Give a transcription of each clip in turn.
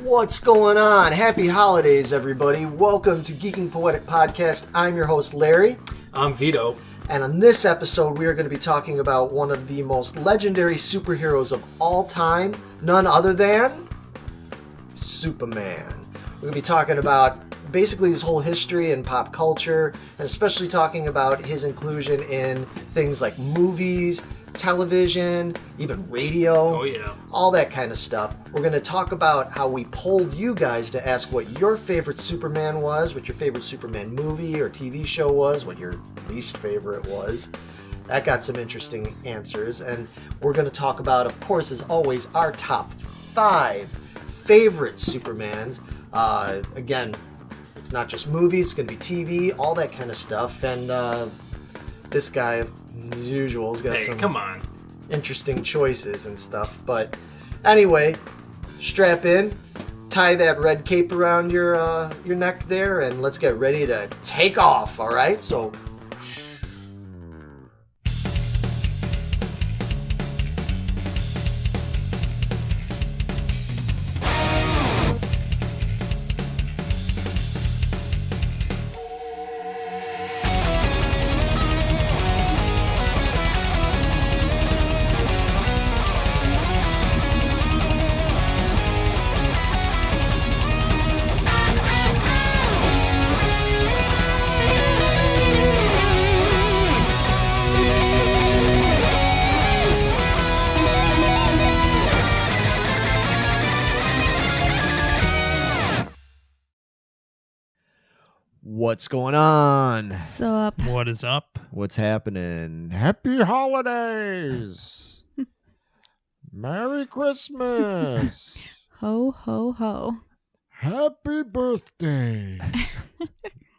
What's going on? Happy holidays, everybody. Welcome to Geeking Poetic Podcast. I'm your host, Larry. I'm Vito. And on this episode, we are going to be talking about one of the most legendary superheroes of all time, none other than Superman. We're going to be talking about basically his whole history and pop culture, and especially talking about his inclusion in things like movies, television, even radio. Oh, yeah. All that kind of stuff. We're going to talk about how we polled you guys to ask what your favorite Superman was, what your favorite Superman movie or TV show was, what your least favorite was. That got some interesting answers. And we're going to talk about, of course, as always, our top 5 favorite Supermans. Again, it's not just movies, it's going to be TV, all that kind of stuff. And this guy, as usual, has got some come on. interesting choices and stuff. But anyway, strap in, tie that red cape around your neck there, and let's get ready to take off. All right, so. What's going on? What's up? What is up? What's happening? Happy holidays! Merry Christmas! Ho, ho, ho. Happy birthday!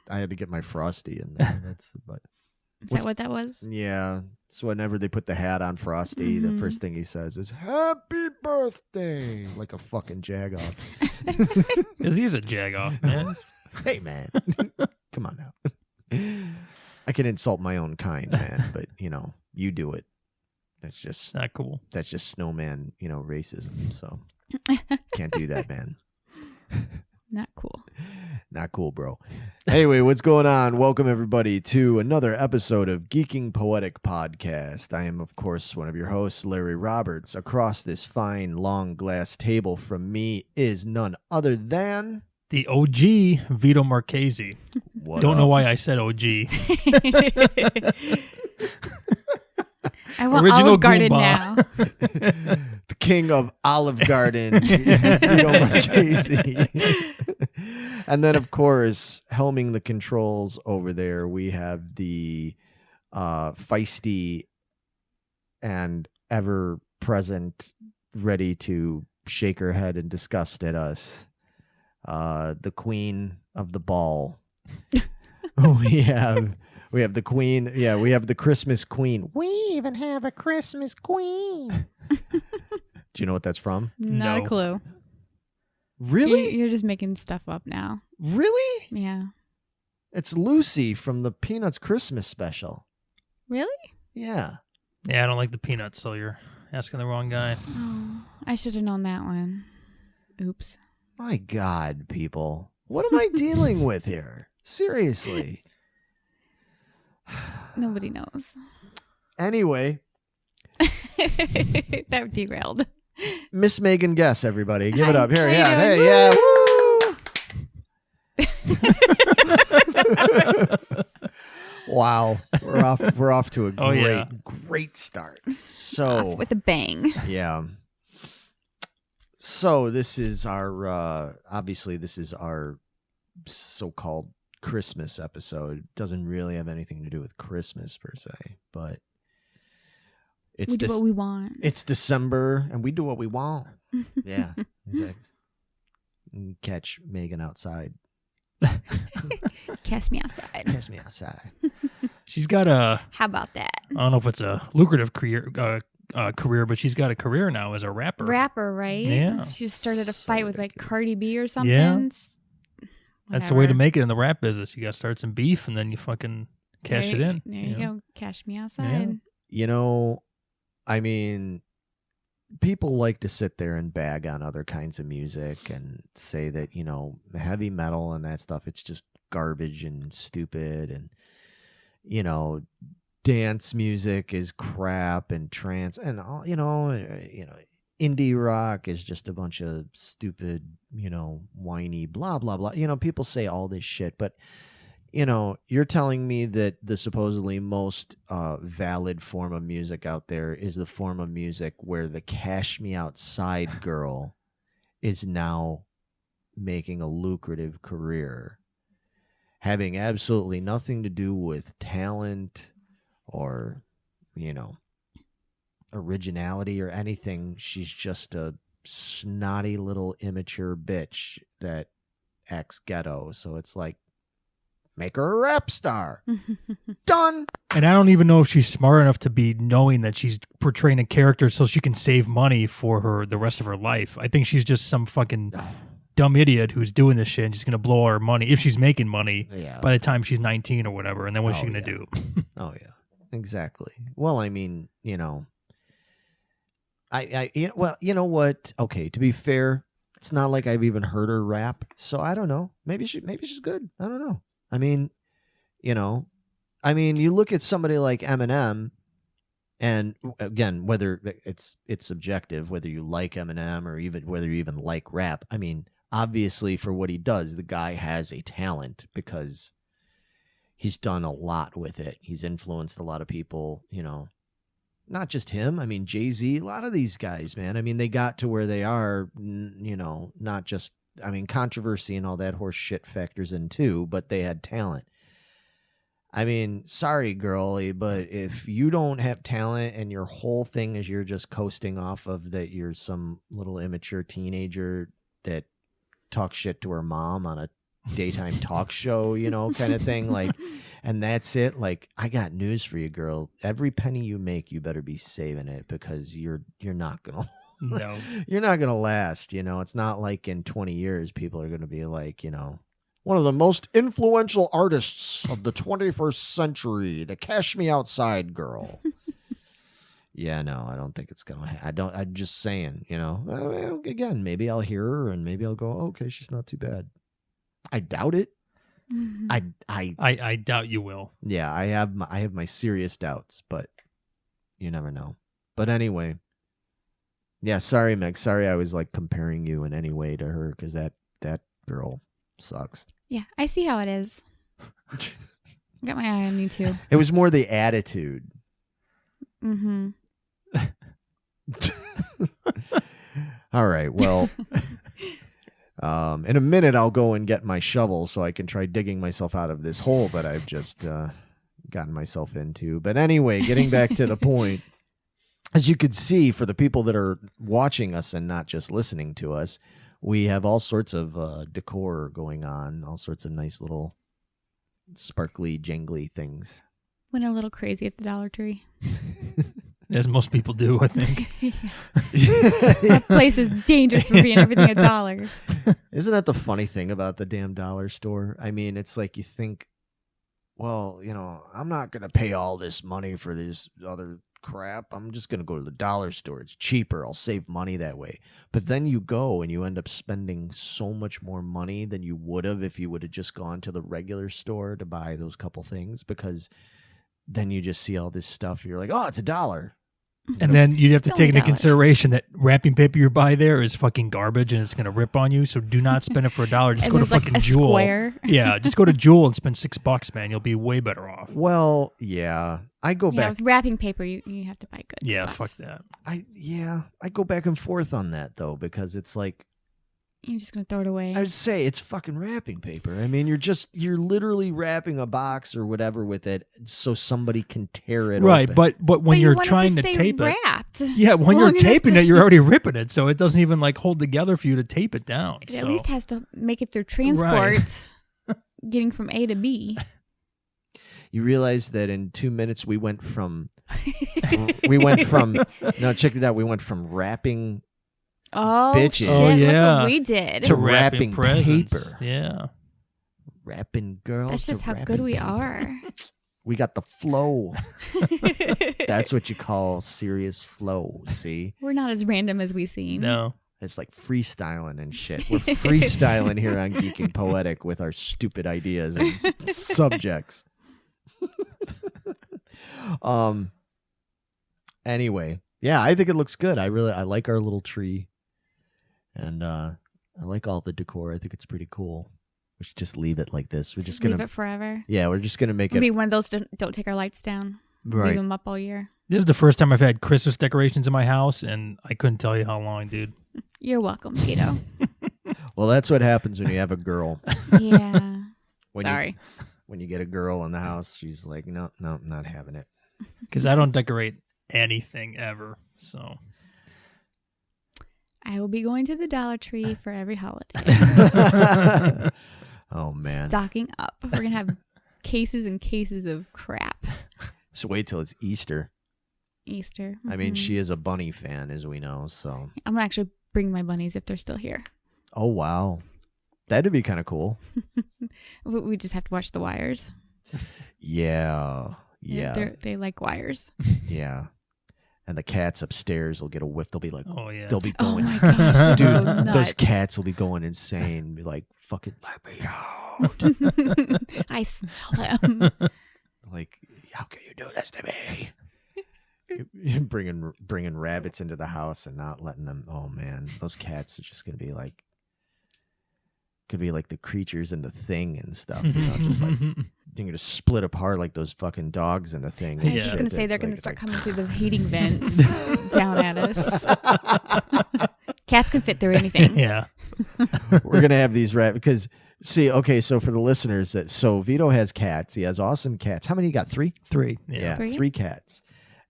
I had to get my Frosty in there. Is that what that was? Yeah. So whenever they put the hat on Frosty, the first thing he says is "Happy birthday!" like a fucking jagoff. Because he's a jagoff, man. Hey, man. Come on now. I can insult my own kind, man, but, you do it. That's just Not cool. That's just snowman, racism. So can't do that, man. Not cool. Not cool, bro. Anyway, what's going on? Welcome, everybody, to another episode of Geeking Poetic Podcast. I am, of course, one of your hosts, Larry Roberts. Across this fine, long glass table from me is none other than... The OG, Vito Marchese. Don't know why I said OG. I want Original Olive Garden Goomba. now. The king of Olive Garden, Vito Marchese. And then, of course, helming the controls over there, we have the feisty and ever-present, ready to shake her head in disgust at us, the queen of the ball. we have the queen. Yeah, we have the Christmas queen. We even have a Christmas queen. Do you know what that's from? Not No. a clue. Really? You're just making stuff up now. Really? Yeah. It's Lucy from the Peanuts Christmas special. Really? Yeah. Yeah, I don't like the peanuts, so you're asking the wrong guy. Oh, I should have known that one. Oops. My God, people. What am I dealing with here? Seriously. Nobody knows. Anyway, That derailed. Miss Megan Guess, everybody. Give it Hi, up. Here, how you yeah. doing? Hey, yeah. Woo! Wow. We're off to a great start. So Off with a bang. yeah. So this is our obviously this is our so-called Christmas episode. Doesn't really have anything to do with Christmas per se, but We do what we want. it's December and we do what we want. Yeah, exactly. Catch Megan outside. Cast me outside. Catch me outside. She's got a, How about that? I don't know if it's a lucrative career, but she's got a career now as a rapper. Rapper, right? Yeah. She just started a So fight with like ridiculous. Cardi B or something. Yeah. That's the way to Whatever. make it in the rap business. You got to start some beef and then you fucking cash it in. There you know? go. Cash me outside. You know, I mean, people like to sit there and bag on other kinds of music and say that, heavy metal and that stuff, it's just garbage and stupid, and, dance music is crap, and trance and all, indie rock is just a bunch of stupid, whiny blah, blah, blah. People say all this shit, but you're telling me that the supposedly most valid form of music out there is the form of music where the Cash Me Outside girl is now making a lucrative career, having absolutely nothing to do with talent or, originality or anything. She's just a snotty little immature bitch that acts ghetto. So it's like, make her a rap star. Done. And I don't even know if she's smart enough to be knowing that she's portraying a character so she can save money for her the rest of her life. I think she's just some fucking dumb idiot who's doing this shit and she's going to blow all her money, if she's making money, by the time she's 19 or whatever. And then what's she going to do? Oh, yeah. Exactly. Well, I mean, well, you know what? Okay, to be fair, it's not like I've even heard her rap, so I don't know. Maybe she's good. I don't know. I mean, you look at somebody like Eminem, and again, whether it's subjective, whether you like Eminem or even whether you even like rap. I mean, obviously, for what he does, the guy has a talent because he's done a lot with it. He's influenced a lot of people, not just him. I mean, Jay-Z, a lot of these guys, man. I mean, they got to where they are, not just, controversy and all that horse shit factors in too, but they had talent. I mean, sorry, girlie, but if you don't have talent and your whole thing is you're just coasting off of that you're some little immature teenager that talks shit to her mom on a daytime talk show, kind of thing, like, and that's it. Like, I got news for you, girl. Every penny you make, you better be saving it, because you're not gonna No. You're not gonna last. It's not like in 20 years people are gonna be like, one of the most influential artists of the 21st century, the Cash Me Outside girl. Yeah, no, I don't think it's gonna. I'm just saying, again, maybe I'll hear her and maybe I'll go, okay, she's not too bad. I doubt it. I doubt you will. Yeah, I have my serious doubts, but you never know. But anyway, yeah, sorry, Meg. Sorry, I was like comparing you in any way to her, because that girl sucks. Yeah, I see how it is. Got my eye on you too. It was more the attitude. Mm-hmm. All right. Well, in a minute, I'll go and get my shovel so I can try digging myself out of this hole that I've just gotten myself into. But anyway, getting back to the point, as you could see, for the people that are watching us and not just listening to us, we have all sorts of decor going on, all sorts of nice little sparkly, jangly things. Went a little crazy at the Dollar Tree. As most people do, I think. That place is dangerous for being everything $1. Isn't that the funny thing about the damn dollar store? I mean, it's like you think, well, I'm not going to pay all this money for this other crap. I'm just going to go to the dollar store. It's cheaper. I'll save money that way. But then you go and you end up spending so much more money than you would have if you would have just gone to the regular store to buy those couple things, because then you just see all this stuff. You're like, oh, it's $1. And then you'd have to It's take only into $1. consideration that wrapping paper you buy there is fucking garbage and it's going to rip on you. So do not spend it for $1. Just And go to there's, like, fucking a Jewel. square. Yeah, just go to Jewel and spend $6, man. You'll be way better off. Well, yeah. I go Yeah, back. with wrapping paper, you have to buy good Yeah, stuff. fuck that. I go back and forth on that though, because it's like, You're just going to throw it away. I would say it's fucking wrapping paper. I mean, you're literally wrapping a box or whatever with it so somebody can tear it Right, open. but when But you you're want trying it to stay tape wrapped. it. Yeah, when you're long enough taping to- it, you're already ripping it. So it doesn't even like hold together for you to tape it down. It So. at least has to make it through transport, getting from A to B. You realize that in 2 minutes we went from no, check it out. We went from wrapping Oh, Bitches. shit. Oh, Look yeah. what we did. to wrapping wrapping presents. paper. Yeah. wrapping girls. That's just to how wrapping good we paper. are. We got the flow. That's what you call serious flow, see? We're not as random as we seem. No. It's like freestyling and shit. We're freestyling here on Geeking Poetic with our stupid ideas and subjects. Anyway, yeah, I think it looks good. I like our little tree. And I like all the decor. I think it's pretty cool. We should just leave it like this. We're just gonna leave it forever. Yeah, we're just gonna make We'll it be one of those don't take our lights down. right. Leave them up all year. This is the first time I've had Christmas decorations in my house, and I couldn't tell you how long, dude. You're welcome, Vito. Well, that's what happens when you have a girl. Yeah. When Sorry. When you get a girl in the house, she's like, no, not having it. Because I don't decorate anything ever. So I will be going to the Dollar Tree for every holiday. Oh, man. Stocking up. We're going to have cases and cases of crap. So wait till it's Easter. Easter. I mean, she is a bunny fan, as we know, so. I'm going to actually bring my bunnies if they're still here. Oh, wow. That'd be kind of cool. We just have to watch the wires. Yeah. They like wires. Yeah. And the cats upstairs will get a whiff. They'll be like, oh yeah. they'll be Oh going, my gosh. dude, they'll go those nuts. cats will be going insane. Be like, fucking let me out. I smell them. Like, how can you do this to me? You're bringing rabbits into the house and not letting them. Oh man, those cats are just gonna be like, could be like the creatures in The Thing and stuff. You know, just like they're gonna split apart like those fucking dogs in The Thing. I was Yeah. just going to say It's they're going to like- start coming through the heating vents down at us. Cats can fit through anything. Yeah. We're gonna have these because see, okay, so for the listeners so Vito has cats. He has awesome cats. How many you got? 3? 3. Yeah, Three? 3 cats.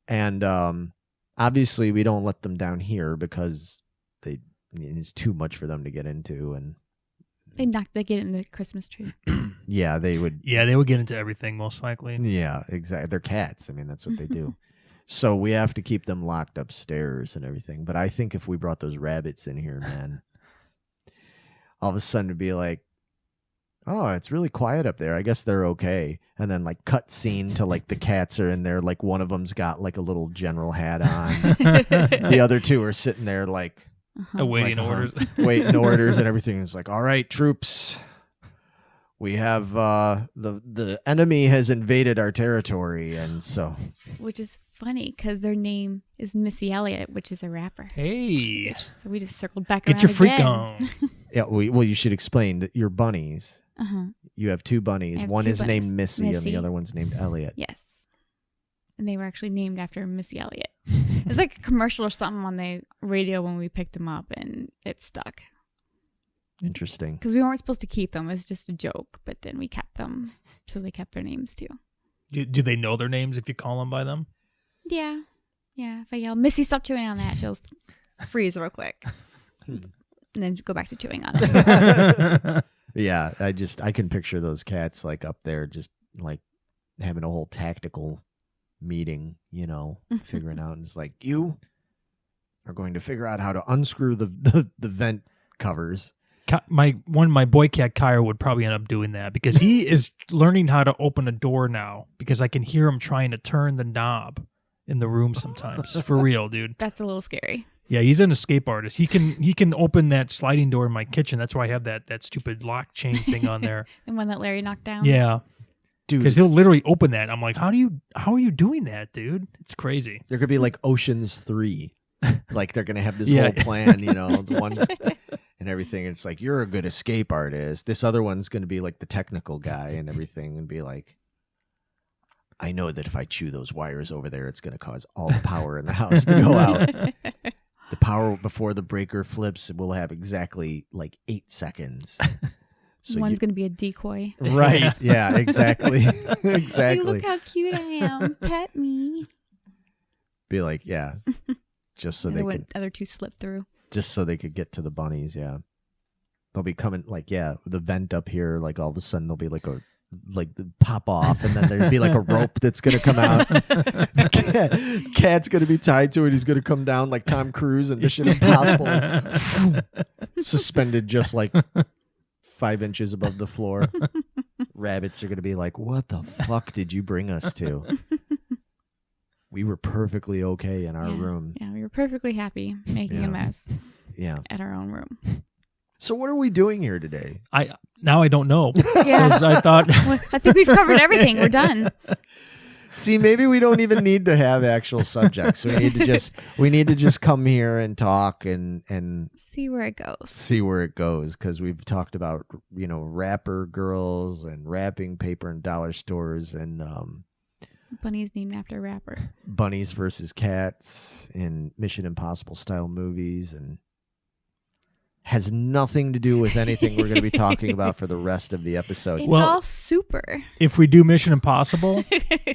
And obviously we don't let them down here because it's too much for them to get into, and They get it in the Christmas tree. yeah, they would. Yeah, they would get into everything most likely. Yeah, exactly. They're cats. I mean, that's what they do. So we have to keep them locked upstairs and everything. But I think if we brought those rabbits in here, man, all of a sudden it'd be like, oh, it's really quiet up there. I guess they're okay. And then like cut scene to like the cats are in there. Like one of them's got like a little general hat on. The other 2 are sitting there like Awaiting like, orders. waiting orders and everything. It's like, all right, troops. We have the enemy has invaded our territory, and so Which is funny because their name is Missy Elliott, which is a rapper. Hey, So we just circled back get around your freak again. on. yeah. Well, you should explain that your bunnies. Uh-huh. You have 2 bunnies. I have One 2 is named bunnies. Missy, and the Missy. other one's named Elliot. Yes. And they were actually named after Missy Elliott. It's like a commercial or something on the radio when we picked them up, and it stuck. Interesting. Because we weren't supposed to keep them. It was just a joke, but then we kept them. So they kept their names too. Do they know their names if you call them by them? Yeah. Yeah. If I yell, Missy, stop chewing on that, she'll freeze real quick. And then go back to chewing on it. Yeah, I can picture those cats like up there, just like having a whole tactical meeting, you know, figuring out. And it's like, you are going to figure out how to unscrew the vent covers. My boy cat Kyra would probably end up doing that because he is learning how to open a door now because I can hear him trying to turn the knob in the room sometimes. For real, dude. That's a little scary. Yeah, he's an escape artist. He can open that sliding door in my kitchen. That's why I have that stupid lock chain thing on there. The one that Larry knocked down. Yeah, Dude, because he'll literally open that. I'm like, how are you doing that, dude? It's crazy. there could be like Ocean's 3. Like they're going to have this Yeah. whole plan, you know, the ones and everything. It's like, you're a good escape artist. This other one's going to be like the technical guy and everything and be like, I know that if I chew those wires over there, it's going to cause all the power in the house to go out. The power before the breaker flips will have exactly like 8 seconds. So One's going to be a decoy. right. Yeah, exactly. Hey, Exactly. look how cute I am. Pet me. Be like, yeah. Just so And they the could other 2 slip through. just so they could get to the bunnies, yeah. They'll be coming like, yeah, the vent up here, like all of a sudden there'll be like pop off, and then there'd be like a rope that's gonna come out. Cat's gonna be tied to it. He's gonna come down like Tom Cruise and Mission Impossible, suspended just like 5 inches above the floor, rabbits are going to be like, what the fuck did you bring us to? We were perfectly okay in our room. Yeah, we were perfectly happy making a mess at our own room. So what are we doing here today? I don't know. Yeah. 'Cause I thought Well, I think we've covered everything. We're done. See, maybe we don't even need to have actual subjects. We need to just come here and talk and See where it goes. see where it goes, because we've talked about, rapper girls and wrapping paper in dollar stores and Bunny's named after a rapper. bunnies versus cats in Mission Impossible style movies, and has nothing to do with anything we're going to be talking about for the rest of the episode. It's Well- all super. if we do Mission Impossible,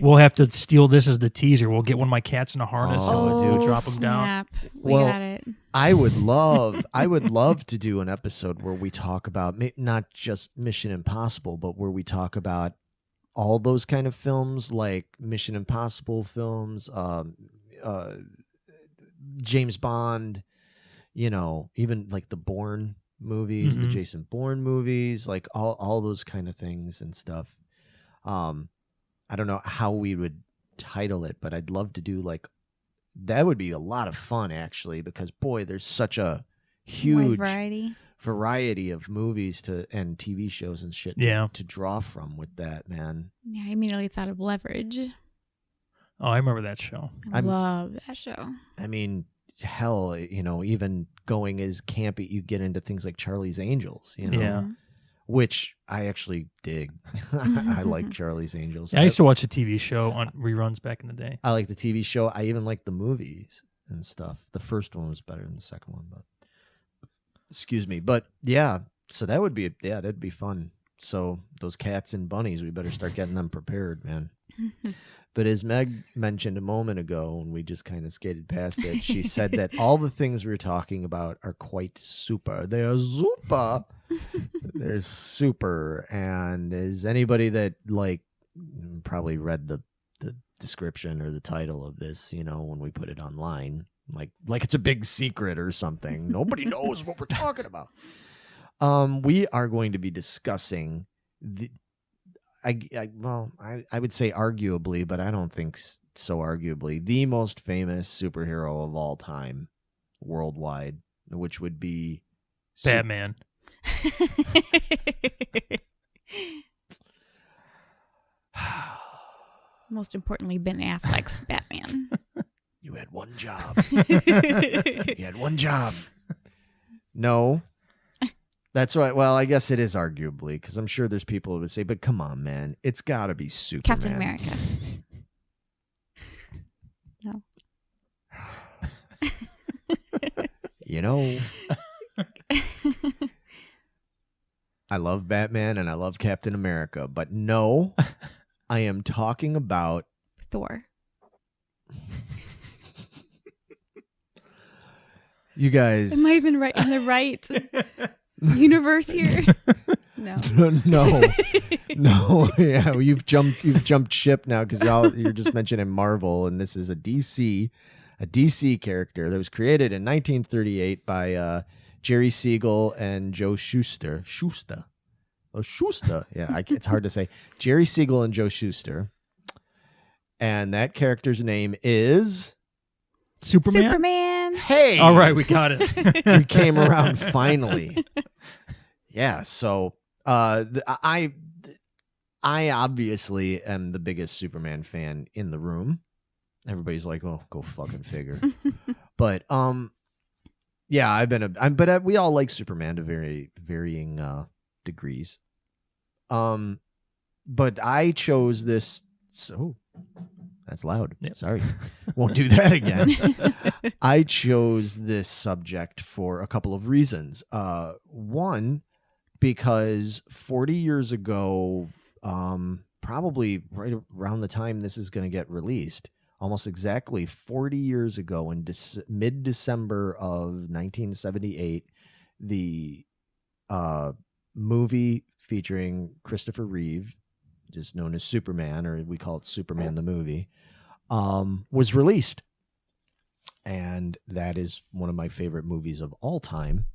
we'll have to steal this as the teaser. We'll get one of my cats in a harness and we'll drop them down. Snap. We Well, got it. I would love to do an episode where we talk about not just Mission Impossible, but where we talk about all those kind of films, like Mission Impossible films, James Bond, even like the Bourne movies, the Jason Bourne movies, like all those kind of things and stuff. I don't know how we would title it, but I'd love to do that would be a lot of fun, actually, because boy, there's such a huge Wide variety of movies and TV shows and shit to draw from with that, man. Yeah, I immediately thought of Leverage. Oh, I remember that show. I love that show. I mean, hell, even going as campy, you get into things like Charlie's Angels, Yeah. which I actually dig. I like Charlie's Angels. Yeah, I used to watch a TV show on reruns back in the day. I like the TV show. I even like the movies and stuff. The first one was better than the second one, but excuse me. But yeah, so that'd be fun. So those cats and bunnies, we better start getting them prepared, man. But as Meg mentioned a moment ago, and we just kind of skated past it, she said that all the things we were talking about are quite super. They are super. They're super. And is anybody that probably read the description or the title of this, when we put it online, like it's a big secret or something. Nobody knows what we're talking about. We are going to be discussing I would say arguably, but I don't think so arguably, the most famous superhero of all time worldwide, which would be Batman. Most importantly, Ben Affleck's Batman. You had one job. You had one job. No. That's right. Well, I guess it is arguably, because I'm sure there's people who would say, but come on, man. It's got to be Superman. Captain America. No. I love Batman and I love Captain America, but no, I am talking about Thor. you guys. Am I even right in the right universe here? No. No. Yeah, you've jumped ship now because you're just mentioning Marvel, and this is a DC character that was created in 1938 by Jerry Siegel and Joe Shuster. Shuster. Yeah, it's hard to say. Jerry Siegel and Joe Shuster, and that character's name is Superman. Hey, All right, we got it. we came around finally. Yeah, so I obviously am the biggest Superman fan in the room. Everybody's like, "Oh, go fucking figure." But yeah, but we all like Superman to varying degrees. But I chose this. So that's loud. Yep. Sorry, won't do that again. I chose this subject for a couple of reasons. One, because 40 years ago, probably right around the time this is going to get released, almost exactly 40 years ago in mid-December of 1978, the movie featuring Christopher Reeve, just known as Superman, or we call it Superman the movie, was released. And that is one of my favorite movies of all time.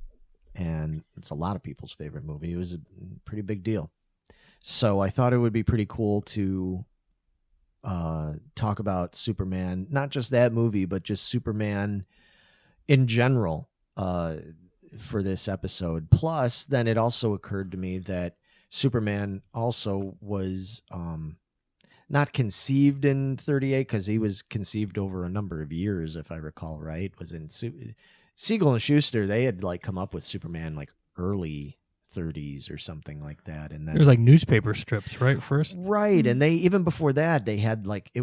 And it's a lot of people's favorite movie. It was a pretty big deal. So I thought it would be pretty cool to talk about Superman, not just that movie, but just Superman in general for this episode. Plus, then it also occurred to me that Superman also was not conceived in 38 because he was conceived over a number of years, if I recall right. Was in Siegel and Schuster, they had like come up with Superman like early 30s or something like that, and then There's like newspaper strips, right? First, right, and they even before that they had like they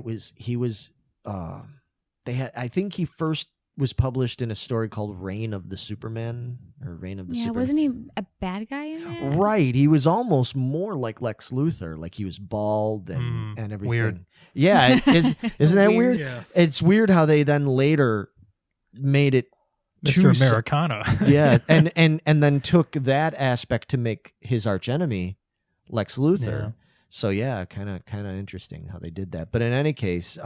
had, I think he first was published in a story called Reign of the Superman or Reign of the Superman. wasn't he a bad guy in that? Right, he was almost more like Lex Luthor, like he was bald and everything. Weird. Yeah, isn't that weird? Yeah. It's weird how they then later made it Mr. Americana. yeah, and then took that aspect to make his archenemy Lex Luthor. Yeah. So yeah, kind of interesting how they did that. But in any case,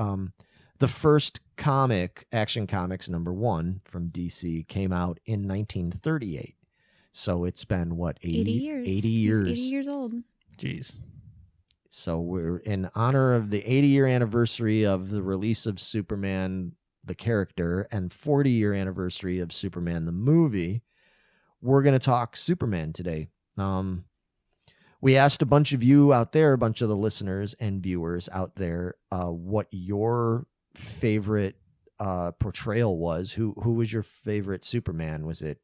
the first comic, Action Comics #1 from DC, came out in 1938. So it's been what, 80 years. 80 years. He's 80 years old. Jeez. So we're in honor of the 80-year anniversary of the release of Superman the character and 40-year anniversary of Superman the movie. We're going to talk Superman today. We asked a bunch of you out there, a bunch of the listeners and viewers out there, what your favorite portrayal was. Who was your favorite Superman? Was it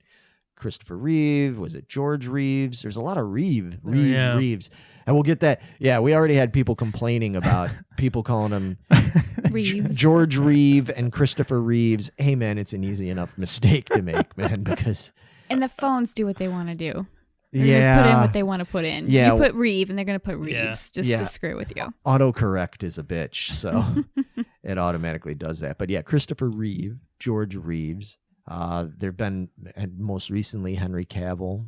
Christopher Reeve? Was it George Reeves? There's a lot of Reeves. And we'll get that. Yeah, we already had people complaining about people calling him Reeves. George Reeve and Christopher Reeves. Hey, man, it's an easy enough mistake to make, man, because... And the phones do what they want to do. Yeah. Put in what they want to put in. Yeah. You put Reeve, and they're going to put Reeves just Yeah. to screw with you. Autocorrect is a bitch, so it automatically does that. But yeah, Christopher Reeve, George Reeves. There've been, and most recently, Henry Cavill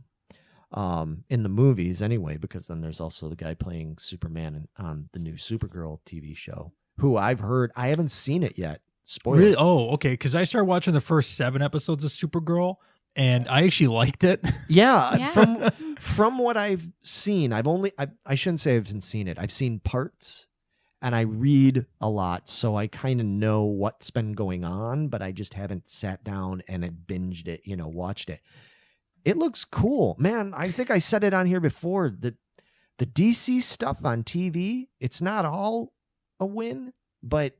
in the movies anyway, because then there's also the guy playing Superman on the new Supergirl TV show, who I've heard, I haven't seen it yet. Spoiler. Really? Oh, okay. Because I started watching the first 7 episodes of Supergirl, and I actually liked it. Yeah, Yeah. From what I've seen, I shouldn't say I've seen it. I've seen parts, and I read a lot, so I kind of know what's been going on, but I just haven't sat down and had binged it, watched it. It looks cool, man. I think I said it on here before. The DC stuff on TV, it's not all a win, but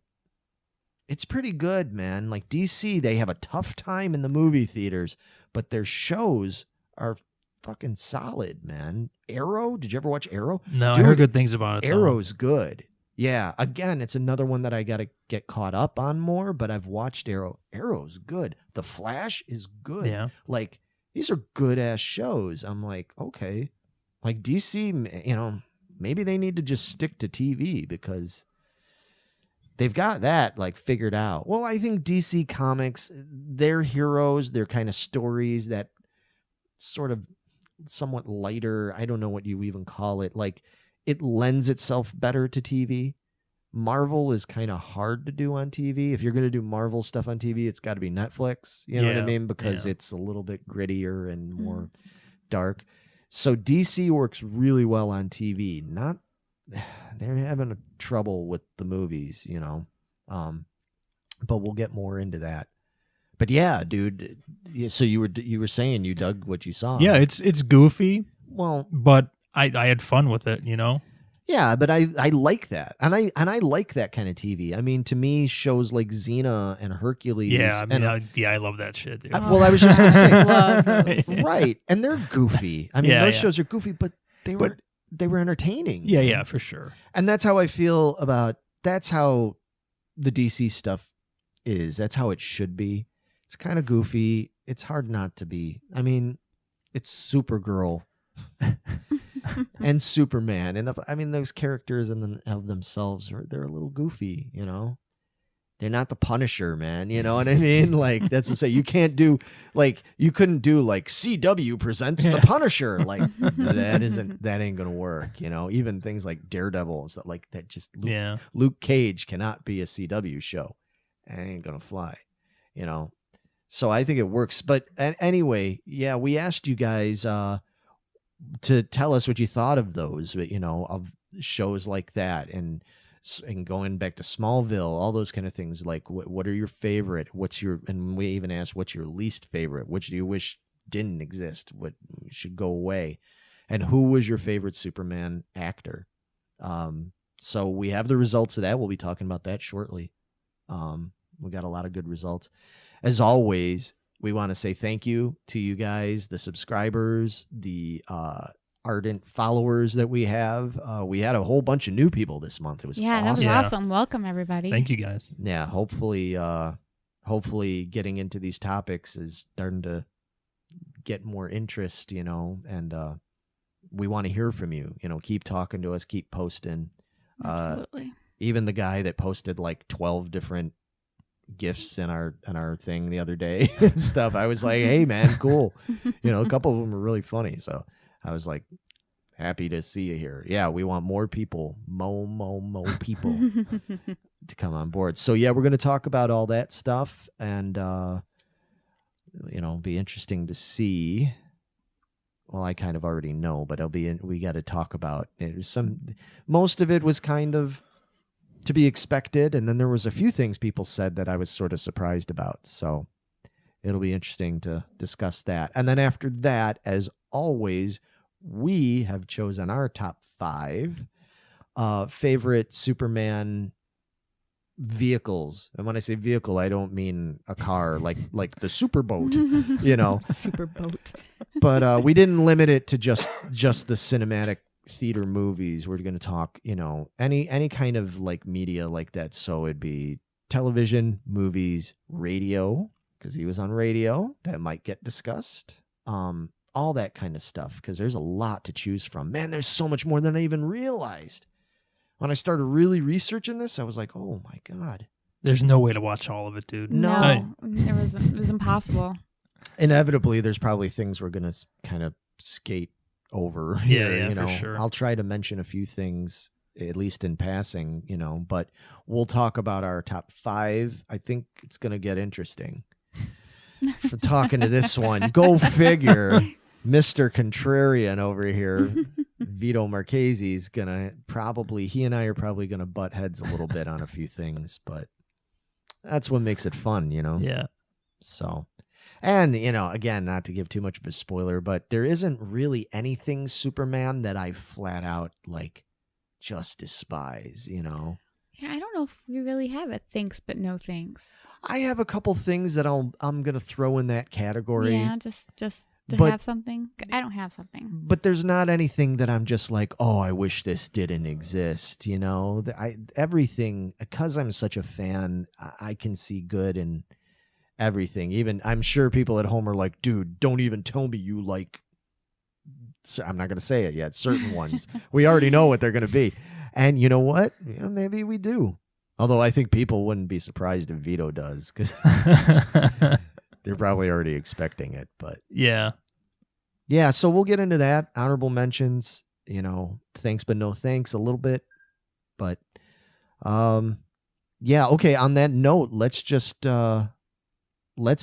it's pretty good, man. Like DC, they have a tough time in the movie theaters, but their shows are fucking solid, man. Arrow, did you ever watch Arrow? No, Dude, I heard good things about it. Arrow's good. Yeah, again, it's another one that I got to get caught up on more, but I've watched Arrow. Arrow's good. The Flash is good. Yeah. Like, these are good-ass shows. I'm like, okay. Like, DC, maybe they need to just stick to TV because they've got that, like, figured out. Well, I think DC Comics, their heroes, their kind of stories that sort of somewhat lighter, I don't know what you even call it, like, it lends itself better to TV. Marvel is kind of hard to do on TV. If you're going to do Marvel stuff on TV, it's got to be Netflix. You know what I mean? Because it's a little bit grittier and more dark. So DC works really well on TV. They're having trouble with the movies, but we'll get more into that. But yeah, dude. So you were saying you dug what you saw. Yeah, it's goofy. Well, but I had fun with it, Yeah, but I like that, and I like that kind of TV. I mean, to me, shows like Xena and Hercules. Yeah, I love that shit, dude. I was just gonna say, Love those. right, and they're goofy. I mean, those shows are goofy, but they were entertaining. Yeah, for sure. And that's how I feel about. That's how the DC stuff is. That's how it should be. It's kind of goofy. It's hard not to be. I mean, it's Supergirl. And Superman, and those characters of themselves they're a little goofy, They're not the Punisher, man. You know what I mean? Like, that's to say, you couldn't do like CW presents the Punisher. Like, that ain't gonna work. Even things like Daredevil and stuff like that. Just Luke Cage cannot be a CW show. It ain't gonna fly. So I think it works. But anyway, yeah, we asked you guys. to tell us what you thought of those, of shows like that, and going back to Smallville, all those kind of things. Like, what are your favorite? And we even asked, what's your least favorite? Which do you wish didn't exist? What should go away? And who was your favorite Superman actor? So we have the results of that. We'll be talking about that shortly. We got a lot of good results. As always, we want to say thank you to you guys, the subscribers, the ardent followers that we have. We had a whole bunch of new people this month. It was awesome. That was awesome. Welcome, everybody. Thank you, guys. Yeah, hopefully getting into these topics is starting to get more interest, and we want to hear from you. Keep talking to us, keep posting. Absolutely. Even the guy that posted like 12 different gifts in our thing the other day and stuff, I was like, hey man, cool. A couple of them were really funny, so I was like, happy to see you here. Yeah, we want more people, more people to come on board. So yeah, we're going to talk about all that stuff, and be interesting to see. Well, I kind of already know, but we got to talk about it. Most of it was kind of to be expected, and then there was a few things people said that I was sort of surprised about. So it'll be interesting to discuss that. And then after that, as always, we have chosen our top 5 favorite Superman vehicles. And when I say vehicle, I don't mean a car like the superboat, Superboat. But we didn't limit it to just the cinematic theater movies. We're going to talk, any kind of like media like that. So it'd be television, movies, radio, because he was on radio. That might get discussed. All that kind of stuff, because there's a lot to choose from. Man, there's so much more than I even realized. When I started really researching this, I was like, oh my God. There's no way to watch all of it, dude. No, it was impossible. Inevitably, there's probably things we're going to kind of skate over. Here, for sure. I'll try to mention a few things, at least in passing, but we'll talk about our top 5. I think it's going to get interesting. For talking to this one, go figure. Mr. Contrarian over here, Vito Marchese's he and I are probably gonna butt heads a little bit on a few things, but that's what makes it fun, Yeah. So, and again, not to give too much of a spoiler, but there isn't really anything Superman that I flat out just despise, Yeah, I don't know if we really have a thanks but no thanks. I have a couple things that I'm gonna throw in that category. Yeah, just to have something. I don't have something. But there's not anything that I'm just like, oh, I wish this didn't exist. Everything, because I'm such a fan, I can see good in everything. Even I'm sure people at home are like, dude, don't even tell me you like. I'm not going to say it yet. Certain ones. We already know what they're going to be. And you know what? Yeah, maybe we do. Although I think people wouldn't be surprised if Vito does, because they're probably already expecting it. But yeah, so we'll get into that. Honorable mentions, thanks but no thanks a little bit. But okay, on that note, let's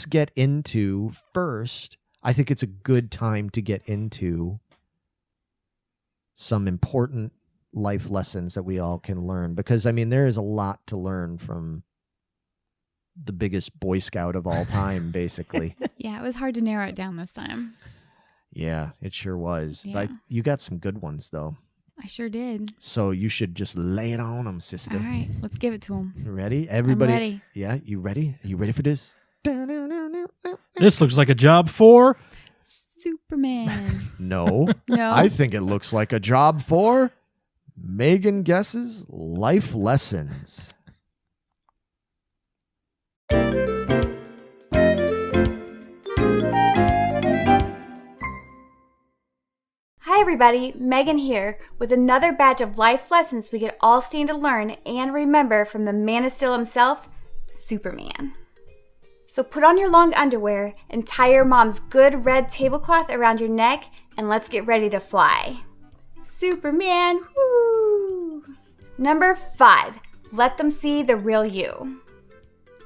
get into first. I think it's a good time to get into some important life lessons that we all can learn, because there is a lot to learn from the biggest Boy Scout of all time, basically. Yeah, it was hard to narrow it down this time. Yeah, it sure was. Yeah. But you got some good ones, though. I sure did. So you should just lay it on them, sister. All right, let's give it to him. You ready? Everybody? I'm ready. Yeah, you ready? Are you ready for this? This looks like a job for Superman. No. No. I think it looks like a job for Megan Guess's life lessons. Hi everybody, Megan here with another batch of life lessons we could all stand to learn and remember from the Man of Steel himself, Superman. So put on your long underwear and tie your mom's good red tablecloth around your neck and let's get ready to fly. Superman, woo! Number 5, let them see the real you.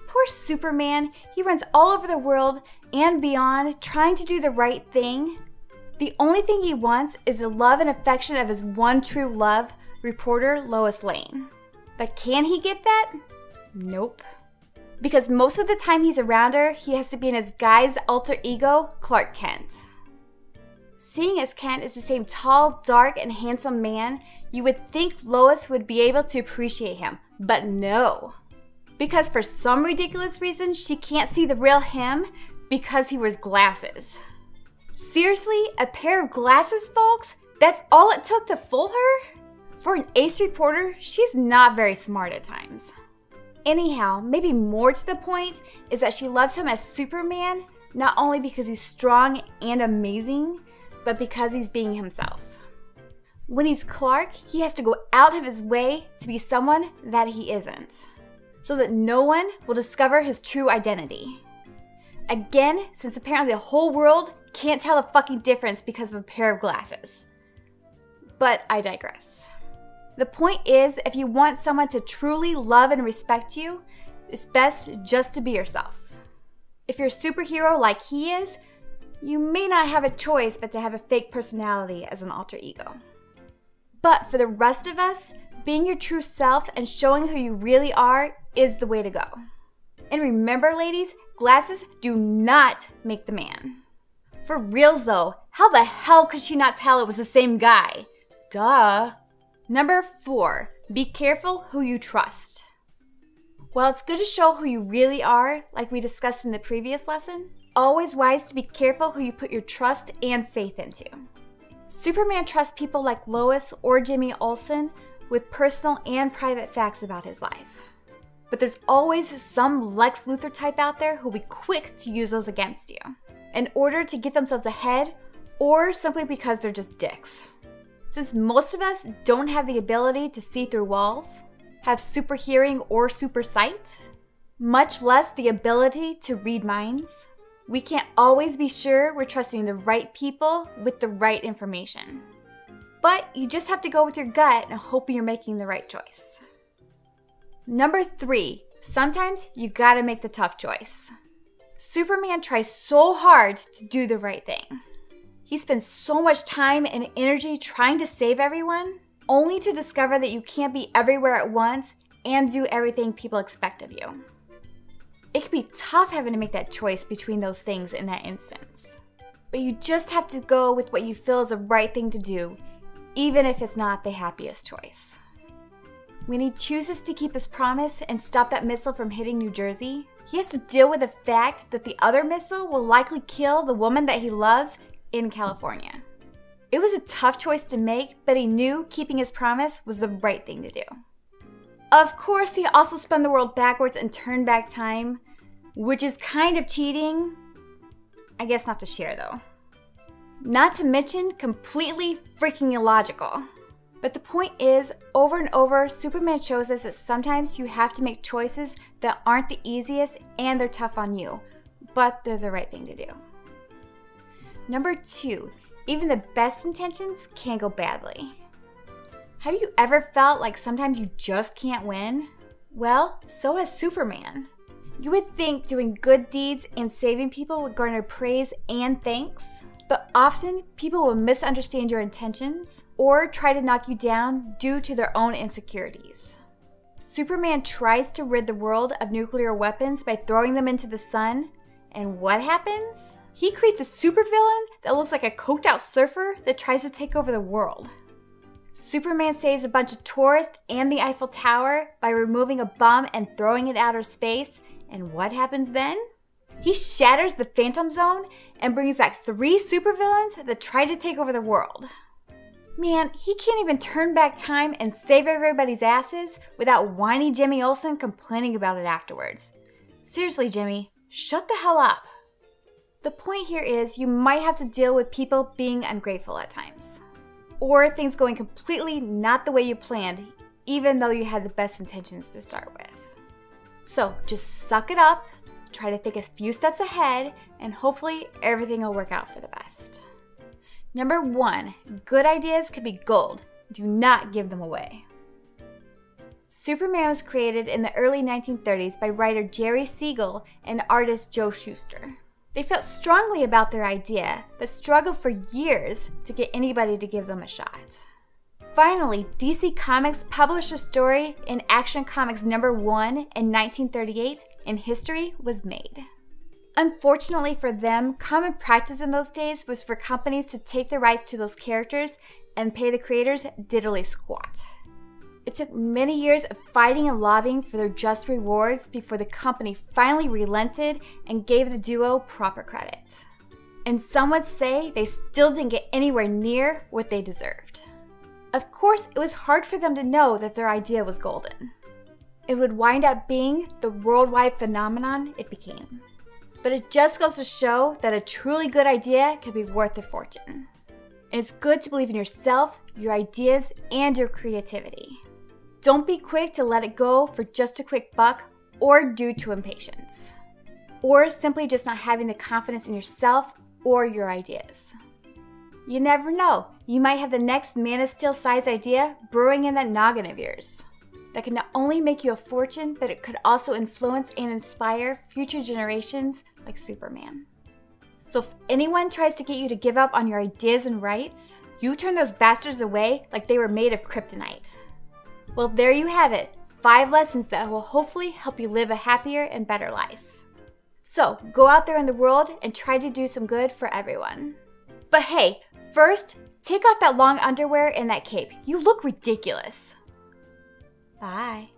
Poor Superman, he runs all over the world and beyond trying to do the right thing. The only thing he wants is the love and affection of his one true love, reporter Lois Lane. But can he get that? Nope. Because most of the time he's around her, he has to be in his guy's alter ego, Clark Kent. Seeing as Kent is the same tall, dark, and handsome man, you would think Lois would be able to appreciate him, but no. Because for some ridiculous reason, she can't see the real him because he wears glasses. Seriously, a pair of glasses, folks? That's all it took to fool her? For an ace reporter, she's not very smart at times. Anyhow, maybe more to the point is that she loves him as Superman, not only because he's strong and amazing, but because he's being himself. When he's Clark, he has to go out of his way to be someone that he isn't, so that no one will discover his true identity. Again, since apparently the whole world can't tell the fucking difference because of a pair of glasses. But I digress. The point is, if you want someone to truly love and respect you, it's best just to be yourself. If you're a superhero like he is, you may not have a choice but to have a fake personality as an alter ego. But for the rest of us, being your true self and showing who you really are is the way to go. And remember, ladies, glasses do not make the man. For reals though, how the hell could she not tell it was the same guy? Duh. Number 4, be careful who you trust. While it's good to show who you really are, like we discussed in the previous lesson, always wise to be careful who you put your trust and faith into. Superman trusts people like Lois or Jimmy Olsen with personal and private facts about his life. But there's always some Lex Luthor type out there who'll be quick to use those against you, in order to get themselves ahead, or simply because they're just dicks. Since most of us don't have the ability to see through walls, have super hearing or super sight, much less the ability to read minds, we can't always be sure we're trusting the right people with the right information. But you just have to go with your gut and hope you're making the right choice. Number 3, sometimes you gotta make the tough choice. Superman tries so hard to do the right thing. He spends so much time and energy trying to save everyone, only to discover that you can't be everywhere at once and do everything people expect of you. It can be tough having to make that choice between those things in that instance. But you just have to go with what you feel is the right thing to do, even if it's not the happiest choice. When he chooses to keep his promise and stop that missile from hitting New Jersey, he has to deal with the fact that the other missile will likely kill the woman that he loves in California. It was a tough choice to make, but he knew keeping his promise was the right thing to do. Of course, he also spun the world backwards and turned back time, which is kind of cheating. I guess not to share though. Not to mention completely freaking illogical. But the point is, over and over, Superman shows us that sometimes you have to make choices that aren't the easiest and they're tough on you, but they're the right thing to do. Number 2, even the best intentions can go badly. Have you ever felt like sometimes you just can't win? Well, so has Superman. You would think doing good deeds and saving people would garner praise and thanks, but often people will misunderstand your intentions or try to knock you down due to their own insecurities. Superman tries to rid the world of nuclear weapons by throwing them into the sun, and what happens? He creates a supervillain that looks like a coked out surfer that tries to take over the world. Superman saves a bunch of tourists and the Eiffel Tower by removing a bomb and throwing it outer space, and what happens then? He shatters the Phantom Zone and brings back 3 supervillains that tried to take over the world. Man, he can't even turn back time and save everybody's asses without whiny Jimmy Olsen complaining about it afterwards. Seriously, Jimmy, shut the hell up. The point here is you might have to deal with people being ungrateful at times, or things going completely not the way you planned, even though you had the best intentions to start with. So just suck it up, try to think a few steps ahead, and hopefully everything will work out for the best. Number 1, good ideas can be gold. Do not give them away. Superman was created in the early 1930s by writer Jerry Siegel and artist Joe Shuster. They felt strongly about their idea, but struggled for years to get anybody to give them a shot. Finally, DC Comics published a story in Action Comics #1 in 1938, and history was made. Unfortunately for them, common practice in those days was for companies to take the rights to those characters and pay the creators diddly squat. It took many years of fighting and lobbying for their just rewards before the company finally relented and gave the duo proper credit. And some would say they still didn't get anywhere near what they deserved. Of course, it was hard for them to know that their idea was golden. It would wind up being the worldwide phenomenon it became. But it just goes to show that a truly good idea can be worth a fortune. And it's good to believe in yourself, your ideas, and your creativity. Don't be quick to let it go for just a quick buck or due to impatience. Or simply just not having the confidence in yourself or your ideas. You never know, you might have the next Man of Steel sized idea brewing in that noggin of yours. That can not only make you a fortune, but it could also influence and inspire future generations like Superman. So if anyone tries to get you to give up on your ideas and rights, you turn those bastards away like they were made of kryptonite. Well, there you have it. 5 lessons that will hopefully help you live a happier and better life. So go out there in the world and try to do some good for everyone. But hey, first, take off that long underwear and that cape. You look ridiculous. Bye.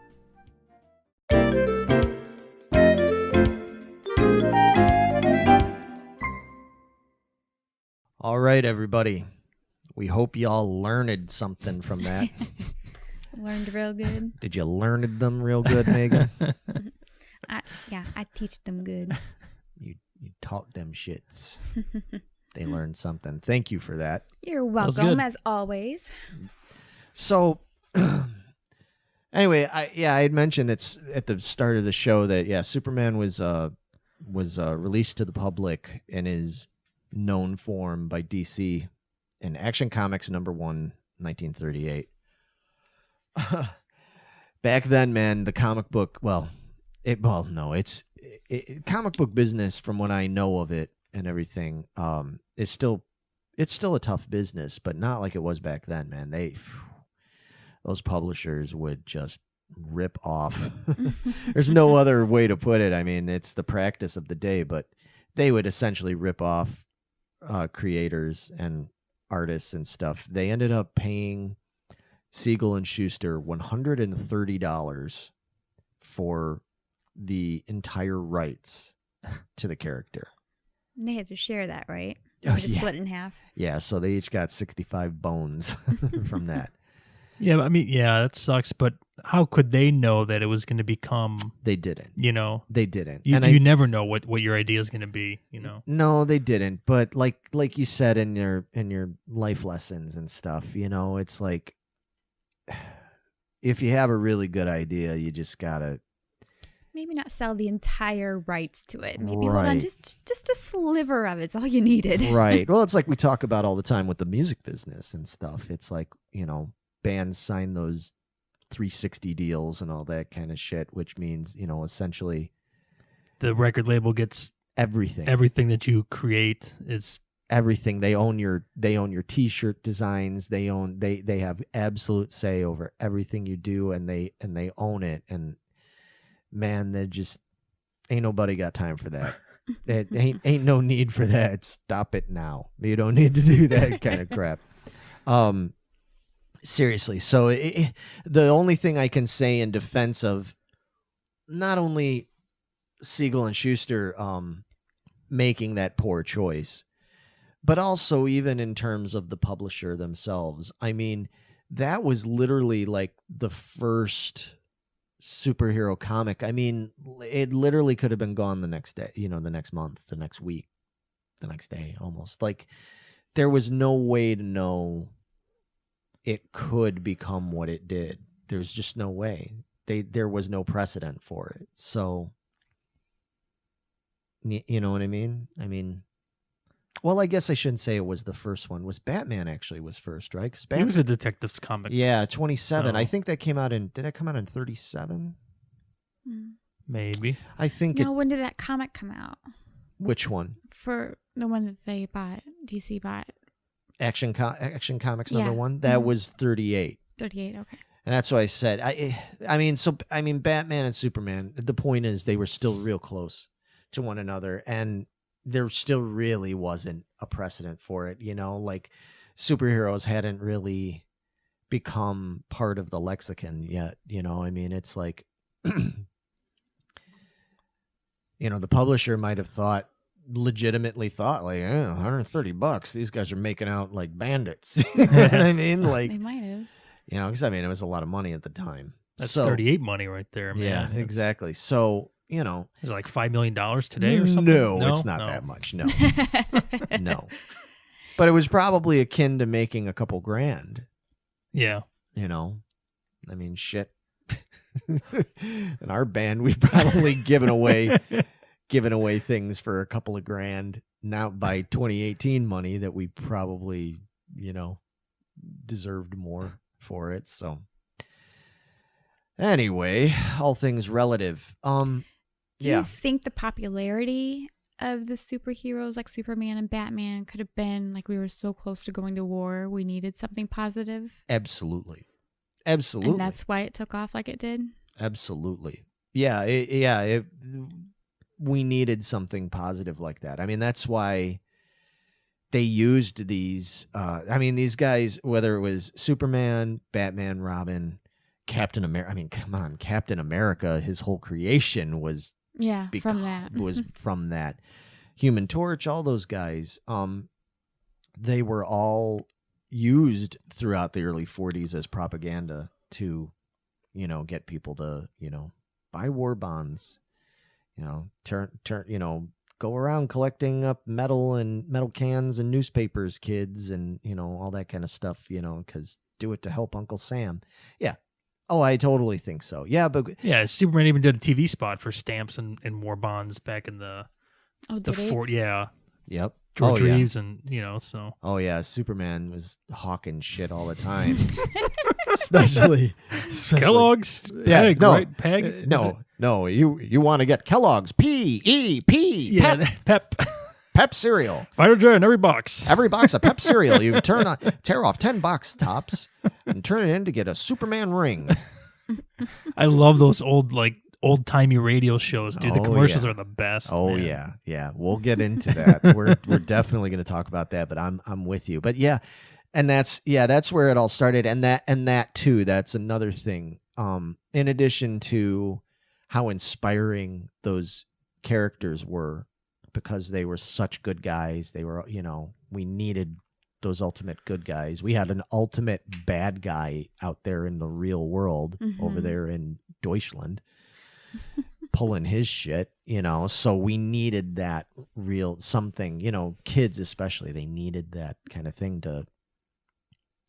All right, everybody. We hope y'all learned something from that. Learned real good. Did you learned them real good, Megan? I teach them good. You taught them shits. They learned something. Thank you for that. You're welcome, as always. So, anyway, I had mentioned it's at the start of the show that Superman was released to the public in his known form by DC in Action Comics #1, 1938. Back then, man, the comic book, comic book business, from what I know of it and everything, it's still a tough business, but not like it was back then, man. Those publishers would just rip off. There's no other way to put it. I mean, it's the practice of the day, but they would essentially rip off creators and artists and stuff. They ended up paying Siegel and Schuster $130 for the entire rights to the character. They had to share that, right? Oh, Just split in half. Yeah, so they each got 65 bones from that. Yeah, I mean, that sucks. But how could they know that it was going to become? They didn't. They didn't. You never know what your idea is going to be. No, they didn't. But like you said in your life lessons and stuff, it's like, if you have a really good idea, you just gotta maybe not sell the entire rights to it. Maybe hold on just a sliver of it's all you needed. Right. Well, it's like we talk about all the time with the music business and stuff. It's like, bands sign those 360 deals and all that kind of shit, which means, essentially the record label gets everything that you create is everything. They own your t-shirt designs. They have absolute say over everything you do, and they own it. And man, they just ain't nobody got time for that. It ain't no need for that. Stop it now. You don't need to do that kind of crap. Seriously. So the only thing I can say in defense of not only Siegel and Schuster making that poor choice, but also even in terms of the publisher themselves. I mean, that was literally like the first superhero comic. I mean, it literally could have been gone the next day, the next month, the next week, the next day, almost. Like, there was no way to know it could become what it did. There's just no way. There was no precedent for it. So, you know what I mean? Well, I guess I shouldn't say it was the first one. Batman actually was first, right? Because He was a detective's comic. Yeah, 27. So. I think that came out did that come out in 37? Maybe. I think when did that comic come out? Which one? For the one that they bought, DC bought. Action Comics Yeah. number 1? That Mhm. was 38. 38, okay. And that's why I said, I mean, Batman and Superman, the point is they were still real close to one another, and there still really wasn't a precedent for it, like superheroes hadn't really become part of the lexicon yet, I mean, it's like, the publisher might have legitimately thought like, $130, these guys are making out like bandits. You know what I mean? Like, They might have. because I mean, it was a lot of money at the time. That's So, 38 money right there, man. yeah, exactly. So, Is it like $5 million today or something? No, it's not that much. No, no. But it was probably akin to making a couple grand. Yeah. I mean, shit. In our band, we've probably given away things for a couple of grand now by 2018 money that we probably, deserved more for it. So anyway, all things relative. Do Yeah. you think the popularity of the superheroes like Superman and Batman could have been like we were so close to going to war, we needed something positive? Absolutely. And that's why it took off like it did? Absolutely. Yeah. We needed something positive like that. I mean, that's why they used these. These guys, whether it was Superman, Batman, Robin, Captain America. I mean, come on, Captain America. His whole creation was from that. was from that. Human Torch. All those guys. They were all used throughout the early 40s as propaganda to, get people to, buy war bonds. Go around collecting up metal cans and newspapers, kids, and, all that kind of stuff, because do it to help Uncle Sam. Yeah. Oh, I totally think so. Yeah, but... Yeah, Superman even did a TV spot for stamps and war bonds back in the fort. Yeah. Yep. George Reeves and, so. Oh, yeah. Superman was hawking shit all the time. especially Kellogg's Peg, right? Peg? No. You want to get Kellogg's P-E-P. Yeah, Pep. Pep cereal. Vitagen in every box. Every box of Pep cereal. You tear off 10 box tops and turn it in to get a Superman ring. I love those old-timey radio shows, dude. The commercials yeah. are the best. Oh, man. yeah. We'll get into that. We're definitely going to talk about that, but I'm with you. But yeah, and that's where it all started. And that too, that's another thing. In addition to how inspiring those characters were, because they were such good guys. They were, we needed those ultimate good guys. We had an ultimate bad guy out there in the real world over there in Deutschland pulling his shit, so we needed that real something, kids especially, they needed that kind of thing to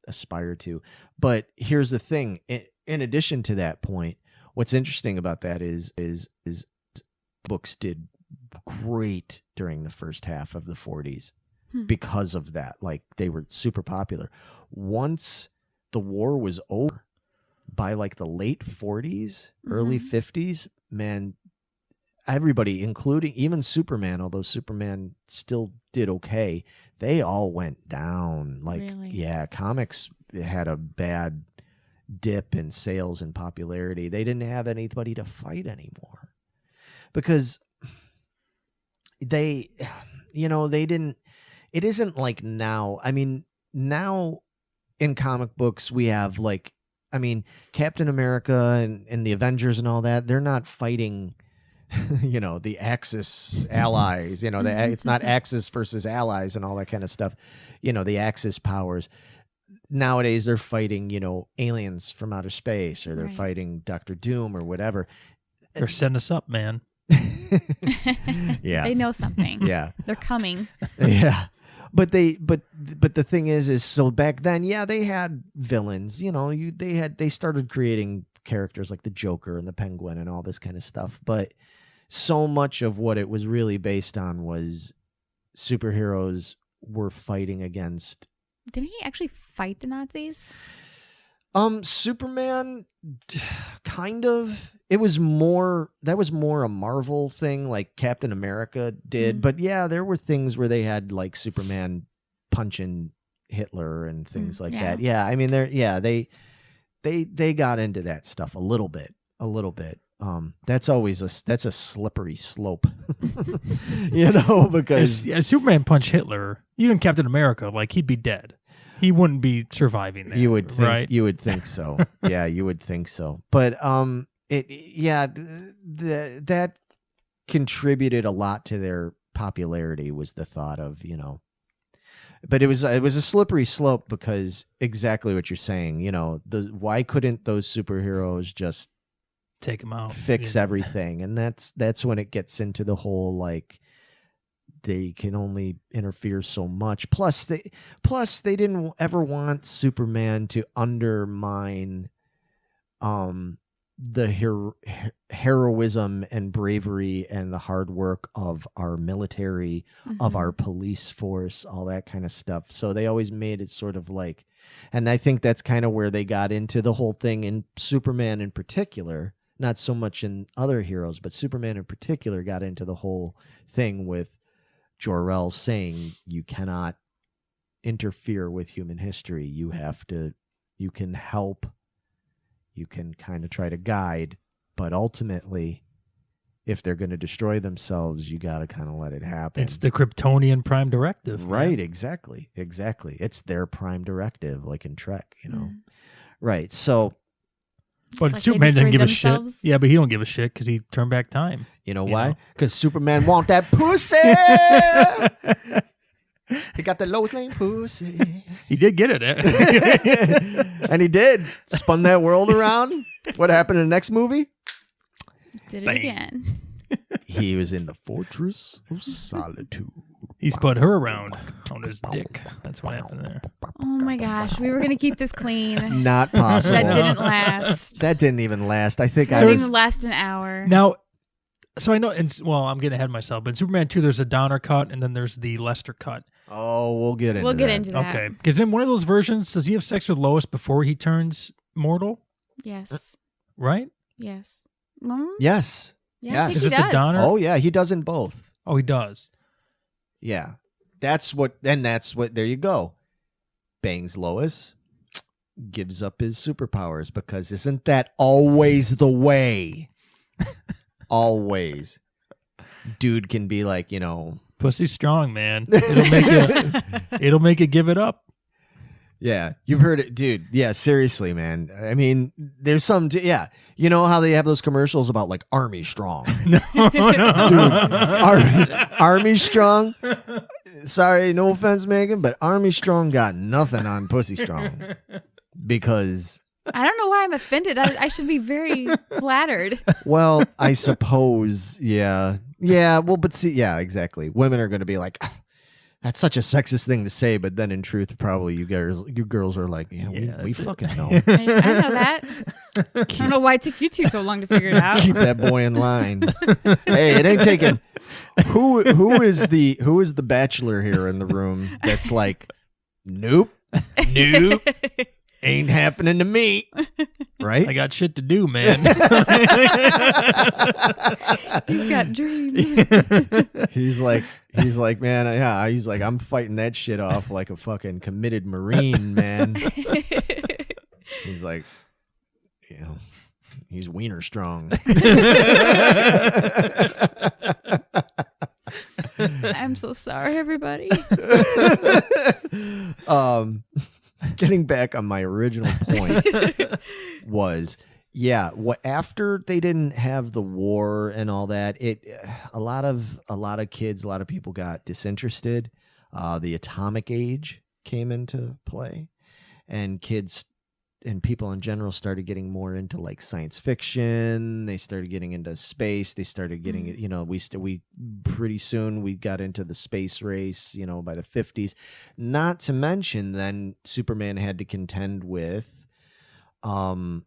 aspire to. But here's the thing, in addition to that point, what's interesting about that is books did great during the first half of the 40s because of that. Like, they were super popular. Once the war was over, by like the late 40s, early 50s, man, everybody, including even Superman, although Superman still did okay, they all went down. Like, Really? Yeah, comics had a bad dip in sales and popularity. They didn't have anybody to fight anymore because they didn't. It isn't like now. I mean, now in comic books we have Captain America and the Avengers and all that. They're not fighting, the Axis allies. It's not Axis versus allies and all that kind of stuff. The Axis powers. Nowadays they're fighting, aliens from outer space, or they're Right. fighting Dr. Doom or whatever. They're setting us up, man. Yeah. They know something. Yeah. They're coming. Yeah. But the thing is so back then, yeah, they had villains, they started creating characters like the Joker and the Penguin and all this kind of stuff. But so much of what it was really based on was superheroes were fighting against. Didn't he actually fight the Nazis? Superman, kind of. it was more a Marvel thing, like Captain America did. But yeah, there were things where they had like Superman punching Hitler and things like that. Yeah, I mean, they got into that stuff a little bit. That's a slippery slope, because Superman punched Hitler, even Captain America, like he'd be dead. He wouldn't be surviving that. You would think, right? You would think so. Yeah, you would think so. But that contributed a lot to their popularity, was the thought of, but it was a slippery slope, because exactly what you're saying, why couldn't those superheroes just take them out, fix everything? And that's when it gets into the whole, like, they can only interfere so much. Plus they didn't ever want Superman to undermine the heroism and bravery and the hard work of our military, of our police force, all that kind of stuff. So they always made it sort of like, and I think that's kind of where they got into the whole thing in Superman in particular, not so much in other heroes, but Superman in particular got into the whole thing with Jor-El saying you cannot interfere with human history. You can help, you can kind of try to guide, but ultimately, if they're going to destroy themselves, you got to kind of let it happen. It's the Kryptonian Prime Directive. Right, man. Exactly. It's their Prime Directive, like in Trek, Right, so... But like Superman didn't give a shit. Yeah, but he don't give a shit because he turned back time. You know why? Because Superman want that pussy. He got the Lois Lane pussy. He did get it. And he did. Spun that world around. What happened in the next movie? Did it again. He was in the Fortress of Solitude. He spun her around on his dick. That's what happened there. Oh my gosh, we were going to keep this clean. Not possible. That didn't last. That didn't even last. I think It didn't even last an hour. Now, so I know, I'm getting ahead of myself, but in Superman 2, there's a Donner cut, and then there's the Lester cut. Oh, we'll get into that. Okay. Because in one of those versions, does he have sex with Lois before he turns mortal? Yes. Right? Yes. Yes. Yeah, I think Is he it does. the Donner? Oh, yeah, he does in both. Oh, he does. Yeah. That's what, there you go. Bangs Lois, gives up his superpowers, because isn't that always the way? Always. Dude can be like, pussy's strong, man. It'll make you give it up. Yeah, you've heard it, dude. Yeah, seriously, man. I mean, there's some, you know how they have those commercials about like Army Strong? No. Dude, Army Strong. Sorry, no offense, Megan, but Army Strong got nothing on Pussy Strong, because I don't know why I'm offended. I should be very flattered. Well, I suppose, yeah. Well, but see, yeah, exactly. Women are going to be like, that's such a sexist thing to say, but then in truth, probably you girls are like, we fucking know. I know that. I don't know why it took you two so long to figure it out. Keep that boy in line. Hey, it ain't taking. Who is the bachelor here in the room that's like, nope, ain't happening to me, right? I got shit to do, man. He's got dreams. He's like, man, yeah. He's like, I'm fighting that shit off like a fucking committed Marine, man. He's like, he's wiener strong. I'm so sorry, everybody. Getting back on my original point was, after they didn't have the war and all that, a lot of kids, a lot of people got disinterested. The atomic age came into play, and kids and people in general started getting more into like science fiction. They started getting into space. They started getting, we pretty soon we got into the space race, by the 50s. Not to mention then Superman had to contend with all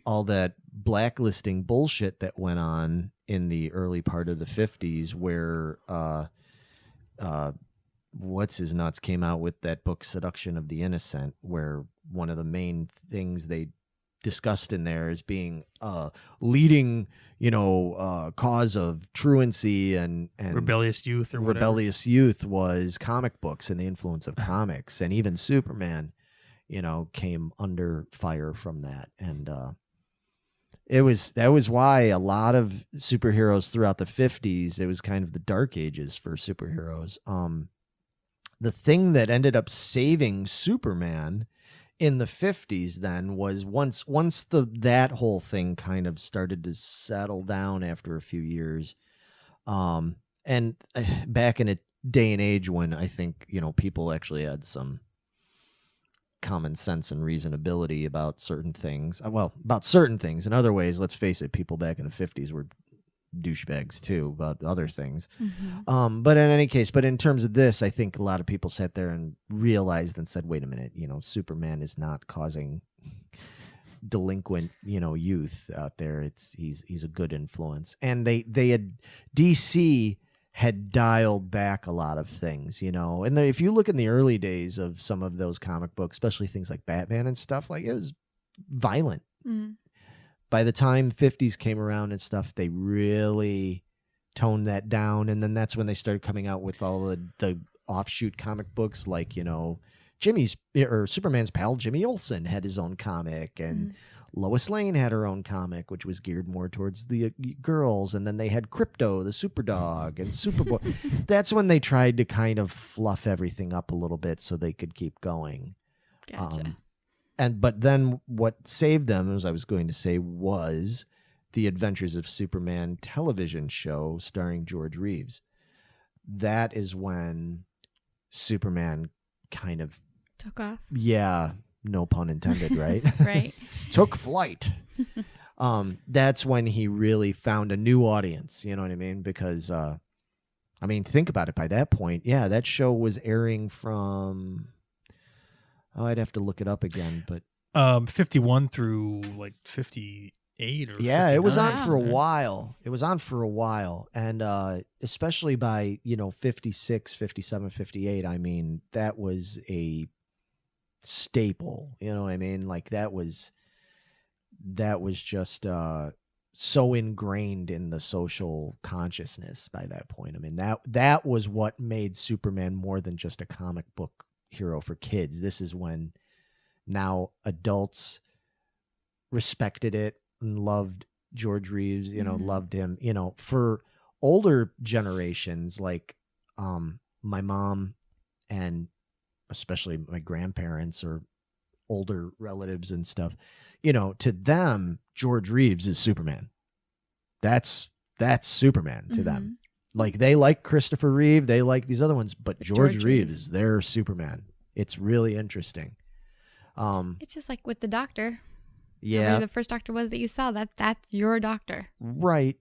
that blacklisting bullshit that went on in the early part of the 50s, where what's his nuts came out with that book Seduction of the Innocent, where one of the main things they discussed in there as being leading, cause of truancy and rebellious youth or whatever. rebellious youth was comic books and the influence of comics, and even Superman, came under fire from that. And that was why a lot of superheroes throughout the 50s, it was kind of the dark ages for superheroes. The thing that ended up saving Superman in the 50s then was once that whole thing kind of started to settle down after a few years, and back in a day and age when I think people actually had some common sense and reasonability about certain things. In other ways, let's face it, people back in the 50s were douchebags too about other things. Mm-hmm. But in any case, in terms of this, I think a lot of people sat there and realized and said, wait a minute, Superman is not causing delinquent, youth out there. He's a good influence. And DC had dialed back a lot of things, and if you look in the early days of some of those comic books, especially things like Batman and stuff, like it was violent. Mm. By the time 50s came around and stuff, they really toned that down. And then that's when they started coming out with all the offshoot comic books, like, Superman's pal Jimmy Olsen had his own comic, and Lois Lane had her own comic, which was geared more towards the girls. And then they had Crypto, the super dog, and Superboy. That's when they tried to kind of fluff everything up a little bit so they could keep going. Gotcha. But then what saved them, as I was going to say, was the Adventures of Superman television show starring George Reeves. That is when Superman kind of Took off. Yeah, no pun intended, right? Right. Took flight. That's when he really found a new audience. You know what I mean? Because think about it. By that point, that show was airing from. Oh, I'd have to look it up again, but 51 through like 58 or it was on 59. for a while. It was on for a while, and especially by 56, 57, 58. I mean, that was a staple. You know what I mean? Like that was just so ingrained in the social consciousness by that point. I mean, that was what made Superman more than just a comic book hero for kids. This is when now adults respected it and loved George Reeves, loved him, for older generations, like my mom and especially my grandparents or older relatives and stuff, to them, George Reeves is Superman. That's Superman to them. Like they like Christopher Reeve, they like these other ones, but George Reeves is their Superman. It's really interesting. It's just like with the Doctor. Yeah. Whoever the first Doctor was that you saw, that's your Doctor. Right.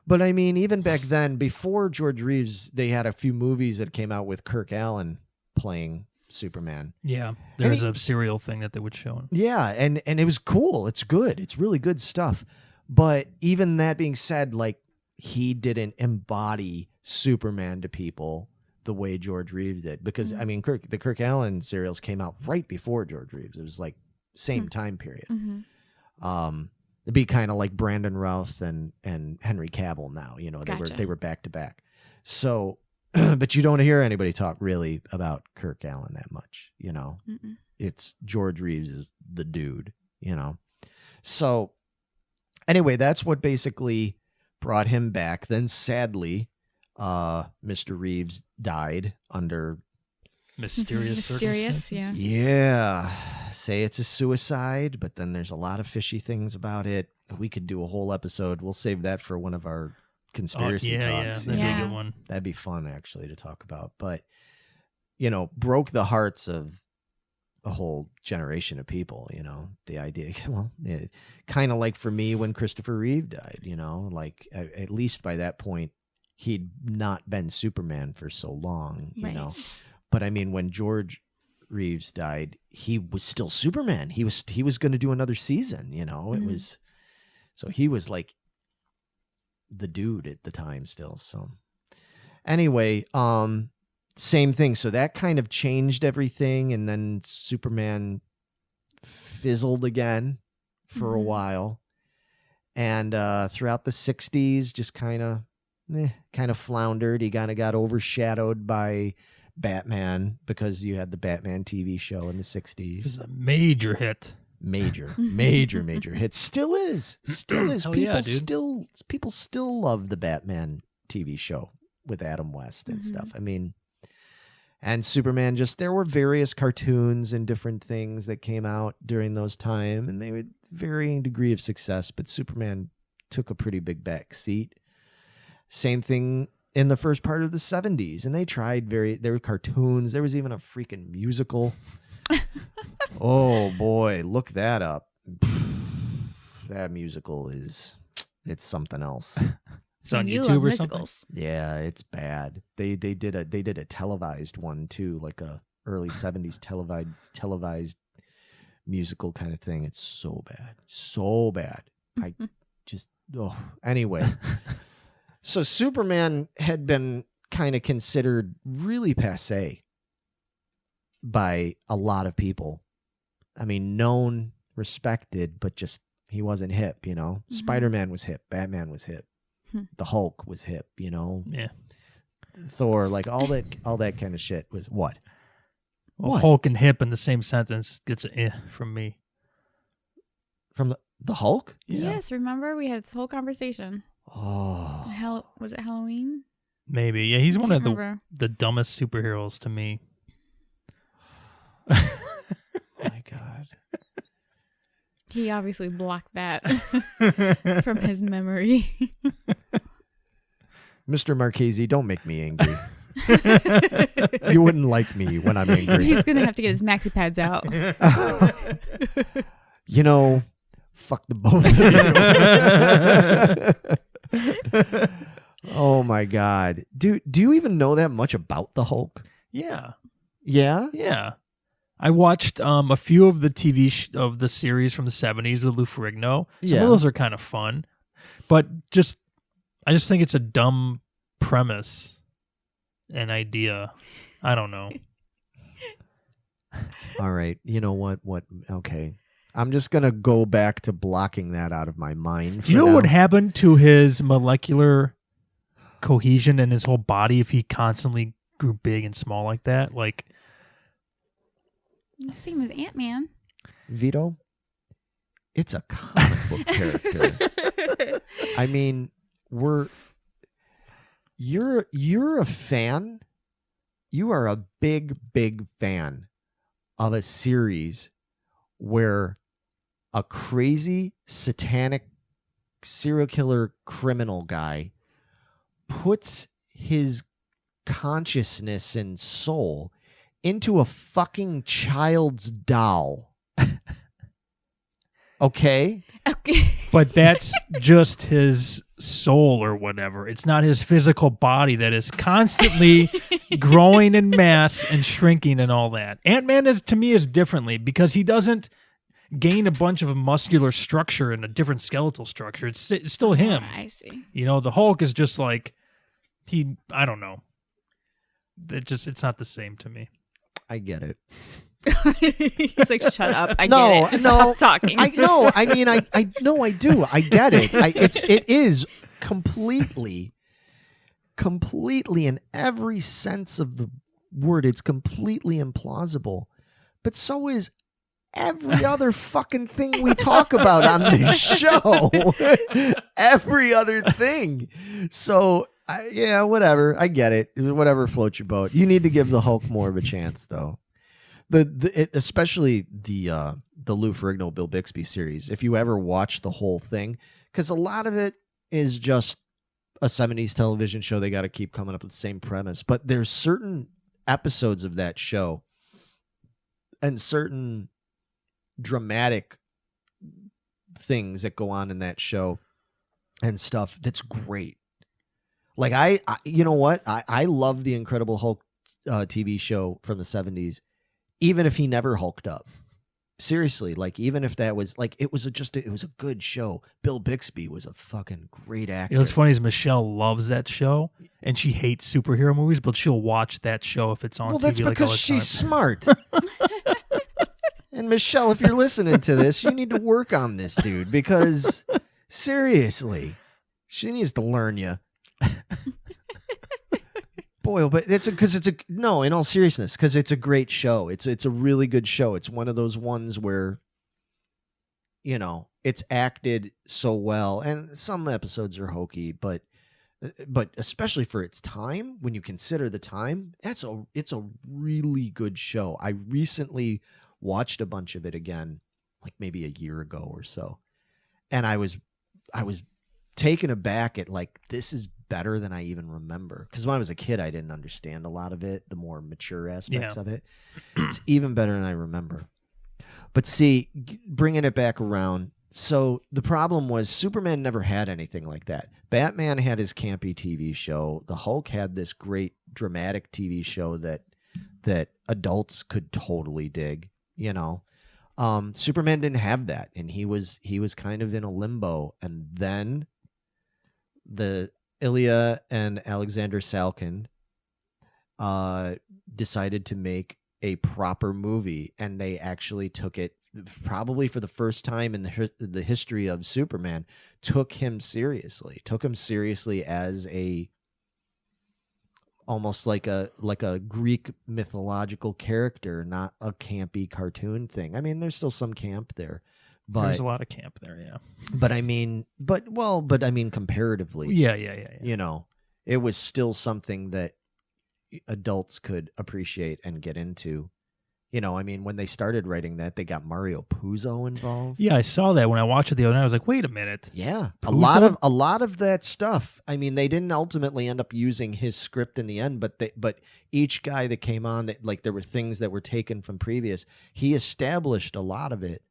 But I mean, even back then, before George Reeves, they had a few movies that came out with Kirk Allen playing Superman. Yeah. There's a serial thing that they would show. Yeah, and it was cool. It's good. It's really good stuff. But even that being said, like, he didn't embody Superman to people the way George Reeves did. Because, the Kirk Allen serials came out right before George Reeves. It was like same time period. It'd be kind of like Brandon Routh and Henry Cavill now. They were back to back. So, but you don't hear anybody talk really about Kirk Allen that much. It's George Reeves is the dude. So anyway, that's what basically brought him back. Then sadly, Mr. Reeves died under mysterious circumstances. Yeah. Say it's a suicide, but then there's a lot of fishy things about it. We could do a whole episode. We'll save that for one of our conspiracy talks. Yeah, that'd be a good one. That'd be fun actually to talk about. But broke the hearts of a whole generation of people, the idea, kind of like for me when Christopher Reeve died, like at least by that point, he'd not been Superman for so long, but I mean, when George Reeves died, he was still Superman. He was going to do another season, it was, so he was like the dude at the time still. So anyway, same thing. So that kind of changed everything. And then Superman fizzled again for a while. And throughout the 60s, just kind of floundered. He kind of got overshadowed by Batman because you had the Batman TV show in the 60s. This is a major hit. Major hit. Still is. People still love the Batman TV show with Adam West and stuff. I mean, and Superman, there were various cartoons and different things that came out during those time, and they were varying degree of success, but Superman took a pretty big back seat. Same thing in the first part of the 70s, and they tried there were cartoons. There was even a freaking musical. Oh boy, look that up. That musical it's something else. It's on You YouTube love or something. musicals. Yeah, it's bad. They did a televised one too, like a early 70s televised musical kind of thing. It's so bad. I just anyway. So Superman had been kind of considered really passé by a lot of people. I mean, known, respected, but just he wasn't hip, you know. Spider-Man was hip, Batman was hip. The Hulk was hip, you know. Yeah. Thor, like all that kind of shit was what? Well, Hulk and hip in the same sentence gets an from me. From the Hulk? Yeah. Yes, remember we had this whole conversation. Oh. Was it Halloween? Maybe. Yeah, he's one of remember. the dumbest superheroes to me. My God. He obviously blocked that from his memory. Mr. Marchese, don't make me angry. You wouldn't like me when I'm angry. He's going to have to get his maxi pads out. You know, fuck the both of you. Oh my God. Do you even know that much about the Hulk? Yeah. Yeah? Yeah. I watched a few of the TV of the series from the 70s with Lou Ferrigno. Some of those are kind of fun, but I just think it's a dumb premise and idea. I don't know. All right. You know what? Okay. I'm just going to go back to blocking that out of my mind. Do you know what happened to his molecular cohesion in his whole body if he constantly grew big and small like that? Like, Same as Ant-Man. Vito, it's a comic book character. I mean, you're a fan. You are a big fan of a series where a crazy satanic serial killer criminal guy puts his consciousness and soul into a fucking child's doll. Okay? Okay. but that's just his soul or whatever. It's not his physical body that is constantly growing in mass and shrinking and all that. Ant-Man to me is differently because he doesn't gain a bunch of muscular structure and a different skeletal structure. It's still him. Oh, I see. You know, the Hulk is just like I don't know. It's not the same to me. I get it. He's like, shut up. I get it. Just stop talking. I know. I mean, I know I do. I get it. It is completely in every sense of the word. It's completely implausible. But so is every other fucking thing we talk about on this show. Every other thing. So, yeah, whatever. I get it. Whatever floats your boat. You need to give the Hulk more of a chance, though. Especially the Lou Ferrigno, Bill Bixby series. If you ever watch the whole thing, because a lot of it is just a 70s television show. They got to keep coming up with the same premise. But there's certain episodes of that show and certain dramatic things that go on in that show and stuff that's great. Like I you know what? I love the Incredible Hulk TV show from the 70s, even if he never hulked up. Seriously, like even if that was like it was a good show. Bill Bixby was a fucking great actor. You know what's funny is Michelle loves that show and she hates superhero movies, but she'll watch that show if it's on TV. Well, that's like because all the she's time. smart. And Michelle, if you're listening to this, you need to work on this dude because seriously, she needs to learn you. Boy, but no, in all seriousness, because it's a great show. It's a really good show. It's one of those ones where, you know, it's acted so well, and some episodes are hokey, but especially for its time, when you consider the time, it's a really good show. I recently watched a bunch of it again, like maybe a year ago or so, and I was taken aback at like, this is better than I even remember, because when I was a kid I didn't understand a lot of it, the more mature aspects of it. It's even better than I remember. But see, bringing it back around, so the problem was Superman never had anything like that. Batman had his campy TV show. The Hulk had this great dramatic TV show that adults could totally dig, you know. Superman didn't have that, and he was kind of in a limbo. And then the Ilya and Alexander Salkind decided to make a proper movie, and they actually took it, probably for the first time in the history of Superman, took him seriously as a almost like a Greek mythological character, not a campy cartoon thing. I mean, there's still some camp there, but there's a lot of camp there, yeah. But I mean, comparatively, yeah. You know, it was still something that adults could appreciate and get into. You know, I mean, when they started writing that, they got Mario Puzo involved. Yeah, I saw that when I watched it the other night. I was like, wait a minute. Yeah, Puzo? a lot of that stuff. I mean, they didn't ultimately end up using his script in the end, but each guy that came on, that, like, there were things that were taken from previous. He established a lot of it,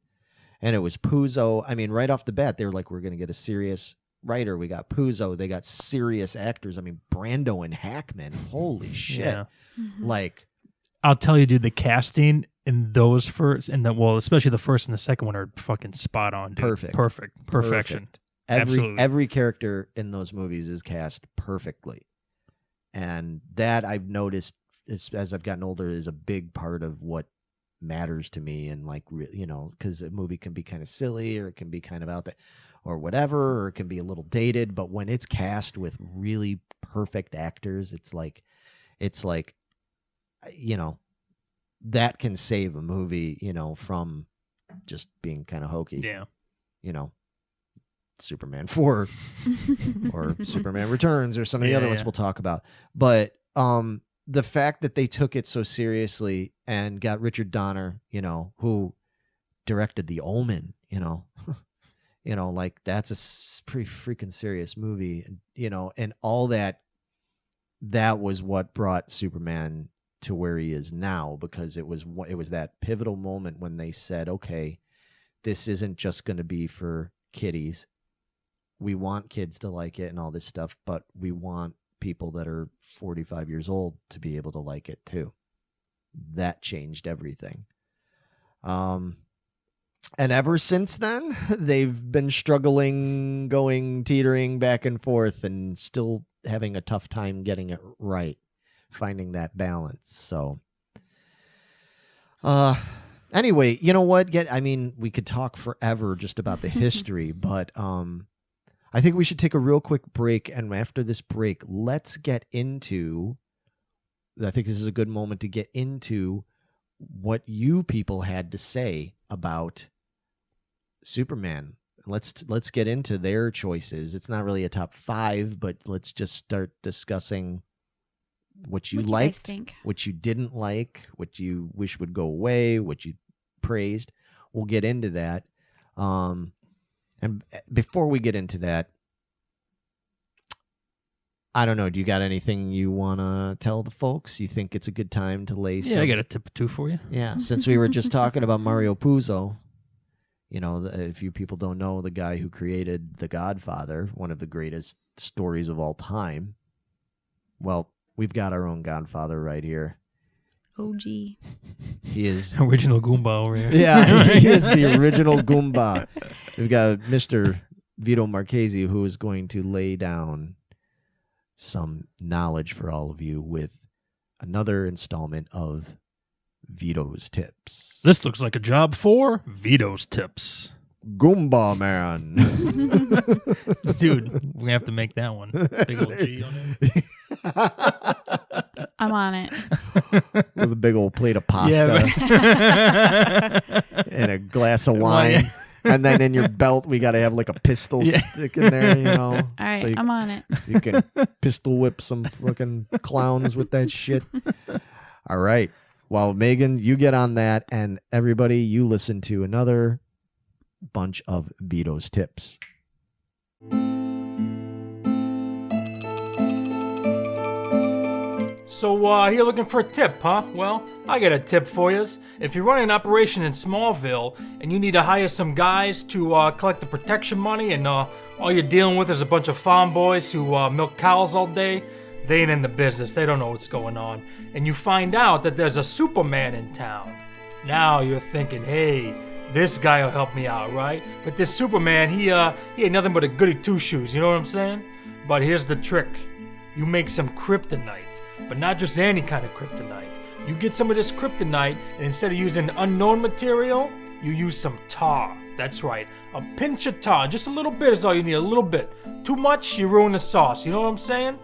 and it was Puzo. I mean, right off the bat, they were like, we're going to get a serious writer. We got Puzo. They got serious actors. I mean, Brando and Hackman. Holy shit! Yeah. Like, I'll tell you, dude, the casting in those first, especially the first and the second one, are fucking spot on, dude. Perfection. Absolutely. Every character in those movies is cast perfectly, and that I've noticed as I've gotten older is a big part of what matters to me. And like, you know, because a movie can be kind of silly, or it can be kind of out there, or whatever, or it can be a little dated. But when it's cast with really perfect actors, it's like, you know, that can save a movie, you know, from just being kind of hokey. Yeah. You know, Superman 4 or Superman Returns or some of the other ones we'll talk about. But the fact that they took it so seriously and got Richard Donner, you know, who directed The Omen, you know, like, that's a pretty freaking serious movie, you know, and all that was what brought Superman to where he is now, because it was that pivotal moment when they said, okay, this isn't just going to be for kiddies. We want kids to like it and all this stuff, but we want people that are 45 years old to be able to like it too. That changed everything. And ever since then, they've been struggling, teetering back and forth, and still having a tough time getting it right, finding that balance. So, anyway, you know what? I mean, we could talk forever just about the history, but I think we should take a real quick break. And after this break, let's get into, I think this is a good moment to get into what you people had to say about Superman. Let's get into their choices. It's not really a top 5, but let's just start discussing what you liked, what you didn't like, what you wish would go away, what you praised. We'll get into that. And before we get into that, I don't know, do you got anything you want to tell the folks? You think it's a good time to lay some... Yeah, I got a tip or two for you. Yeah, since we were just talking about Mario Puzo, you know, if you people don't know, the guy who created The Godfather, one of the greatest stories of all time. Well, we've got our own Godfather right here. OG. He is... Original Goomba over here. Yeah, he is the original Goomba. We've got Mr. Vito Marchese, who is going to lay down some knowledge for all of you with another installment of Vito's Tips. This looks like a job for Vito's Tips. Goomba Man. Dude, we're going to have to make that one. Big old G on it. I'm on it. With a big old plate of pasta and a glass of wine. And then in your belt, we got to have like a pistol stick in there, you know. All right, so I'm on it. you can pistol whip some fucking clowns with that shit. All right. Well, Megan, you get on that. And everybody, you listen to another bunch of Vito's Tips. So, you're looking for a tip, huh? Well, I got a tip for yous. If you're running an operation in Smallville and you need to hire some guys to collect the protection money and all you're dealing with is a bunch of farm boys who milk cows all day, they ain't in the business. They don't know what's going on. And you find out that there's a Superman in town. Now you're thinking, hey, this guy will help me out, right? But this Superman, he ain't nothing but a goody two-shoes, you know what I'm saying? But here's the trick. You make some kryptonite. But not just any kind of kryptonite. You get some of this kryptonite, and instead of using unknown material, you use some tar. That's right, a pinch of tar. Just a little bit is all you need, a little bit. Too much, you ruin the sauce, you know what I'm saying?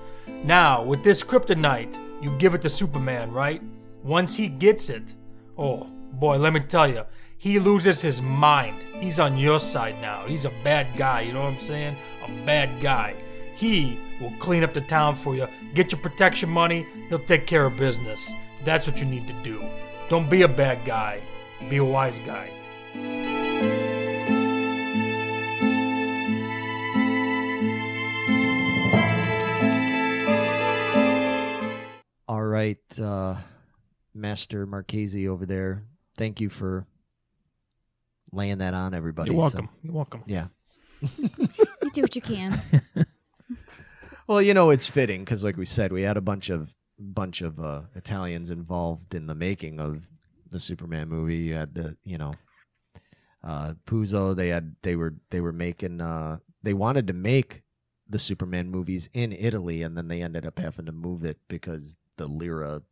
Now, with this kryptonite, you give it to Superman, right? Once he gets it, oh boy, let me tell you, he loses his mind. He's on your side now. He's a bad guy, you know what I'm saying? A bad guy. He will clean up the town for you, get your protection money, he'll take care of business. That's what you need to do. Don't be a bad guy, be a wise guy. All right, Master Marchese over there, thank you for laying that on everybody. You're welcome. You're welcome. Yeah. You do what you can. Well, you know, it's fitting because, like we said, we had a bunch of Italians involved in the making of the Superman movie. You had the, Puzo. They were making. They wanted to make the Superman movies in Italy, and then they ended up having to move it because the lira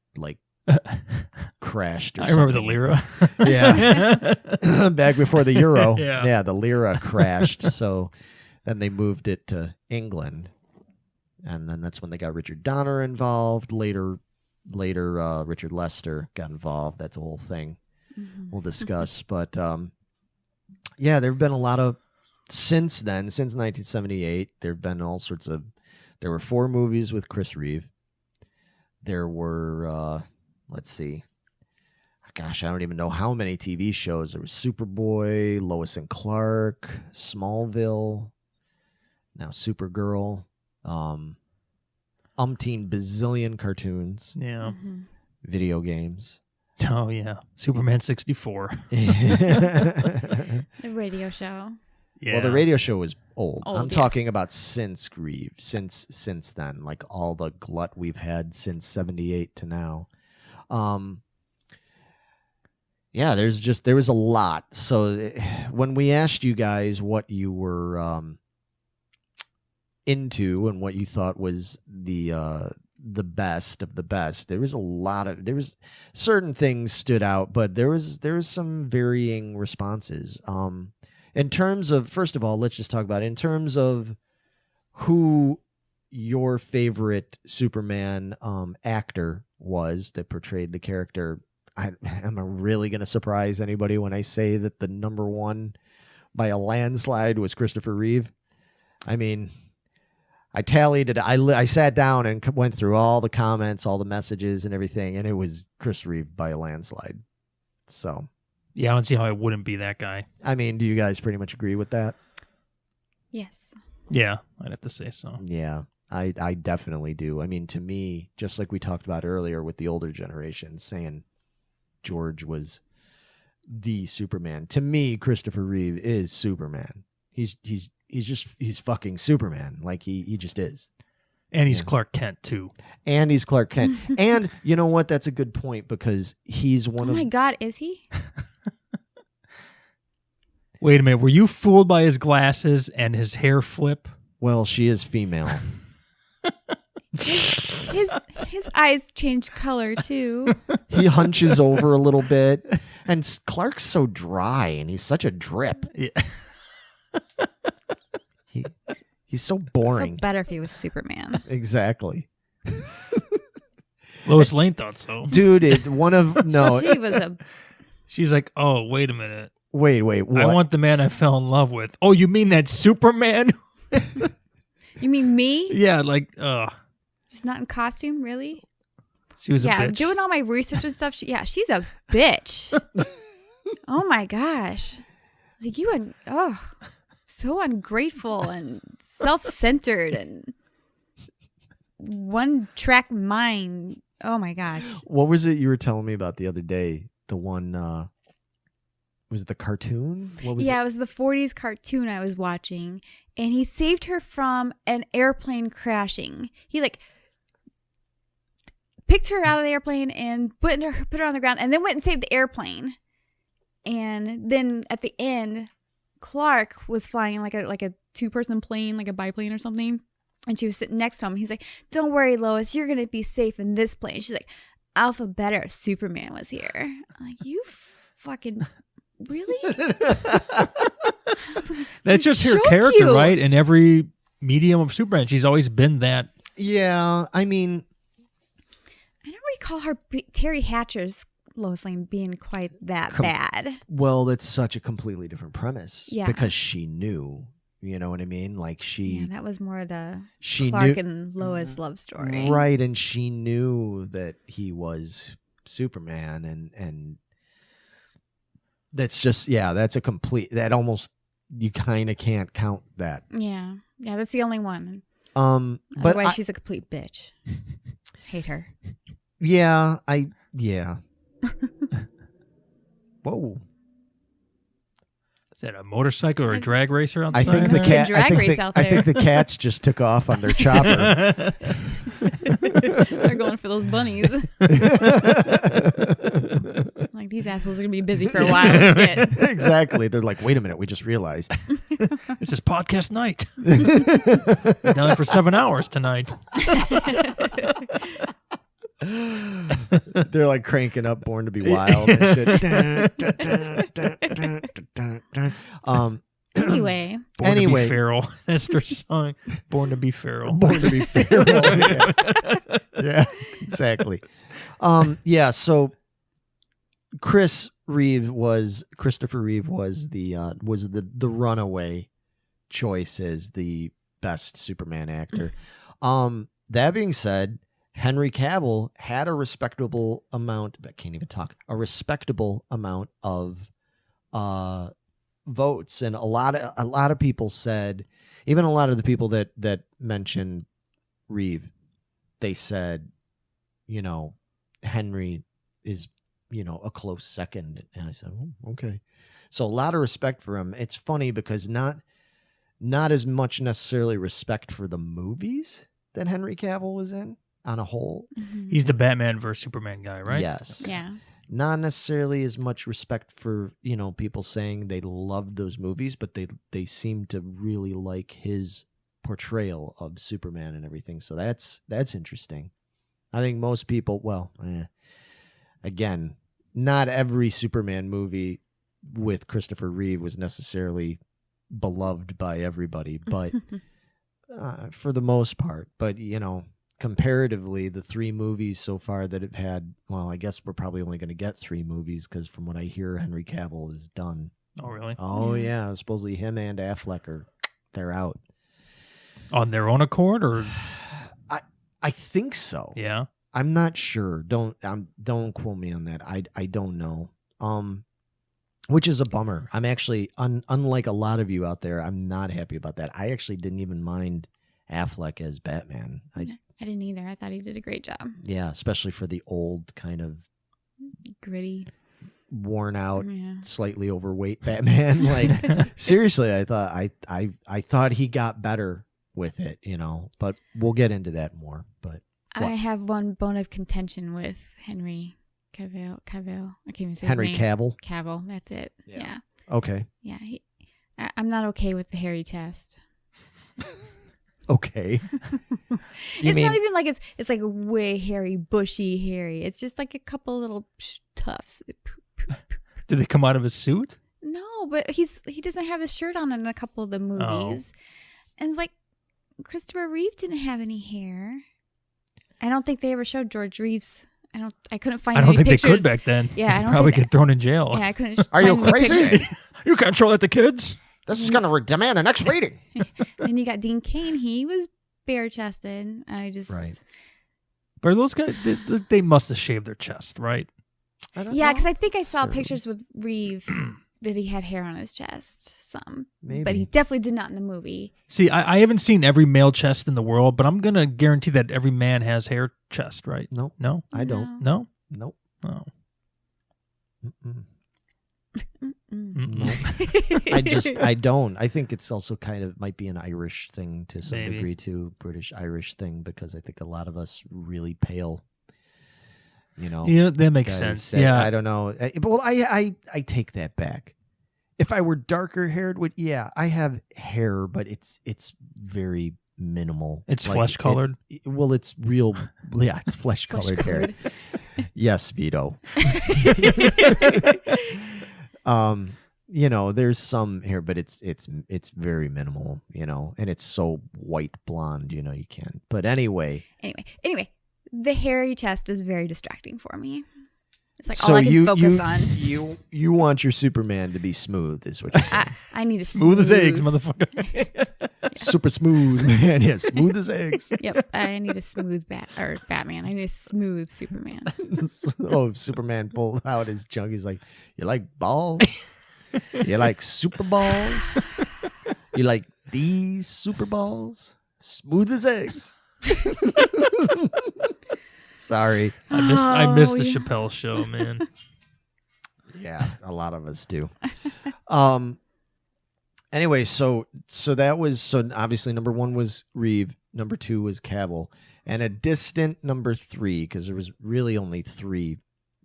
crashed. Or I remember the something. lira. Yeah, back before the euro. Yeah. The lira crashed. So then they moved it to England. And then that's when they got Richard Donner involved. Later, Richard Lester got involved. That's a whole thing we'll discuss. But, there have been a lot of, since 1978, there have been all sorts of, there were 4 movies with Chris Reeve. There were, let's see, gosh, I don't even know how many TV shows. There was Superboy, Lois and Clark, Smallville, now Supergirl. Umpteen bazillion cartoons. Yeah. Video games. Oh, yeah. Superman 64. The radio show. Yeah. Well, the radio show was old. Old, I'm talking yes. about since Reeve, since then, like all the glut we've had since 78 to now. There was a lot. So when we asked you guys what you were into and what you thought was the best of the best, there was certain things stood out, but there was some varying responses. In terms of, first of all, let's just talk about it. In terms of who your favorite Superman actor was that portrayed the character, am I really going to surprise anybody when I say that the number one by a landslide was Christopher Reeve? I mean, I tallied it. I sat down and went through all the comments, all the messages and everything, and it was Chris Reeve by a landslide. So, yeah, I don't see how I wouldn't be that guy. I mean, do you guys pretty much agree with that? Yes. Yeah, I'd have to say so. Yeah, I definitely do. I mean, to me, just like we talked about earlier with the older generation, saying George was the Superman. To me, Christopher Reeve is Superman. He's fucking Superman. Like he just is. And he's Clark Kent too. And he's Clark Kent. And you know what? That's a good point because he's one Oh of. my God, is he? Wait a minute. Were you fooled by his glasses and his hair flip? Well, she is female. His eyes change color too. He hunches over a little bit, and Clark's so dry, and he's such a drip. Yeah. He's so I feel boring. better if he was Superman. Exactly. Lois Lane thought so. Dude, She was a. She's like, oh, wait a minute. Wait, what? I want the man I fell in love with. Oh, you mean that Superman? You mean me? Yeah, like, She's not in costume, really? she was a Yeah, bitch. doing all my research and stuff. She's a bitch. Oh my gosh! It's like you are, so ungrateful and self-centered and one-track mind. Oh my gosh! What was it you were telling me about the other day? The one was it the cartoon? What was It was the 40s cartoon I was watching, and he saved her from an airplane crashing. He picked her out of the airplane and put her on the ground, and then went and saved the airplane. And then at the end, Clark was flying like a two-person plane, like a biplane or something, and she was sitting next to him. He's like, "Don't worry, Lois, you're gonna be safe in this plane." She's like, "Alpha Better, Superman was here." I'm like, you fucking really? That's just her Choke character, you. right? In every medium of Superman, she's always been that. Yeah, I mean, I don't recall her Terry Hatcher's Lois Lane being quite that bad. well, that's such a completely different premise. Yeah. Because she knew. You know what I mean? Like Yeah, that was more the she Clark knew, and Lois love story. right? And she knew that he was Superman, and that's just that's a complete. That almost you kind of can't count that. Yeah, that's the only one. But Otherwise, she's a complete bitch. Hate her. yeah. Whoa. Is that a motorcycle or a drag racer I outside? think the There's a cat. drag race out I there. think the cats just took off on their chopper. They're going for those bunnies. Like, these assholes are gonna be busy for a while. Exactly. They're like, wait a minute, we just realized. This is podcast night. Been done for 7 hours tonight. They're like cranking up Born to Be Wild and shit. Anyway, Born to be feral. That's their song. Born to be feral. Born to Be Feral. Yeah, exactly. So Christopher Reeve was the runaway choice as the best Superman actor. That being said, Henry Cavill had a respectable amount of votes, and a lot of people said, even a lot of the people that mentioned Reeve, they said, Henry is, a close second. And I said, oh, okay. So a lot of respect for him. It's funny because not as much necessarily respect for the movies that Henry Cavill was in on a whole. mm-hmm. He's the Batman versus Superman guy, right? Yes. Yeah. Not necessarily as much respect for, people saying they loved those movies, but they seem to really like his portrayal of Superman and everything. So that's interesting. I think most people, again, not every Superman movie with Christopher Reeve was necessarily beloved by everybody, but for the most part. But, comparatively, the 3 movies so far that have had, I guess we're probably only going to get 3 movies because from what I hear, Henry Cavill is done. Oh, really? Oh, yeah. Supposedly him and Affleck they're out. On their own accord, or? I think so. Yeah. I'm not sure. Don't quote me on that. I don't know. Which is a bummer. I'm actually, unlike a lot of you out there, I'm not happy about that. I actually didn't even mind Affleck as Batman. I didn't either. I thought he did a great job. Yeah, especially for the old kind of Gritty. worn out, Yeah. slightly overweight Batman. Like seriously, I thought he got better with it, but we'll get into that more. But I have one bone of contention with Henry Cavill. I can't even say Henry his name. Cavill. Cavill. That's it. Yeah. Yeah. Okay. Yeah. I'm not okay with the hairy chest. Okay. It's not even like it's like way hairy, bushy, hairy. It's just like a couple little tufts. Did they come out of his suit? No, but he doesn't have his shirt on in a couple of the movies, and it's like Christopher Reeve didn't have any hair. I don't think they ever showed George Reeves. I couldn't find. I don't any think pictures. they could back then. Yeah, I don't probably think get thrown in jail. Yeah, I couldn't. Are you find any crazy? pictures. You can't show that to kids. This is going to demand an X rating. Then you got Dean Cain. He was bare chested. Right. But those guys, they must have shaved their chest, right? Yeah, because I think I saw Certainly. pictures with Reeve that he had hair on his chest. Maybe. But he definitely did not in the movie. See, I haven't seen every male chest in the world, but I'm gonna guarantee that every man has hair chest, right? No, No, I don't. no. Nope. Oh. Mm-mm. Mm-mm. I don't. I think it's also kind of might be an Irish thing to some Maybe. degree too, British Irish thing, because I think a lot of us really pale. That makes guys sense. say- Yeah, I don't know. Well, I take that back. If I were darker haired, I have hair, but it's very minimal. It's flesh colored? Well, it's real. Yeah, it's flesh colored hair. Yes, Vito. There's some hair, but it's very minimal, and it's so white blonde, you can't. But anyway, the hairy chest is very distracting for me. It's like so all I can focus on. You want your Superman to be smooth, is what you're saying. I need a smooth as eggs, motherfucker. Super smooth, man. Yeah, smooth as eggs. Yep, I need a smooth Batman. I need a smooth Superman. Superman pulled out his junk. He's like, "You like balls? You like super balls? You like these super balls? Smooth as eggs." Sorry. I missed the Chappelle show, man. Yeah, a lot of us do. Anyway, so obviously number 1 was Reeve, number 2 was Cavill, and a distant number 3, because there was really only 3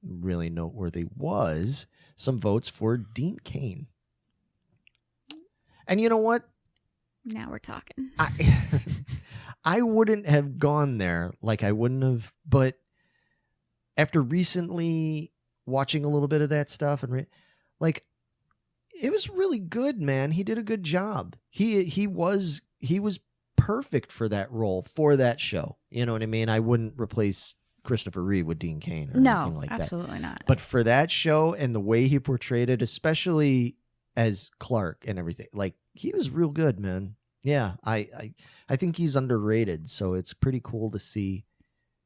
really noteworthy, was some votes for Dean Cain. And you know what? Now we're talking. I wouldn't have gone there, like I wouldn't have, but after recently watching a little bit of that stuff and it was really good, man. He did a good job. He was perfect for that role, for that show. You know what I mean? I wouldn't replace Christopher Reeve with Dean Cain or anything like that. No, absolutely not. But for that show and the way he portrayed it, especially as Clark and everything, he was real good, man. Yeah, I think he's underrated, so it's pretty cool to see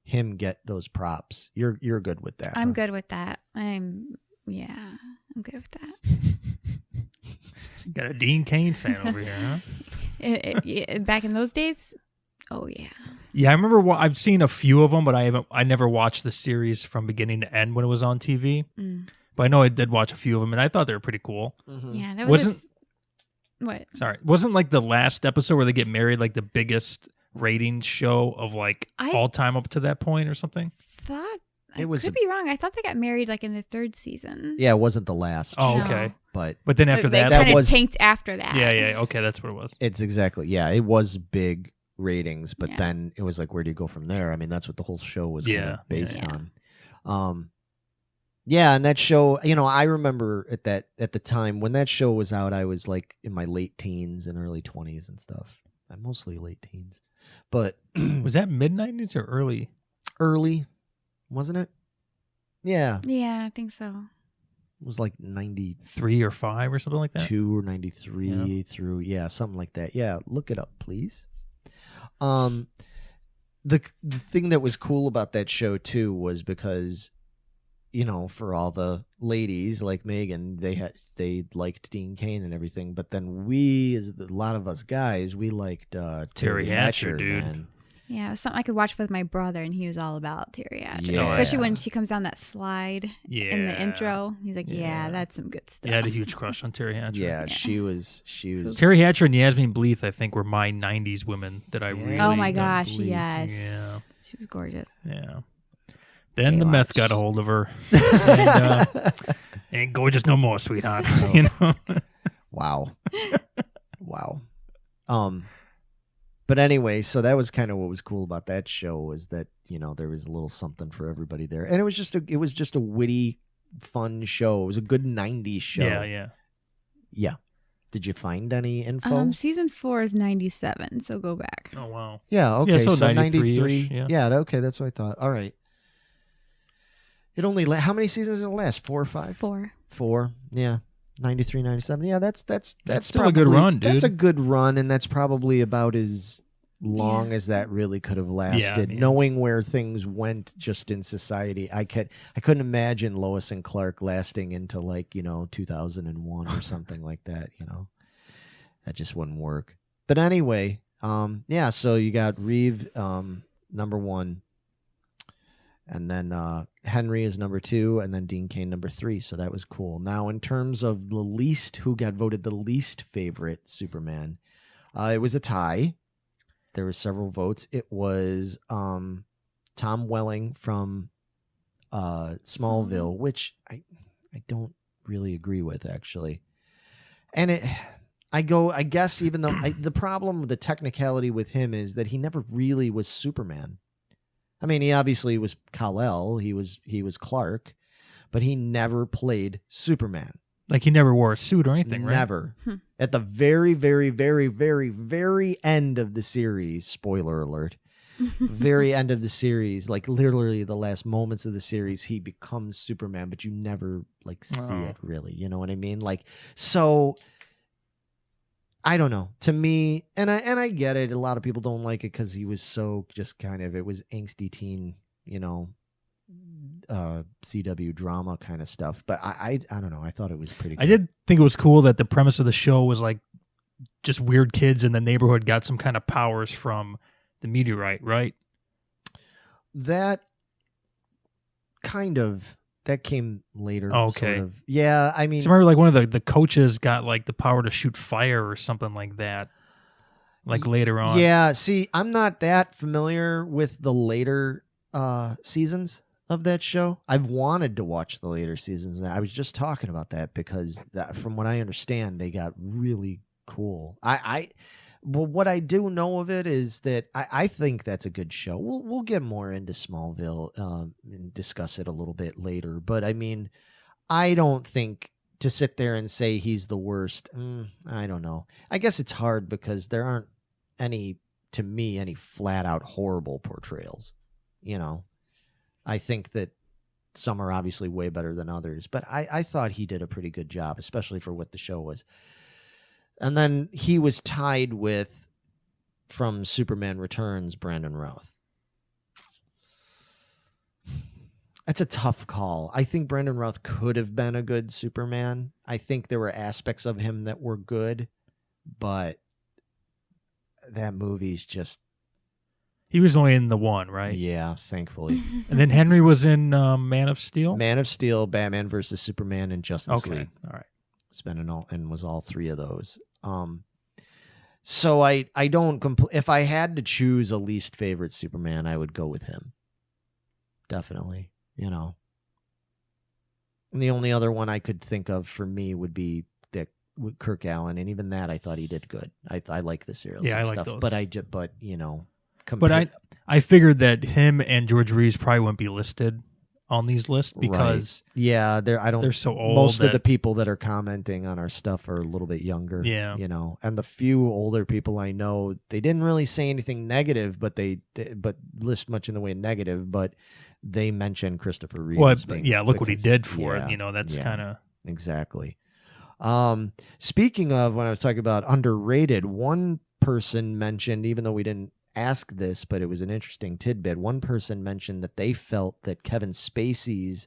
him get those props. You're good with that. I'm huh? good with that. I'm good with that. Got a Dean Cain fan over here, huh? Back in those days, oh yeah. Yeah, I remember. I've seen a few of them, but I never watched the series from beginning to end when it was on TV. But I know I did watch a few of them, and I thought they were pretty cool. Mm-hmm. Yeah, that was what? Sorry, wasn't the last episode where they get married the biggest ratings show of all time up to that point or something? I could be wrong. I thought they got married in the 3rd season. Yeah, it wasn't the last. Oh, No. okay. But then after they that, kind of was- tanked after that. yeah, okay, that's what it was. it's exactly, it was big ratings, but Yeah. then it was where do you go from there? I mean, that's what the whole show was kind Yeah, of based yeah. on. And that show, I remember at the time when that show was out, I was in my late teens and early 20s and stuff. I'm mostly late teens. But Was that mid-90s or early? early, wasn't it? Yeah. Yeah, I think so. It was 92 3 or 5 or something like that? or 93 through, something like that. Yeah, look it up, please. The thing that was cool about that show too was because, for all the ladies like Megan, they liked Dean Cain and everything, but then a lot of us guys, we liked Terry Hatcher, dude. man. Yeah, it was something I could watch with my brother, and he was all about Terry Hatcher. Yeah. Especially when she comes down that slide Yeah. in the intro. He's like, Yeah. yeah, that's some good stuff. Yeah, I had a huge crush on Terry Hatcher. Yeah, she was. Terry Hatcher and Yasmin Bleeth, I think, were my 90s women that I really Oh my dug. gosh, Bleak. yes. Yeah. She was gorgeous. Yeah. Then the meth Baywatch. got a hold of her. And, ain't gorgeous no more, sweetheart. You know? Wow. But anyway, so that was kind of what was cool about that show, was that, you know, there was a little something for everybody there. And it was just a witty, fun show. It was a good 90s show. Yeah. Yeah. Did you find any info? Season 4 is 97, so go back. Oh, wow. Yeah, okay. Yeah, so so 93. 93-ish, Yeah, okay, that's what I thought. All right. It only how many seasons did it last? 4 or 5? 4. 4. Yeah. 93, 97. Yeah, that's still a good run, dude. That's a good run, and that's probably about as long as that really could have lasted. Yeah. Knowing where things went just in society, I couldn't imagine Lois and Clark lasting into 2001 or something like that. That just wouldn't work. But anyway, so you got Reeve number 1. And then Henry is number 2, and then Dean Cain number 3. So that was cool. Now, in terms of who got voted the least favorite Superman, it was a tie. There were several votes. It was Tom Welling from Smallville, which I don't really agree with, actually. And I guess even though the problem with the technicality with him is that he never really was Superman. I mean, he obviously was Kal-El, he was Clark, but he never played Superman. Like he never wore a suit or anything, right? Never. At the very, very, very, very, very end of the series, spoiler alert, very end of the series, like literally the last moments of the series, he becomes Superman, but you never see it really. You know what I mean? So I don't know. To me, and I get it. A lot of people don't like it because he was so just it was angsty teen, CW drama kind of stuff. But I don't know. I thought it was pretty good. I did think it was cool that the premise of the show was just weird kids in the neighborhood got some kind of powers from the meteorite, right? That came later. Oh, okay. Sort of. Yeah, I mean, so I remember one of the coaches got the power to shoot fire or something like that. Later on. Yeah, see, I'm not that familiar with the later seasons of that show. I've wanted to watch the later seasons, and I was just talking about that because from what I understand, they got really cool. Well, what I do know of it is that I think that's a good show. We'll get more into Smallville and discuss it a little bit later. But I mean, I don't think to sit there and say he's the worst. I don't know. I guess it's hard because there aren't any flat out horrible portrayals. I think that some are obviously way better than others. But I thought he did a pretty good job, especially for what the show was. And then he was tied with, from Superman Returns, Brandon Routh. That's a tough call. I think Brandon Routh could have been a good Superman. I think there were aspects of him that were good, but that movie's just... He was only in the one, right? Yeah, thankfully. And then Henry was in Man of Steel? Man of Steel, Batman versus Superman, and Justice League. All right. Spending was all 3 of those. So I don't if I had to choose a least favorite Superman, I would go with him. Definitely, And the only other one I could think of for me would be Kirk Allen, and even that I thought he did good. I like the serials. Yeah, and I like stuff, those. But I figured that him and George Reeves probably wouldn't be listed on these lists because they're so old. Most of the people that are commenting on our stuff are a little bit younger. Yeah, and the few older people I know, they didn't really say anything negative, but they list much in the way of negative. But they mentioned Christopher Reeve. Look what he did for it. That's kind of exactly. Speaking of, when I was talking about underrated, one person mentioned, even though we didn't ask this, but it was an interesting tidbit. One person mentioned that they felt that Kevin Spacey's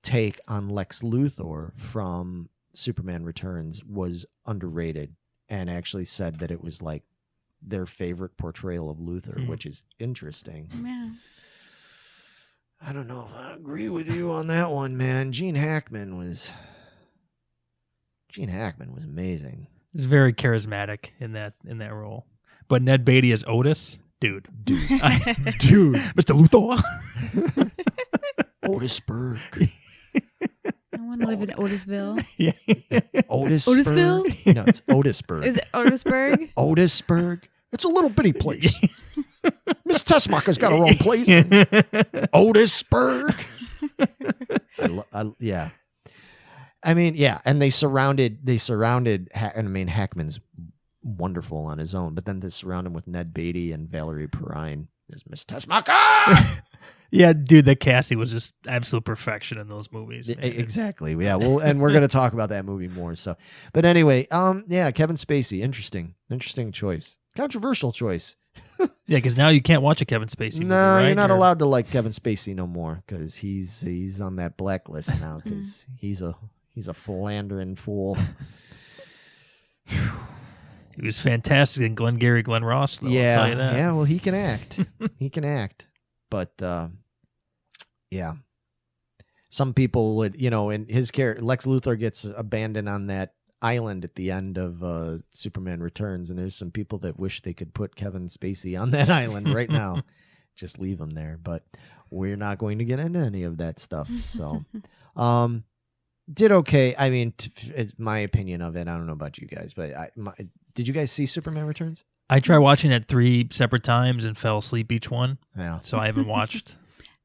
take on Lex Luthor from Superman Returns was underrated, and actually said that it was their favorite portrayal of Luthor, which is interesting. Yeah. I don't know if I agree with you on that one, man. Gene Hackman was amazing. He's very charismatic in that role. But Ned Beatty as Otis, dude, Mr. Luthor, Otisburg. I want to live in Otisville. Otisville? No, it's Otisburg. Is it Otisburg? Otisburg. It's a little bitty place. Miss Tessmacher's got her own place. Otisburg. Yeah. I mean, yeah, and they surrounded. I mean, Hackman's wonderful on his own, but then they surround him with Ned Beatty and Valerie Perrine as Miss Tessmacher. Yeah, dude, the casting was just absolute perfection in those movies. Man. Exactly. Yeah. Well, and we're gonna talk about that movie more. So, but anyway, yeah, Kevin Spacey, interesting choice, controversial choice. Yeah, because now you can't watch a Kevin Spacey movie. No, right? you're not allowed to like Kevin Spacey no more because he's on that blacklist now because he's a philandering fool. He was fantastic in Glengarry Glen Ross, though. Yeah, I'll tell you that. yeah. Well, he can act. He can act. But yeah, some people would, in his character, Lex Luthor gets abandoned on that island at the end of Superman Returns, and there's some people that wish they could put Kevin Spacey on that island right now, just leave him there. But we're not going to get into any of that stuff. So, did okay. I mean, it's my opinion of it. I don't know about you guys, but did you guys see Superman Returns? I tried watching it 3 separate times and fell asleep each one. Yeah. So I haven't watched.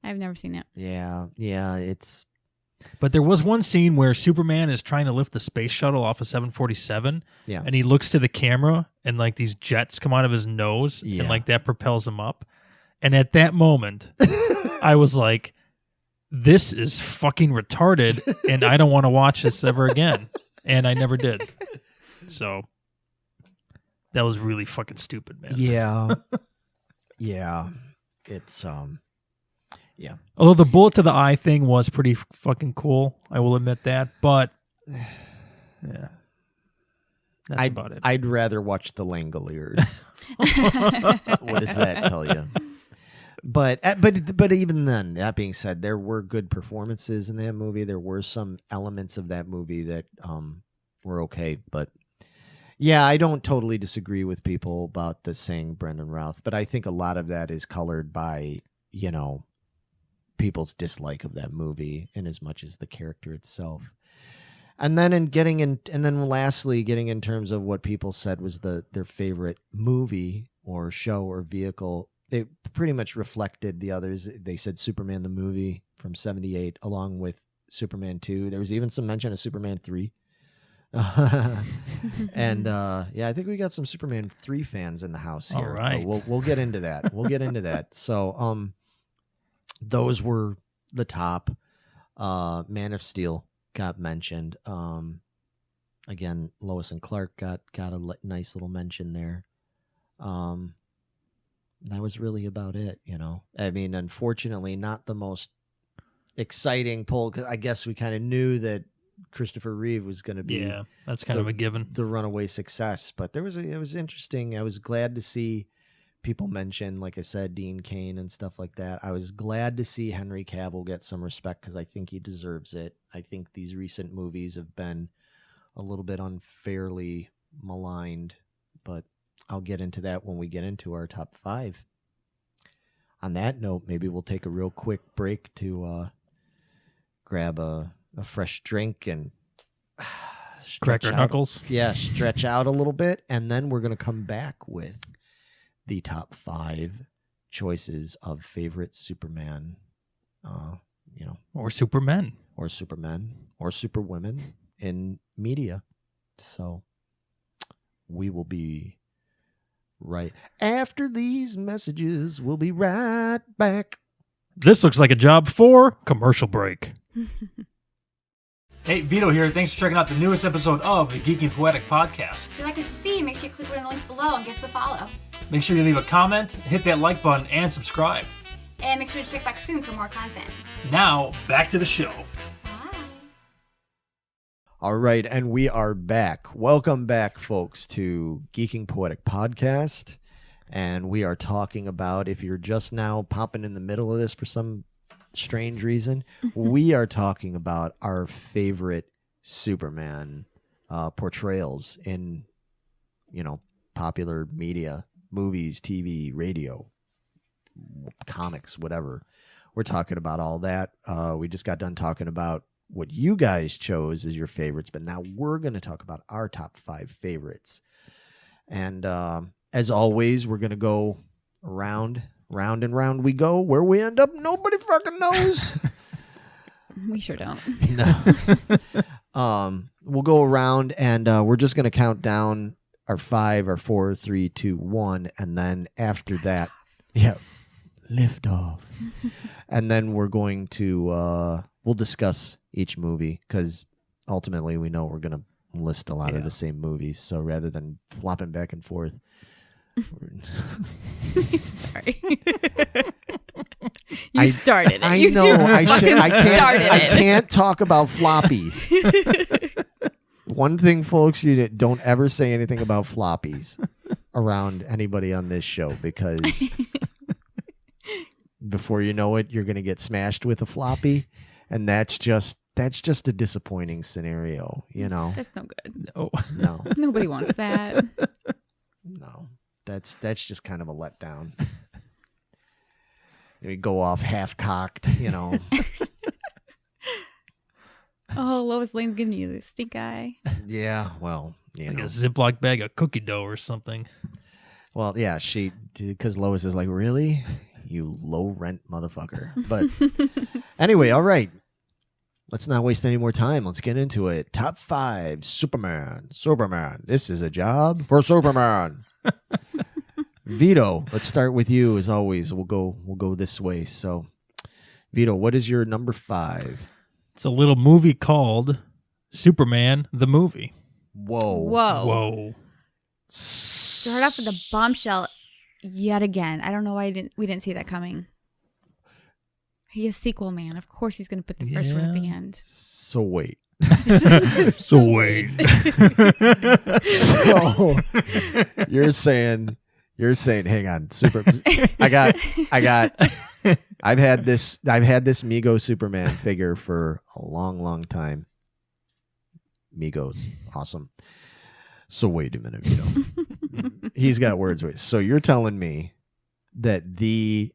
I've never seen it. Yeah. It's. But there was one scene where Superman is trying to lift the space shuttle off of 747. Yeah. And he looks to the camera and like these jets come out of his nose Yeah. and like that propels him up. And at that moment, I was like, this is fucking retarded and I don't want to watch this ever again. And I never did. So that was really fucking stupid, man. Yeah. Yeah. It's yeah. Although the bullet to the eye thing was pretty fucking cool, I will admit that. But yeah, that's about it. I'd rather watch the Langoliers. What does that tell you? But even then, that being said, there were good performances in that movie. There were some elements of that movie that were okay. But yeah, I don't totally disagree with people about the saying Brendan Routh, but I think a lot of that is colored by, people's dislike of that movie in as much as the character itself. And then lastly, getting in terms of what people said was their favorite movie or show or vehicle, they pretty much reflected the others. They said Superman the movie from 1978, along with Superman 2. There was even some mention of Superman 3. And yeah, I think we got some Superman 3 fans in the house here. All right. We'll get into that. We'll get into that. So those were the top. Man of Steel got mentioned. Again, Lois and Clark got a nice little mention there. That was really about it, I mean, unfortunately, not the most exciting poll, because I guess we kind of knew that Christopher Reeve was going to be that's kind of a given. The runaway success, but it was interesting. I was glad to see people mention, like I said, Dean Cain and stuff like that. I was glad to see Henry Cavill get some respect because I think he deserves it. I think these recent movies have been a little bit unfairly maligned, but I'll get into that when we get into our top 5. On that note, maybe we'll take a real quick break to grab a fresh drink and Crack our knuckles. Yeah, stretch out a little bit, and then we're going to come back with the top 5 choices of favorite Superman, Or Supermen. or Supermen, or Superwomen in media. So we will be right after these messages. We'll be right back. This looks like a job for commercial break. Hey, Vito here. Thanks for checking out the newest episode of the Geeking Poetic Podcast. If you like what you see, make sure you click one of the links below and give us a follow. Make sure you leave a comment, hit that like button, and subscribe. And make sure to check back soon for more content. Now, back to the show. Bye. All right, and we are back. Welcome back, folks, to Geeking Poetic Podcast. And we are talking about, if you're just now popping in the middle of this for some strange reason, we are talking about our favorite Superman portrayals in, popular media, movies, TV, radio, comics, whatever. We're talking about all that. We just got done talking about what you guys chose as your favorites, but now we're going to talk about our top 5 favorites. And as always, we're going to go round and round we go. Where we end up, nobody fucking knows. We sure don't. No. We'll go around and we're just going to count down our 5, our 4, 3, 2, 1. And then after that, lift off. And then we're going to, we'll discuss each movie because ultimately we know we're going to list a lot of the same movies. So rather than flopping back and forth. Sorry. You started it. I You know. two I fucking started I it. can't talk about floppies. One thing, folks, you don't ever say anything about floppies around anybody on this show because before you know it, you're going to get smashed with a floppy, and that's just a disappointing scenario, you know. That's no good. No. Nobody wants that. No. That's just kind of a letdown. You go off half cocked, you know. Oh, Lois Lane's giving you the stink eye. Yeah, well, you Like know. a Ziploc bag of cookie dough or something. Well, yeah, she did, because Lois is like, really? You low rent motherfucker. But anyway, all right. Let's not waste any more time. Let's get into it. Top 5, Superman. This is a job for Superman. Vito, let's start with you as always. We'll go this way. So, Vito, what is your number 5? It's a little movie called Superman the Movie. Whoa. Whoa. Start off with a bombshell yet again. I don't know why we didn't see that coming. He is sequel man. Of course he's going to put the first one at the end. So wait. So wait. So you're saying, hang on, I've had this Mego Superman figure for a long time. Migos, awesome. So wait a minute, Vito. He's got words. So you're telling me that the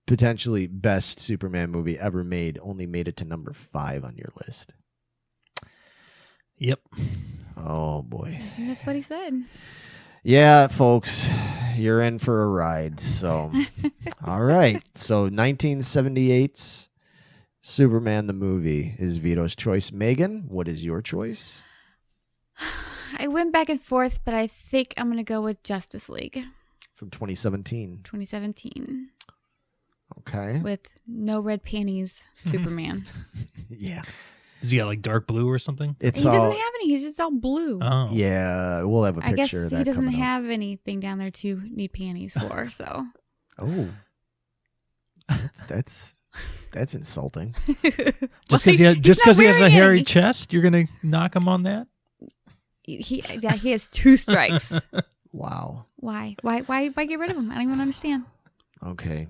potentially best Superman movie ever made only made it to number 5 on your list? Yep. Oh boy. I think that's what he said. Yeah, folks, you're in for a ride. So, all right. So 1978's Superman the movie is Vito's choice. Megan, what is your choice? I went back and forth, but I think I'm going to go with Justice League From 2017. 2017 Okay. with no red panties Superman. Yeah. Is he got like dark blue or something? It's He all. doesn't have any. He's just all blue. Oh. Yeah, we'll have a I guess picture of that he doesn't coming up. have anything down there to need panties for, so. Oh. That's insulting. Just because he has a hairy chest, you're gonna knock him on that? He has 2 strikes. Wow. Why get rid of him? I don't even understand. Okay.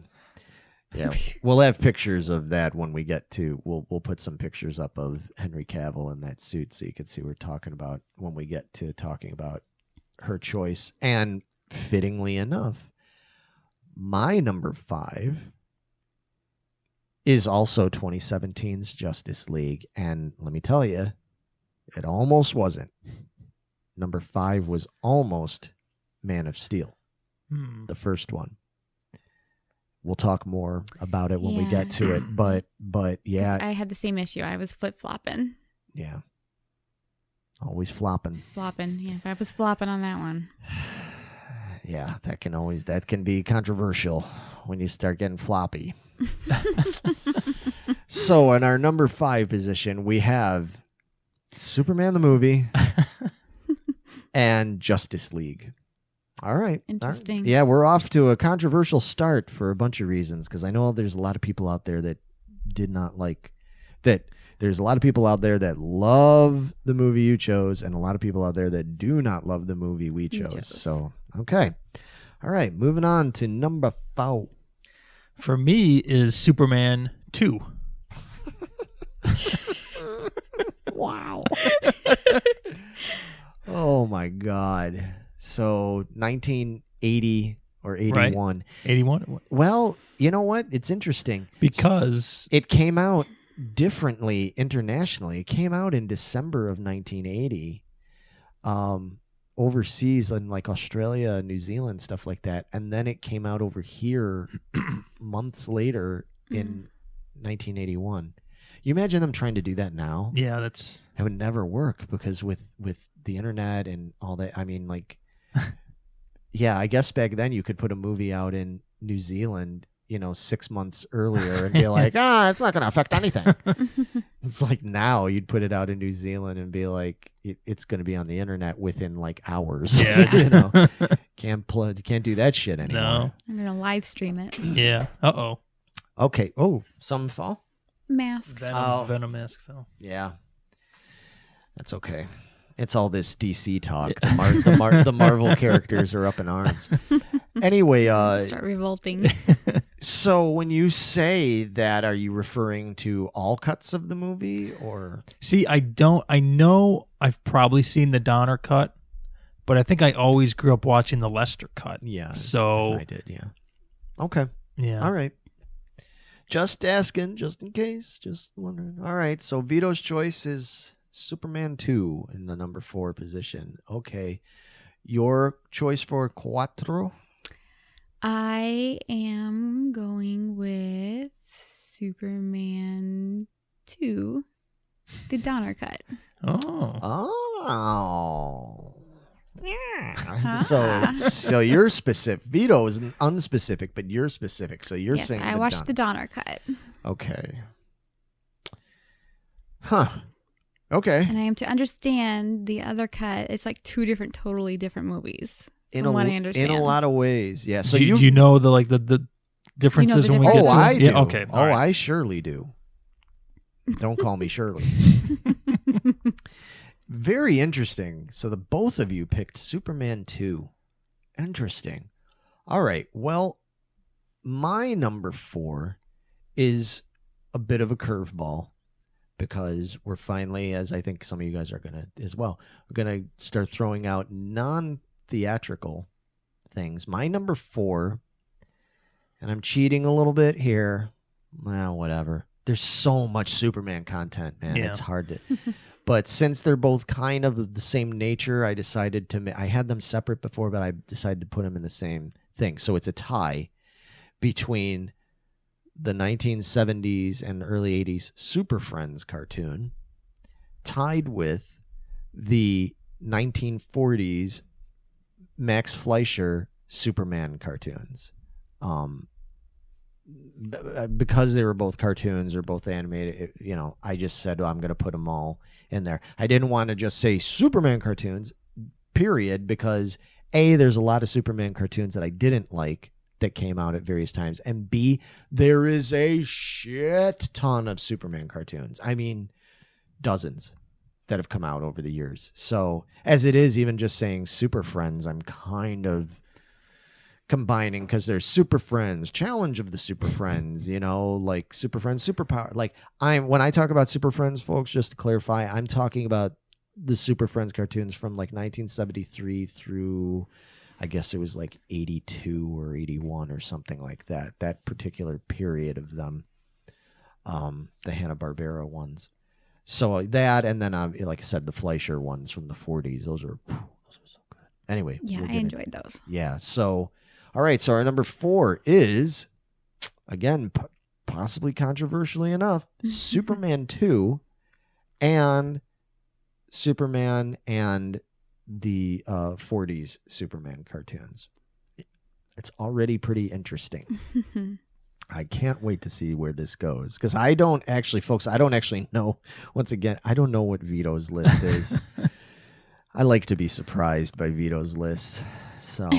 Yeah, we'll have pictures of that when we get to. We'll put some pictures up of Henry Cavill in that suit so you can see what we're talking about when we get to talking about her choice. And fittingly enough, my number 5 is also 2017's Justice League, and let me tell you, it almost wasn't. Number 5 was almost Man of Steel, the first one. We'll talk more about it when we get to it, but yeah. I had the same issue. I was flip-flopping. Yeah. Always flopping. Flopping. Yeah, I was flopping on that one. Yeah, that can be controversial when you start getting floppy. So in our number 5 position, we have Superman the movie and Justice League. All right. Interesting. All right. Yeah, we're off to a controversial start for a bunch of reasons because I know there's a lot of people out there that did not like that. There's a lot of people out there that love the movie you chose and a lot of people out there that do not love the movie we chose. So, okay. All right. Moving on to number 4. For me is Superman 2. Wow. Oh, my God. So 1980 or 81. Right. 81? Well, you know what? It's interesting. Because It came out differently internationally. It came out in December of 1980. overseas in like Australia, New Zealand, stuff like that, and then it came out over here months later in 1981. You imagine them trying to do that now? Yeah, that's It would never work because with the internet and all that. I mean, like, yeah, I guess back then you could put a movie out in New Zealand, 6 months earlier and be like, it's not going to affect anything. It's like now you'd put it out in New Zealand and be like, it's going to be on the internet within like hours. Yeah. Can't do that shit anymore. no. I'm gonna live stream it. Yeah. Uh-oh. Okay. Oh, some fall. Mask. Venom mask fell. Yeah, that's okay. It's all this DC talk. The Marvel characters are up in arms. Anyway, Start revolting. so when you say that, are you referring to all cuts of the movie, or? See, I know I've probably seen the Donner cut, but I think I always grew up watching the Lester cut. Yeah. So as I did. Yeah. Okay. yeah. All right. Just asking, just in case, just wondering. All right, so Vito's choice is Superman 2 in the number 4 position. Okay. Your choice for Cuatro? I am going with Superman 2, the Donner cut. Oh. Oh. Yeah. So you're specific. Vito is unspecific, but you're specific. So you're Yes, saying I watched the Donner cut. Okay. Huh. Okay. And I am to understand the other cut. It's like two totally different movies. From what I understand. In a lot of ways, yeah. So do you know the differences when we get to I do. Yeah, okay. Oh, I surely do. Don't call me Shirley. Very interesting. So the both of you picked Superman 2. Interesting. All right. Well, my number 4 is a bit of a curveball because we're finally, as I think some of you guys are going to as well, we're going to start throwing out non-theatrical things. My number 4, and I'm cheating a little bit here. Well, whatever. There's so much Superman content, man. Yeah. It's hard to... But since they're both kind of the same nature, I decided to... I had them separate before, but I decided to put them in the same thing. So it's a tie between the 1970s and early 80s Super Friends cartoon tied with the 1940s Max Fleischer Superman cartoons. Because they were both cartoons or both animated, I just said, I'm going to put them all in there. I didn't want to just say Superman cartoons, period, because A, there's a lot of Superman cartoons that I didn't like that came out at various times, and B, there is a shit ton of Superman cartoons. I mean, dozens that have come out over the years. So as it is, even just saying Super Friends, I'm kind of combining because there's Super Friends, Challenge of the Super Friends, like Super Friends, Superpower. Like when I talk about Super Friends, folks, just to clarify, I'm talking about the Super Friends cartoons from like 1973 through, I guess it was like 82 or 81 or something like that. That particular period of them, the Hanna-Barbera ones. So that, and then like I said, the Fleischer ones from the 40s. Those are so good. Anyway, Yeah, I enjoyed those. Yeah. So. All right, so our number 4 is, again, possibly controversially enough, Superman 2 and Superman and the 40s Superman cartoons. It's already pretty interesting. I can't wait to see where this goes because I don't actually know. Once again, I don't know what Vito's list is. I like to be surprised by Vito's list. So,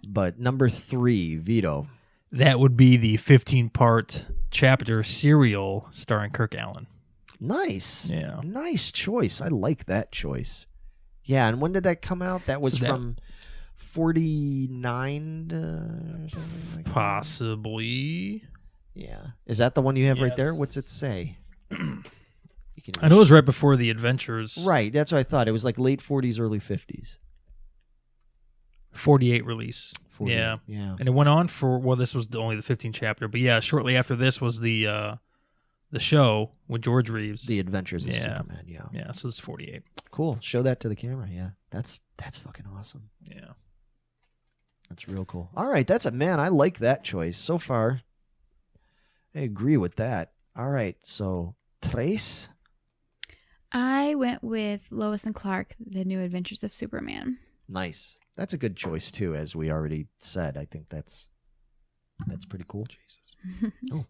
but number 3, Vito. That would be the 15-part chapter serial starring Kirk Allen. Nice. Yeah. Nice choice. I like that choice. Yeah, and when did that come out? That was from 49 or something like that? Possibly. Yeah. Is that the one you have right there? Yes. What's it say? I know it was right before the Adventures. Right, that's what I thought. It was like late 40s, early 50s. 48 release. 40, yeah. Yeah. And it went on for, well, this was only the 15th chapter, but yeah, shortly after this was the show with George Reeves. The Adventures of Superman, yeah. Yeah, so it's 48. Cool. Show that to the camera, yeah. That's fucking awesome. Yeah. That's real cool. All right, I like that choice so far. I agree with that. All right, so Trace. I went with Lois and Clark, The New Adventures of Superman. Nice. That's a good choice too, as we already said. I think that's pretty cool. Jesus. Oh.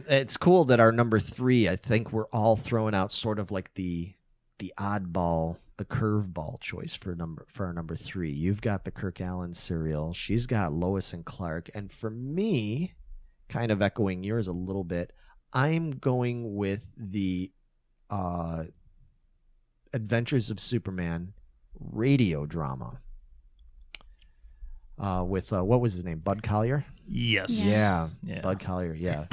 It's cool that our number 3, I think we're all throwing out sort of like the oddball, the curveball choice for our number 3. You've got the Kirk Allen serial. She's got Lois and Clark. And for me, kind of echoing yours a little bit, I'm going with the Adventures of Superman radio drama with what was his name? Bud Collyer? Yes. Yeah. Yeah. Bud Collyer, yeah.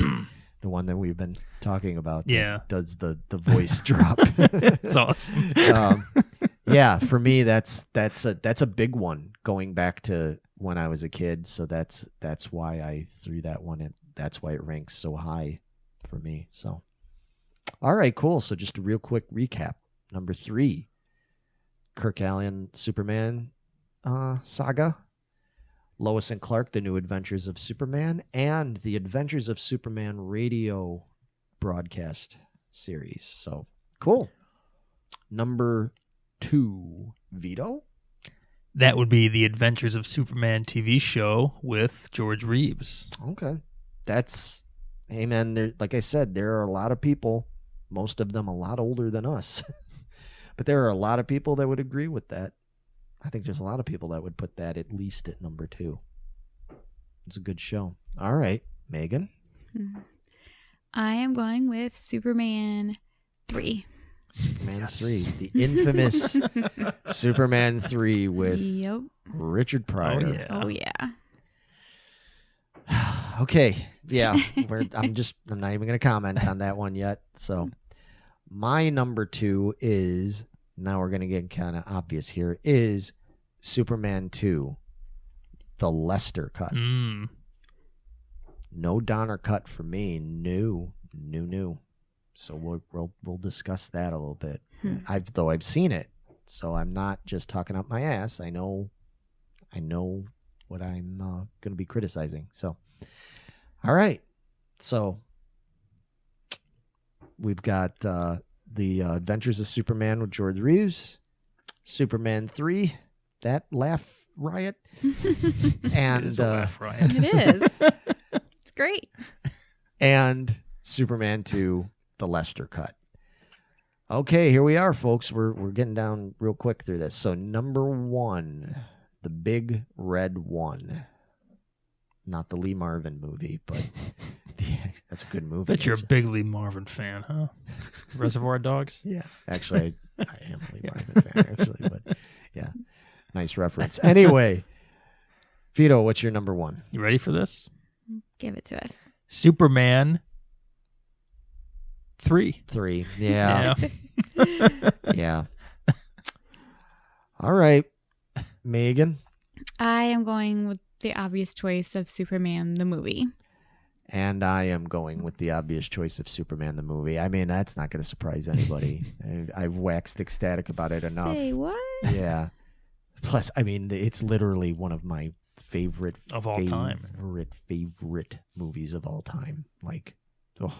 The one that we've been talking about. that Yeah. Does the voice drop. It's awesome. Yeah, for me that's a big one going back to when I was a kid, so that's why I threw that one in. That's why it ranks so high for me. So all right, cool. So just a real quick recap. Number 3, Kirk Allen Superman saga. Lois and Clark, The New Adventures of Superman, and the Adventures of Superman radio broadcast series. So, cool. Number 2, Vito. That would be the Adventures of Superman TV show with George Reeves. Okay. Hey man, like I said, there are a lot of people, most of them a lot older than us, but there are a lot of people that would agree with that. I think there's a lot of people that would put that at least at number 2. It's a good show. All right, Megan. I am going with Superman 3. Superman Yes. 3, the infamous Superman 3 with Yep. Richard Pryor. Oh, yeah. Oh, yeah. Okay, yeah, I'm not even going to comment on that one yet. So my number 2 is, now we're going to get kind of obvious here, is Superman 2, the Lester cut. Mm. No Donner cut for me. New. So we'll discuss that a little bit. I've seen it, so I'm not just talking up my ass. I know what I'm going to be criticizing. So, all right. So we've got the Adventures of Superman with George Reeves, Superman 3, that laugh riot, and It is a laugh riot. It is. It's great. and Superman 2, the Lester cut. Okay, here we are, folks. We're getting down real quick through this. So number 1, the Big Red One. Not the Lee Marvin movie, but that's a good movie. Bet you're a big Lee Marvin fan, huh? Reservoir Dogs? Yeah, actually, I am a Lee Marvin fan, actually, but yeah, nice reference. Anyway, Vito, what's your number 1? You ready for this? Give it to us. Superman 3. 3. Yeah. Yeah. Yeah. All right, Megan. I am going with the obvious choice of Superman the movie. And I am going with the obvious choice of Superman the movie. I mean, that's not going to surprise anybody. I've waxed ecstatic about it enough. Say what? Yeah. Plus, I mean, it's literally one of my favorite Of all time. favorite movies of all time. Like, oh,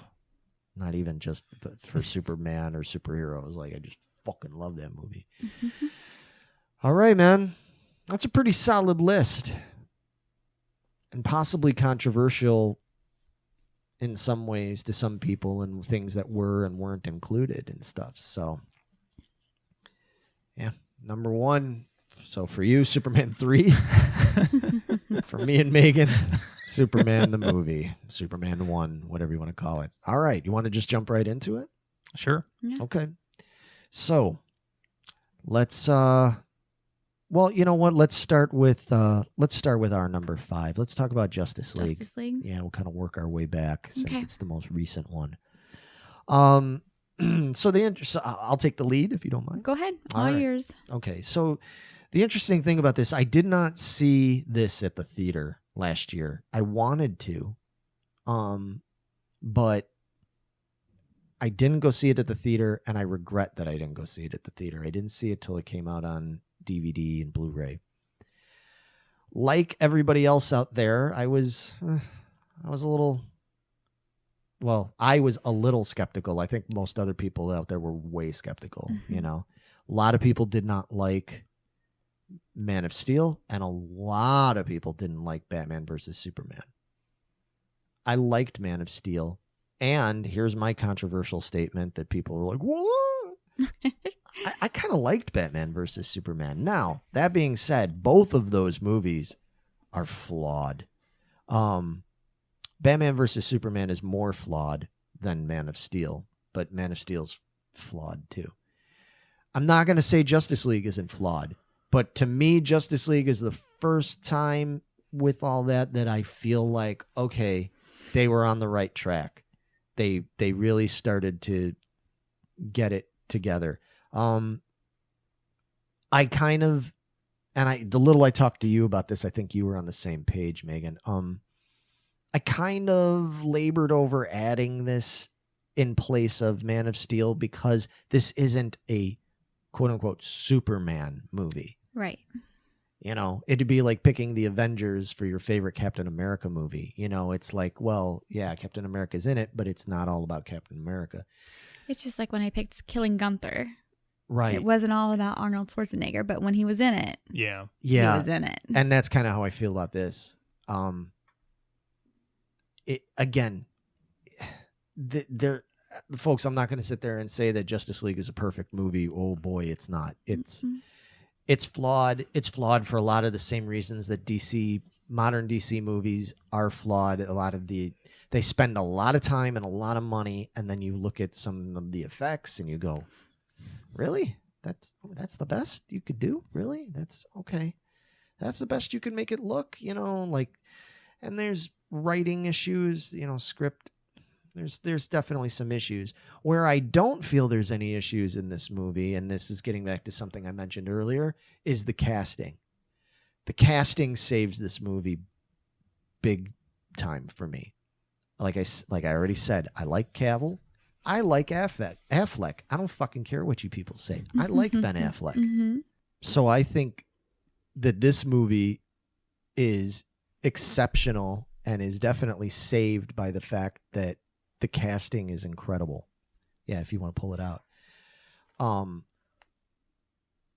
not even just for Superman or superheroes. Like, I just fucking love that movie. All right, man. That's a pretty solid list. And possibly controversial in some ways to some people, and things that were and weren't included and stuff. So, yeah, number 1. So for you, Superman 3. For me and Megan, Superman the movie. Superman 1, whatever you want to call it. All right, you want to just jump right into it? Sure. Okay. So, let's well, you know what? Let's start with our number 5. Let's talk about Justice League. Justice League. Yeah, we'll kind of work our way back since Okay. it's the most recent one. So I'll take the lead if you don't mind. Go ahead. All All right. yours. Okay, so the interesting thing about this, I did not see this at the theater last year. I wanted to, but I didn't go see it at the theater, and I regret that I didn't go see it at the theater. I didn't see it till it came out on DVD and Blu-ray. Like everybody else out there, I was a little skeptical. I think most other people out there were way skeptical. Mm-hmm. A lot of people did not like Man of Steel, and a lot of people didn't like Batman versus Superman. I liked Man of Steel, and here's my controversial statement that people were like, what? I kind of liked Batman versus Superman. Now, that being said, both of those movies are flawed. Batman versus Superman is more flawed than Man of Steel, but Man of Steel's flawed too. I'm not going to say Justice League isn't flawed, but to me, Justice League is the first time with all that I feel like, okay, they were on the right track. They really started to get it together. The little I talked to you about this, I think you were on the same page, Megan. I kind of labored over adding this in place of Man of Steel because this isn't a quote unquote Superman movie. Right. It'd be like picking the Avengers for your favorite Captain America movie. It's like, well, yeah, Captain America's in it, but it's not all about Captain America. It's just like when I picked Killing Gunther. Right. It wasn't all about Arnold Schwarzenegger, but when he was in it, he was in it. And that's kind of how I feel about this. Folks, I'm not going to sit there and say that Justice League is a perfect movie. Oh boy, it's not. It's flawed. It's flawed for a lot of the same reasons that modern DC movies are flawed. They spend a lot of time and a lot of money, and then you look at some of the effects and you go, really? That's the best you could do? Really? That's okay. That's the best you can make it look, and there's writing issues, script. There's definitely some issues. Where I don't feel there's any issues in this movie, and this is getting back to something I mentioned earlier, is the casting. The casting saves this movie big time for me. Like I already said, I like Cavill. I like Affleck. I don't fucking care what you people say. I like Ben Affleck. Mm-hmm. So I think that this movie is exceptional and is definitely saved by the fact that the casting is incredible. Yeah, if you want to pull it out.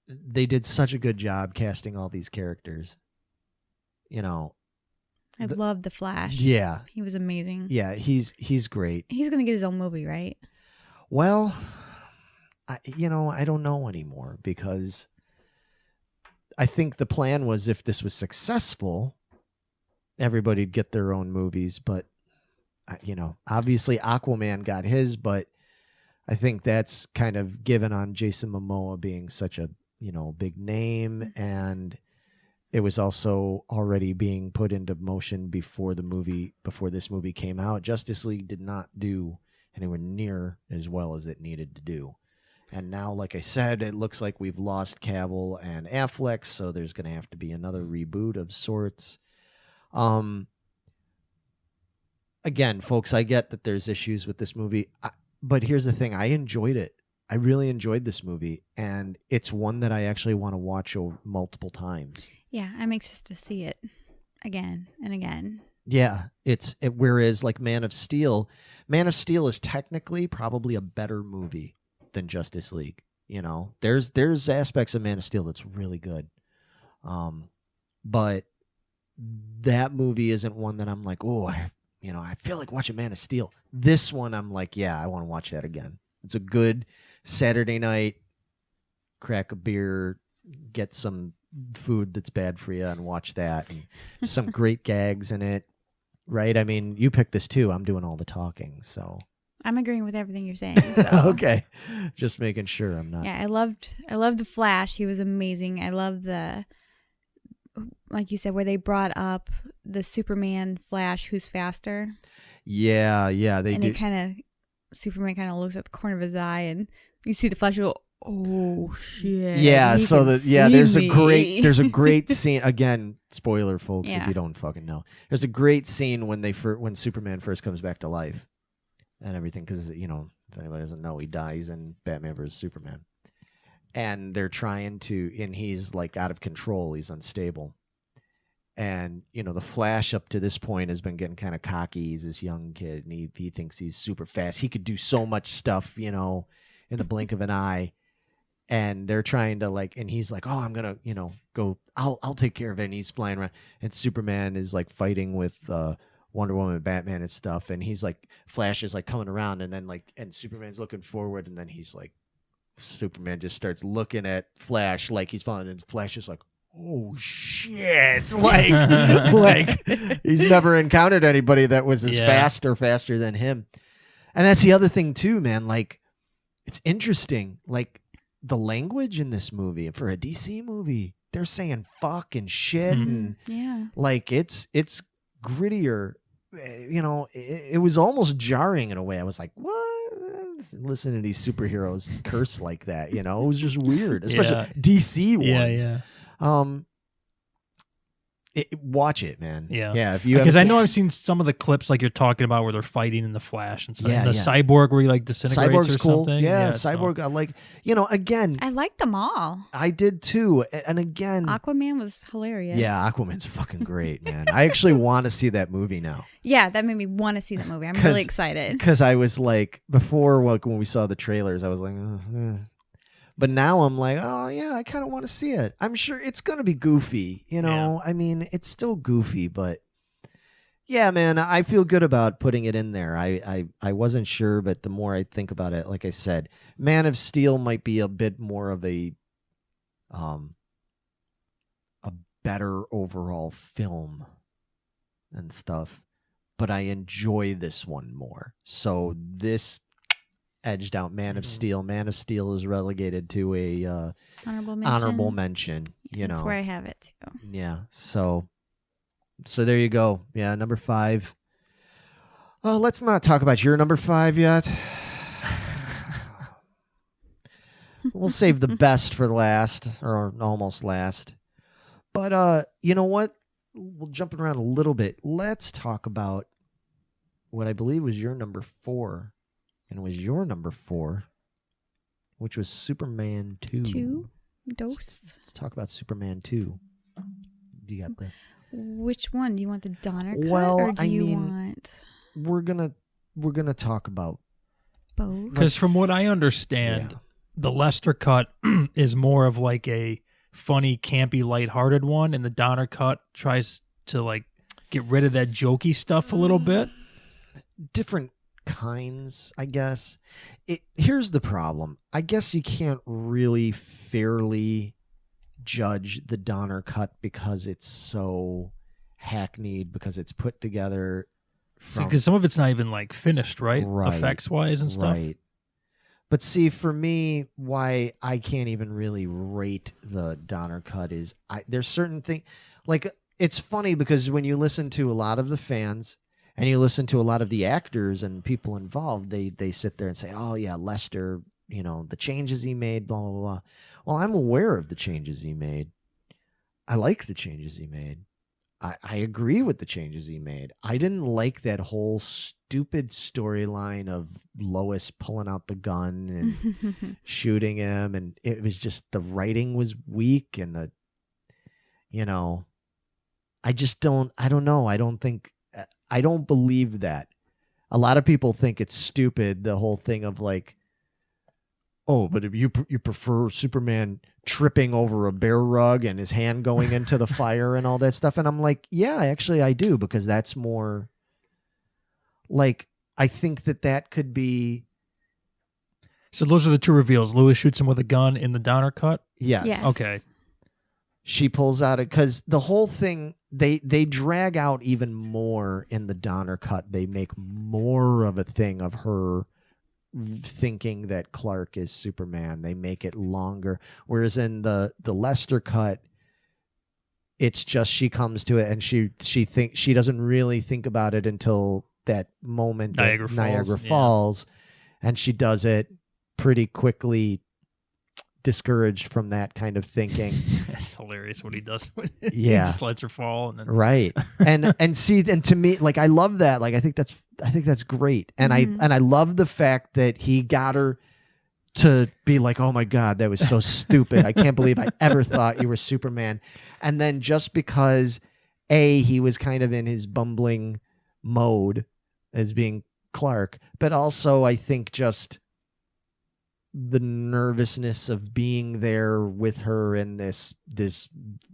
They did such a good job casting all these characters. I love the Flash. Yeah. He was amazing. Yeah, he's great. He's going to get his own movie, right? Well, I don't know anymore because I think the plan was if this was successful, everybody'd get their own movies, but obviously Aquaman got his, but I think that's kind of given on Jason Momoa being such a, big name, and it was also already being put into motion before this movie came out. Justice League did not do anywhere near as well as it needed to do. And now, like I said, it looks like we've lost Cavill and Affleck, so there's going to have to be another reboot of sorts. Again, folks, I get that there's issues with this movie, but here's the thing. I enjoyed it. I really enjoyed this movie, and it's one that I actually want to watch multiple times. Yeah, I'm anxious to see it again and again. Yeah, whereas like Man of Steel is technically probably a better movie than Justice League. There's aspects of Man of Steel that's really good, but that movie isn't one that I'm like, oh, I feel like watching Man of Steel. This one, I'm like, yeah, I want to watch that again. It's a good Saturday night, crack a beer, get some food that's bad for you, and watch that. And some great gags in it, right? I mean, you picked this too. I'm doing all the talking, so I'm agreeing with everything you're saying. So. Okay, just making sure I'm not. Yeah, I loved the Flash. He was amazing. I love like you said, where they brought up the Superman Flash who's faster. Yeah, they do. Superman kind of looks at the corner of his eye, and you see the Flash go, oh shit. Yeah, there's a great scene. Again, spoiler, folks, if you don't fucking know. There's a great scene when Superman first comes back to life and everything, because If anybody doesn't know, he dies in Batman vs Superman. And they're trying to, and he's like out of control. He's unstable. And, you know, the Flash up to this point has been getting kind of cocky. He's this young kid, and he thinks he's super fast. He could do so much stuff, you know, in the blink of an eye. And they're trying to like, and he's like, oh, I'm going to, you know, go, I'll take care of it. And he's flying around. And Superman is like fighting with Wonder Woman and Batman and stuff. And he's like, Flash is like coming around, and then like, and Superman's looking forward, and then he's like, Superman just starts looking at Flash like he's falling, and Flash is like, oh shit. Like he's never encountered anybody that was as fast or faster than him. And that's the other thing too, man. Like, it's interesting. Like, the language in this movie, for a DC movie, they're saying fuck and shit, and like it's grittier. You know, it was almost jarring in a way. I was like, what? Listen to these superheroes curse like that, you know? It was just weird, especially DC ones. Watch it, man. Yeah. If you, because I know I've seen some of the clips like you're talking about where they're fighting in the Flash and stuff. And the Cyborg where he like disintegrates Cyborg's or cool. something. Cyborg. I like, you know, again, I liked them all. I did too. And again, Aquaman was hilarious. Yeah, Aquaman's fucking great, man. I actually want to see that movie now. Yeah, that made me want to see that movie. I'm really excited. Because I was like, before, like when we saw the trailers, I was like, But now I'm like, oh, yeah, I kind of want to see it. I'm sure it's going to be goofy, you know? Yeah. I mean, it's still goofy, but yeah, man, I feel good about putting it in there. I wasn't sure, but the more I think about it, like I said, Man of Steel might be a bit more of a better overall film and stuff, but I enjoy this one more. So this edged out Man of Steel. Man of Steel is relegated to a honorable mention. You know, that's where I have it too. Yeah. So there you go. Yeah, number 5. Let's not talk about your number 5 yet. We'll save the best for last, or almost last. But you know what? We'll jump around a little bit. Let's talk about what I believe was your number 4. And was your number 4, which was Superman 2. Let's talk about Superman 2. Do you got the? Which one? Do you want the Donner cut, or do you want? We're gonna talk about both. Because from what I understand, the Lester cut is more of like a funny, campy, lighthearted one, and the Donner cut tries to like get rid of that jokey stuff a little bit. Different kinds, I guess. Here's the problem. I guess you can't really fairly judge the Donner cut because it's so hackneyed, because it's put together because some of it's not even like finished, right? Effects wise and stuff. Right. But see, for me, why I can't even really rate the Donner cut is there's certain things, like, it's funny because when you listen to a lot of the fans and you listen to a lot of the actors and people involved, they sit there and say, oh, yeah, Lester, you know, the changes he made, blah, blah, blah. Well, I'm aware of the changes he made. I like the changes he made. I agree with the changes he made. I didn't like that whole stupid storyline of Lois pulling out the gun and shooting him. And it was just, the writing was weak, and I don't know. I don't believe that. A lot of people think it's stupid, the whole thing of like, oh, but if you prefer Superman tripping over a bear rug and his hand going into the fire and all that stuff. And I'm like, yeah, actually I do, because that's more like, I think that could be. So those are the two reveals. Lois shoots him with a gun in the Donner cut? Yes. Okay. She pulls out it because the whole thing, they drag out even more in the Donner cut. They make more of a thing of her thinking that Clark is Superman. They make it longer. Whereas in the Lester cut, it's just she comes to it and she doesn't really think about it until that moment at Niagara Falls, and she does it pretty quickly. discouraged from that kind of thinking. That's hilarious what he does. Yeah. He just lets her fall. And then... Right. And see, and to me, like, I love that. Like, I think that's great. And I love the fact that he got her to be like, oh my God, that was so stupid. I can't believe I ever thought you were Superman. And then just because he was kind of in his bumbling mode as being Clark, but also I think just the nervousness of being there with her in this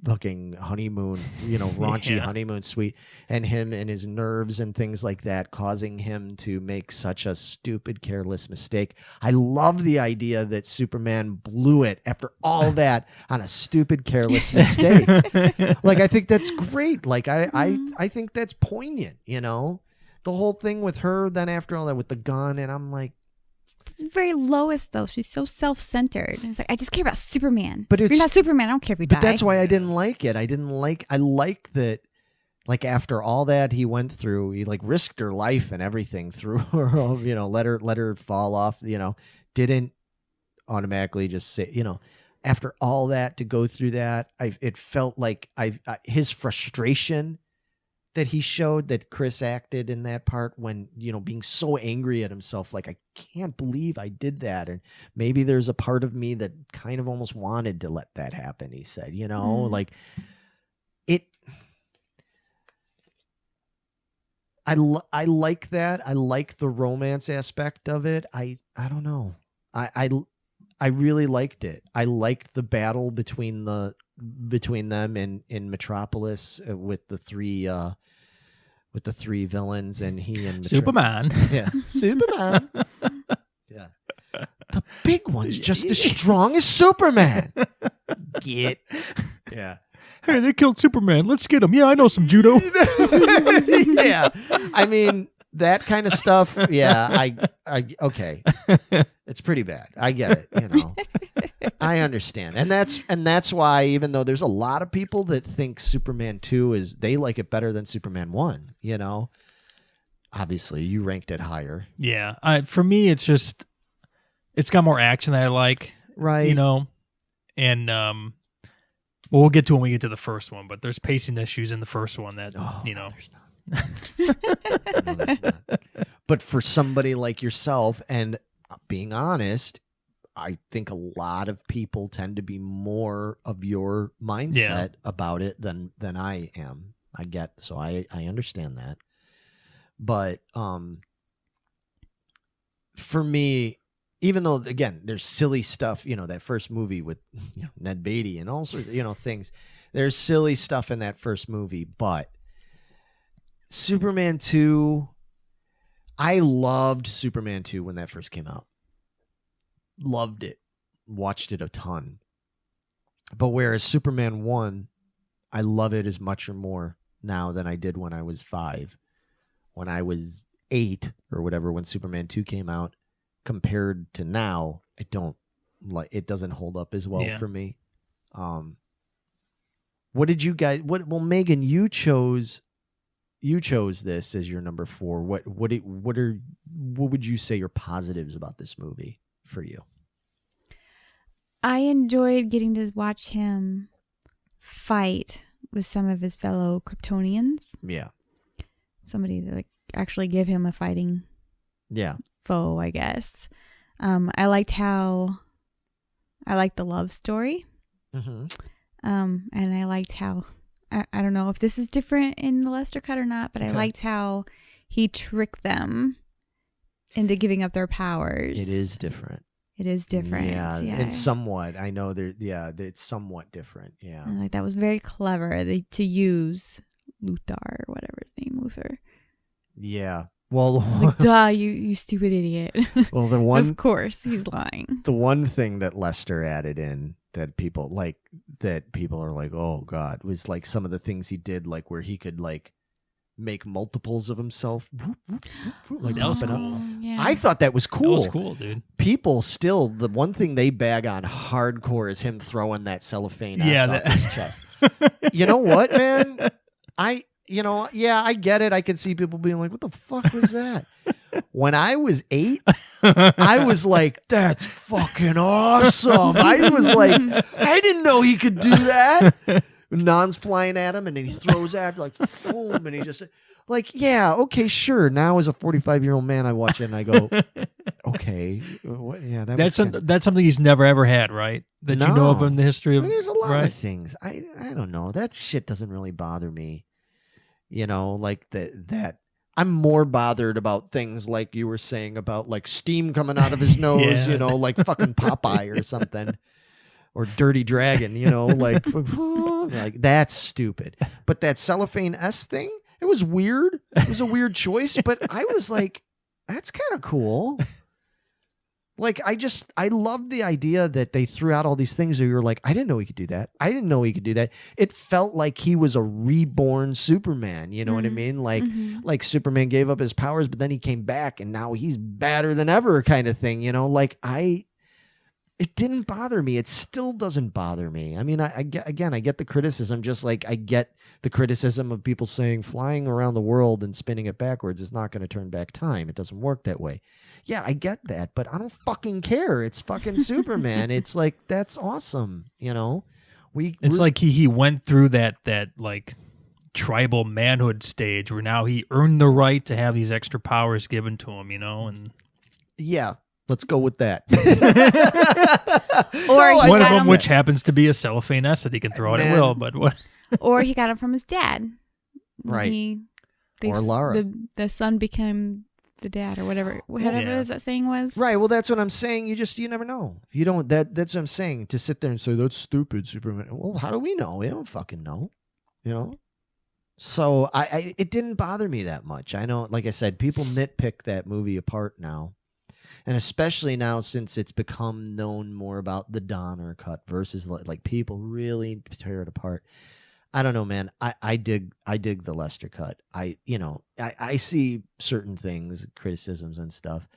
fucking honeymoon, raunchy honeymoon suite, and him and his nerves and things like that causing him to make such a stupid, careless mistake. I love the idea that Superman blew it after all that on a stupid, careless mistake. Like, I think that's great. Like, I think that's poignant, the whole thing with her then after all that with the gun, and I'm like, it's very Lois, though. She's so self-centered. It's like, I just care about Superman. But if you're not Superman, I don't care if you die. But that's why I didn't like it. I like that, like, after all that he went through, he like risked her life and everything through her, let her fall off, didn't automatically just say, after all that to go through that, it felt like his frustration that he showed, that Chris acted in that part when, being so angry at himself, like, I can't believe I did that. And maybe there's a part of me that kind of almost wanted to let that happen, he said, like it. I like that. I like the romance aspect of it. I don't know. I really liked it. I liked the battle between them in Metropolis with the three villains, and he and Superman. Yeah, Superman. Yeah, the big one's just as strong as Superman. Get. Yeah. Hey, they killed Superman. Let's get him. Yeah, I know some judo. Yeah, I mean that kind of stuff. Yeah, I okay. It's pretty bad. I get it. I understand, and that's why, even though there's a lot of people that think Superman 2 they like it better than Superman 1. Obviously you ranked it higher. Yeah, for me, it's got more action that I like. Right. And well, we'll get to when we get to the first one, but there's pacing issues in the first one that there's not. No, there's not. But for somebody like yourself, and being honest, I think a lot of people tend to be more of your mindset about it than I am. So I understand that. But for me, even though, again, there's silly stuff, that first movie with Ned Beatty and all sorts of, things. There's silly stuff in that first movie, but Superman 2, I loved Superman 2 when that first came out. Loved it. Watched it a ton. But whereas Superman 1, I love it as much or more now than I did when I was 5. When I was 8 or whatever, when Superman 2 came out, compared to now, it doesn't hold up as well for me. What did you guys, well, Megan, you chose this as your number 4. What would you say your positives about this movie for you? I enjoyed getting to watch him fight with some of his fellow Kryptonians. Yeah. Somebody that actually give him a fighting foe, I guess. I liked the love story. Mm-hmm. And I liked how, I don't know if this is different in the Lester cut or not, but I liked how he tricked them into giving up their powers. It is different. Yeah. And somewhat. I know it's somewhat different. Yeah. And that was very clever to use Luthor, or whatever his name, Luther. Yeah. Well, duh, you stupid idiot. Well, of course he's lying. The one thing that Lester added in that people are like, oh God, was like some of the things he did, like where he could like make multiples of himself. Like that was cool. Yeah. I thought that was cool. That was cool, dude. People still, the one thing they bag on hardcore is him throwing that cellophane off his chest. You know what, man? I get it. I can see people being like, what the fuck was that? When I was 8, I was like, that's fucking awesome. I was like, I didn't know he could do that. Non's flying at him, and then he throws at like, boom, and he just like, yeah, okay, sure. Now as a 45-year-old man, I watch it and I go, okay, what? Yeah, that's something he's never ever had, right? That you know of in the history of. I mean, there's a lot right? of things. I don't know. That shit doesn't really bother me. You know, like that. I'm more bothered about things like you were saying about like steam coming out of his nose. Yeah. You know, like fucking Popeye or something. Or Dirty Dragon, you know, like that's stupid. But that cellophane S thing, it was weird. It was a weird choice, but I was like, that's kind of cool. Like, I love the idea that they threw out all these things where you're like, I didn't know he could do that. I didn't know he could do that. It felt like he was a reborn Superman. You know what I mean? Like Superman gave up his powers, but then he came back and now he's badder than ever kind of thing. You know, like it didn't bother me. It still doesn't bother me. I mean, I get the criticism, just like I get the criticism of people saying flying around the world and spinning it backwards is not going to turn back time. It doesn't work that way. Yeah, I get that, but I don't fucking care. It's fucking Superman. It's like, that's awesome. You know, it's like he went through that like tribal manhood stage where now he earned the right to have these extra powers given to him, you know, and yeah. Let's go with that. Or one of them, which happens to be a cellophane S that he can throw at will. But what? Or he got it from his dad. Right. Or Lara. The son became the dad, or whatever that saying was. Right. Well, that's what I'm saying. You never know. You don't. That's what I'm saying. To sit there and say that's stupid, Superman. Well, how do we know? We don't fucking know. You know. So it didn't bother me that much. I know, like I said, people nitpick that movie apart now. And especially now, since it's become known more about the Donner cut versus like people really tear it apart. I don't know, man. I dig the Lester cut. I see certain things, criticisms and stuff.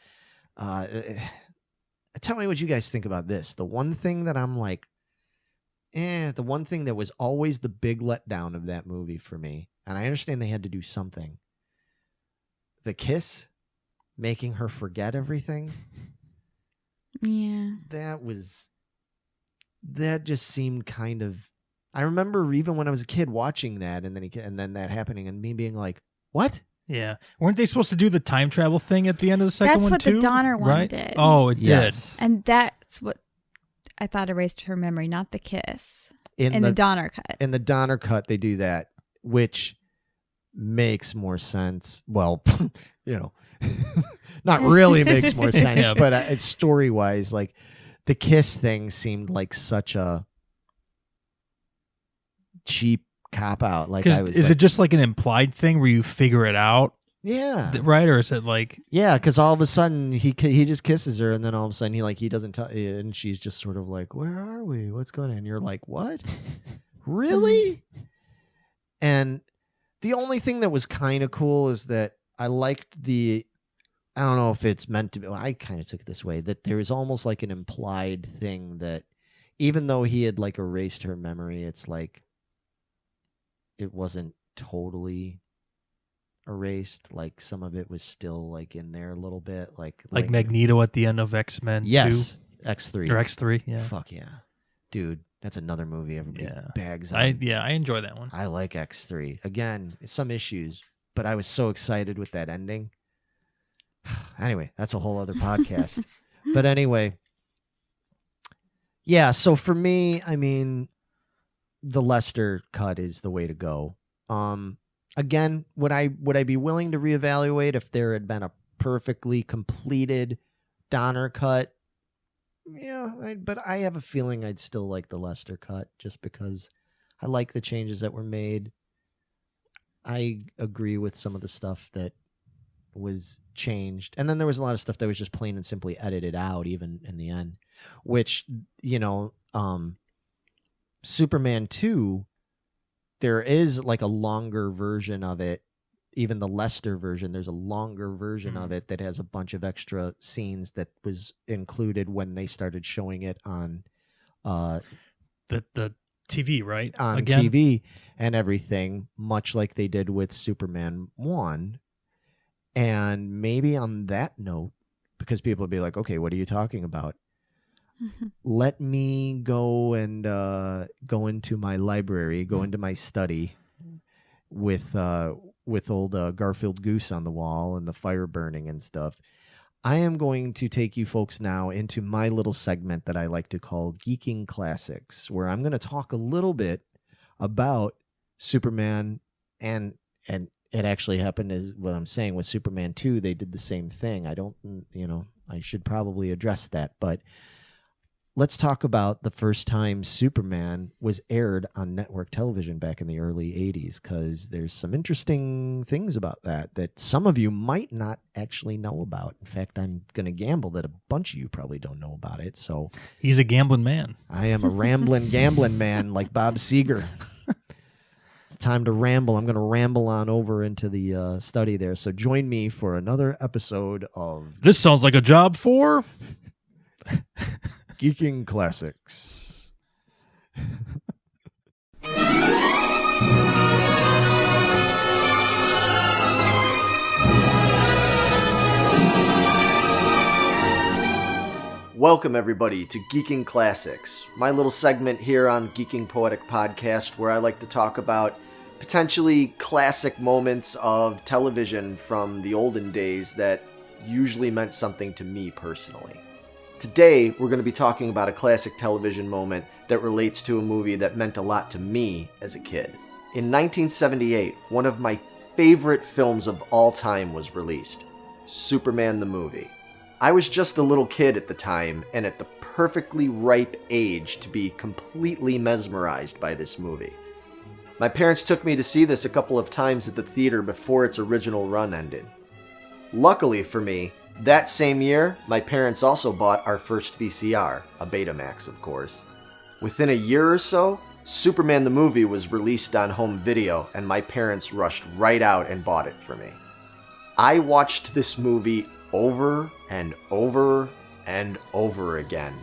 Tell me what you guys think about this. The one thing that I'm like, the one thing that was always the big letdown of that movie for me, and I understand they had to do something. The kiss. Making her forget everything. Yeah. That just seemed kind of. I remember even when I was a kid watching that, and then that happening, and me being like, "What?" Yeah, weren't they supposed to do the time travel thing at the end of the second one too? That's what the Donner one did. Oh, it did, and that's what I thought erased her memory, not the kiss. In the Donner cut. In the Donner cut, they do that, which makes more sense. Well, you know. Not really makes more sense, yeah, but it's story-wise, like the kiss thing seemed like such a cheap cop-out. Like, is it just like an implied thing where you figure it out? Yeah, right? Or is it like because all of a sudden he just kisses her, and then all of a sudden he doesn't tell, and she's just sort of like, "Where are we? What's going on?" And you're like, "What? Really?" And the only thing that was kind of cool is that I liked I don't know if it's meant to be. Well, I kind of took it this way, that there is almost like an implied thing that even though he had like erased her memory, it's like it wasn't totally erased. Like some of it was still like in there a little bit. Like Magneto at the end of X-Men 2? X3. Or X3, yeah. Fuck yeah. Dude, that's another movie everybody bags on. I enjoy that one. I like X3. Again, some issues, but I was so excited with that ending. Anyway, that's a whole other podcast. But anyway, yeah, so for me, I mean, the Lester cut is the way to go. Again, would I be willing to reevaluate if there had been a perfectly completed Donner cut? Yeah, but I have a feeling I'd still like the Lester cut just because I like the changes that were made. I agree with some of the stuff that was changed, and then there was a lot of stuff that was just plain and simply edited out even in the end, which, you know, Superman 2, there is like a longer version of it. Even the Lester version, there's a longer version of it that has a bunch of extra scenes that was included when they started showing it on the TV, right? On TV and everything, much like they did with Superman 1. And maybe on that note, because people will be like, okay, what are you talking about? Let me go and go into my library, go into my study with old Garfield Goose on the wall and the fire burning and stuff. I am going to take you folks now into my little segment that I like to call Geeking Classics, where I'm going to talk a little bit about Superman, and it actually happened as what I'm saying with Superman 2. They did the same thing. I should probably address that, but let's talk about the first time Superman was aired on network television back in the early 80s, because there's some interesting things about that some of you might not actually know about. In fact, I'm going to gamble that a bunch of you probably don't know about it. So He's a gambling man. I am a rambling, gambling man like Bob Seger. It's time to ramble. I'm going to ramble on over into the study there. So join me for another episode of This sounds like a job for... Geeking Classics. Welcome, everybody, to Geeking Classics, my little segment here on Geeking Poetic Podcast, where I like to talk about potentially classic moments of television from the olden days that usually meant something to me personally. Today, we're going to be talking about a classic television moment that relates to a movie that meant a lot to me as a kid. In 1978, one of my favorite films of all time was released, Superman the movie. I was just a little kid at the time, and at the perfectly ripe age to be completely mesmerized by this movie. My parents took me to see this a couple of times at the theater before its original run ended. Luckily for me, that same year, my parents also bought our first VCR, a Betamax, of course. Within a year or so, Superman the movie was released on home video, and my parents rushed right out and bought it for me. I watched this movie over and over and over again,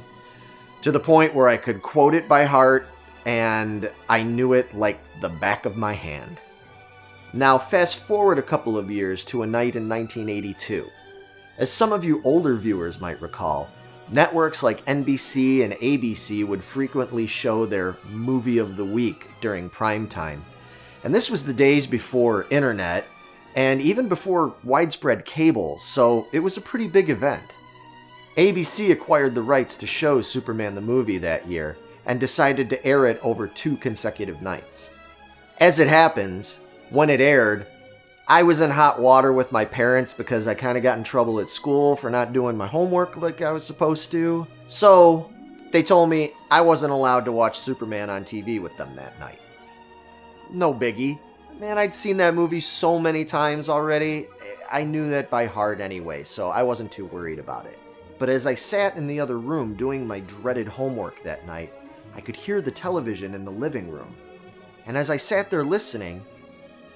to the point where I could quote it by heart, and I knew it like the back of my hand. Now, fast forward a couple of years to a night in 1982. As some of you older viewers might recall, networks like NBC and ABC would frequently show their movie of the week during prime time. And this was the days before internet, and even before widespread cable, so it was a pretty big event. ABC acquired the rights to show Superman the movie that year, and decided to air it over 2 consecutive nights. As it happens, when it aired, I was in hot water with my parents because I kind of got in trouble at school for not doing my homework like I was supposed to. So, they told me I wasn't allowed to watch Superman on TV with them that night. No biggie. Man, I'd seen that movie so many times already. I knew that by heart anyway, so I wasn't too worried about it. But as I sat in the other room doing my dreaded homework that night, I could hear the television in the living room. And as I sat there listening,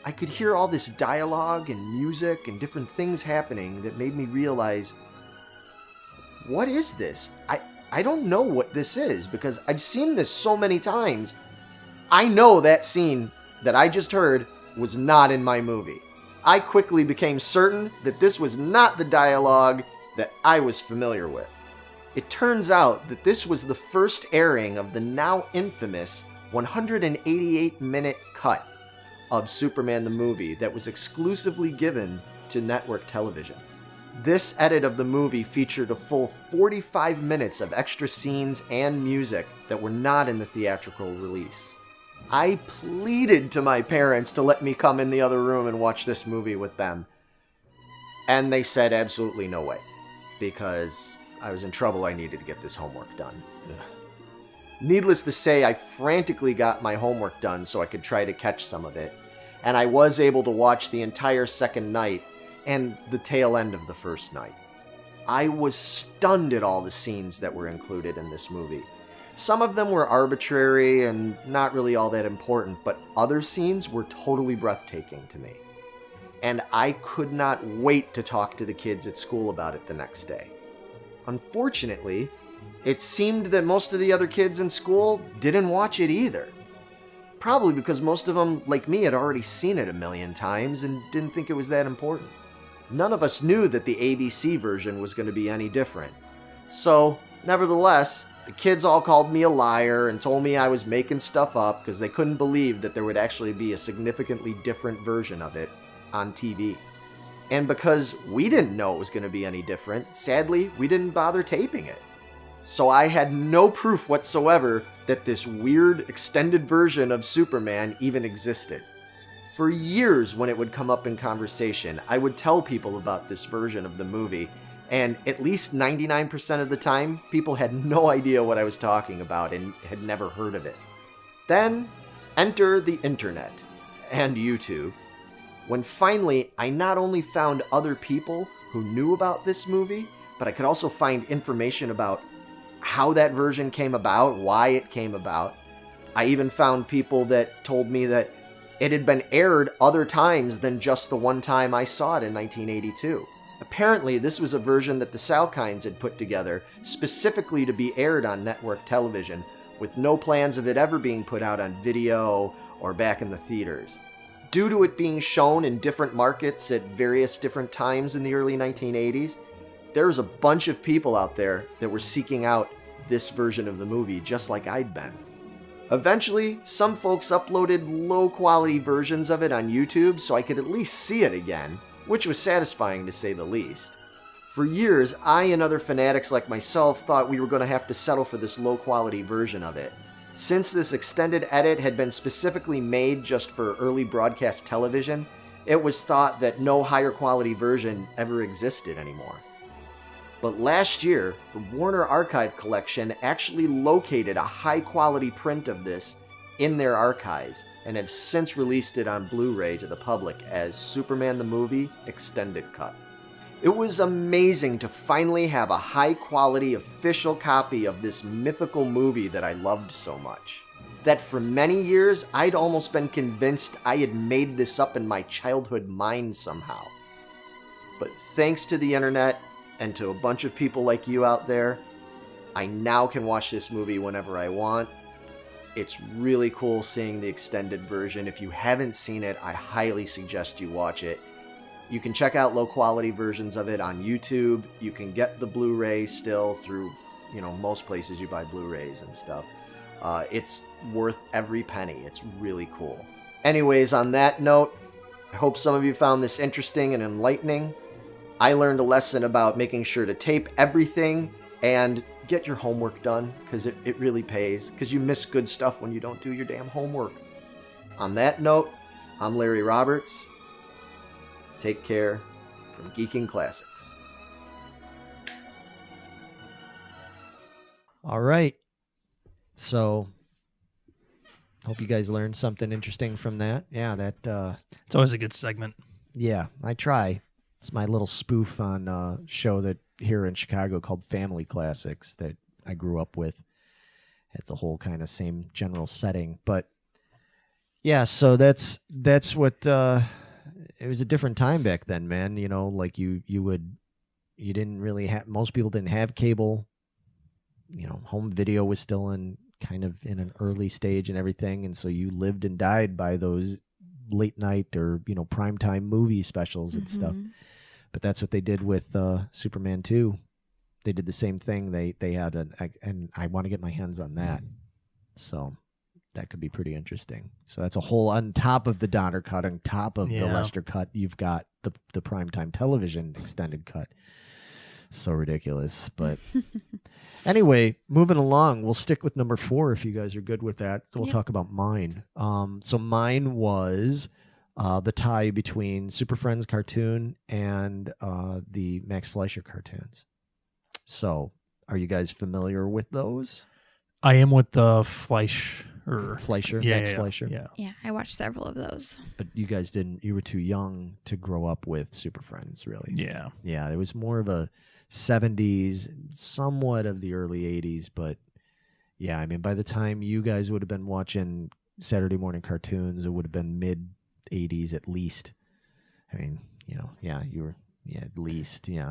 I could hear all this dialogue and music and different things happening that made me realize, what is this? I don't know what this is, because I've seen this so many times. I know that scene that I just heard was not in my movie. I quickly became certain that this was not the dialogue that I was familiar with. It turns out that this was the first airing of the now infamous 188-minute cut of Superman the movie that was exclusively given to network television. This edit of the movie featured a full 45 minutes of extra scenes and music that were not in the theatrical release. I pleaded to my parents to let me come in the other room and watch this movie with them, and they said absolutely no way, because I was in trouble. I needed to get this homework done. Needless to say, I frantically got my homework done so I could try to catch some of it, and I was able to watch the entire second night and the tail end of the first night. I was stunned at all the scenes that were included in this movie. Some of them were arbitrary and not really all that important, but other scenes were totally breathtaking to me. And I could not wait to talk to the kids at school about it the next day. Unfortunately, it seemed that most of the other kids in school didn't watch it either. Probably because most of them, like me, had already seen it a million times and didn't think it was that important. none of us knew that the ABC version was going to be any different. So, nevertheless, the kids all called me a liar and told me I was making stuff up because they couldn't believe that there would actually be a significantly different version of it on TV. And because we didn't know it was going to be any different, sadly, we didn't bother taping it. So I had no proof whatsoever that this weird extended version of Superman even existed. For years, when it would come up in conversation, I would tell people about this version of the movie, and at least 99% of the time, people had no idea what I was talking about and had never heard of it. Then, enter the internet and YouTube. When finally, I not only found other people who knew about this movie, but I could also find information about how that version came about, why it came about. I even found people that told me that it had been aired other times than just the one time I saw it in 1982. Apparently, this was a version that the Salkinds had put together specifically to be aired on network television, with no plans of it ever being put out on video or back in the theaters. Due to it being shown in different markets at various different times in the early 1980s, there was a bunch of people out there that were seeking out this version of the movie just like I'd been. Eventually, some folks uploaded low-quality versions of it on YouTube so I could at least see it again, which was satisfying to say the least. For years, I and other fanatics like myself thought we were going to have to settle for this low-quality version of it. Since this extended edit had been specifically made just for early broadcast television, it was thought that no higher quality version ever existed anymore. But last year, the Warner Archive Collection actually located a high-quality print of this in their archives and have since released it on Blu-ray to the public as Superman the Movie Extended Cut. It was amazing to finally have a high-quality official copy of this mythical movie that I loved so much. That for many years, I'd almost been convinced I had made this up in my childhood mind somehow. But thanks to the internet, and to a bunch of people like you out there, I now can watch this movie whenever I want. It's really cool seeing the extended version. If you haven't seen it, I highly suggest you watch it. You can check out low-quality versions of it on YouTube. You can get the Blu-ray still through, most places you buy Blu-rays and stuff. It's worth every penny. It's really cool. Anyways, on that note, I hope some of you found this interesting and enlightening. I learned a lesson about making sure to tape everything and get your homework done, because it really pays, because you miss good stuff when you don't do your damn homework. On that note, I'm Larry Roberts. Take care from Geeking Classics. All right. So, hope you guys learned something interesting from that. Yeah, It's always a good segment. Yeah, I try. It's my little spoof on a show that here in Chicago called Family Classics that I grew up with. It's the whole kind of same general setting. But yeah, so that's what it was a different time back then, man. Like you didn't really have, most people didn't have cable. Home video was still in an early stage and everything, and so you lived and died by those late night or primetime movie specials and stuff. But that's what they did with Superman 2. They did the same thing. They had and I want to get my hands on that. So that could be pretty interesting. So that's a whole, on top of the Donner cut, on top of the Lester cut, you've got the primetime television extended cut. So ridiculous. But anyway, moving along, we'll stick with number 4 if you guys are good with that. We'll talk about mine. So mine was the tie between Super Friends cartoon and the Max Fleischer cartoons. So, are you guys familiar with those? I am with the Fleischer. Max Fleischer. Yeah, I watched several of those. But you guys didn't. You were too young to grow up with Super Friends, really. Yeah. Yeah, it was more of a 70s, somewhat of the early 80s, but yeah, I mean, by the time you guys would have been watching Saturday morning cartoons, it would have been mid 80s at least. I mean, you were, at least, you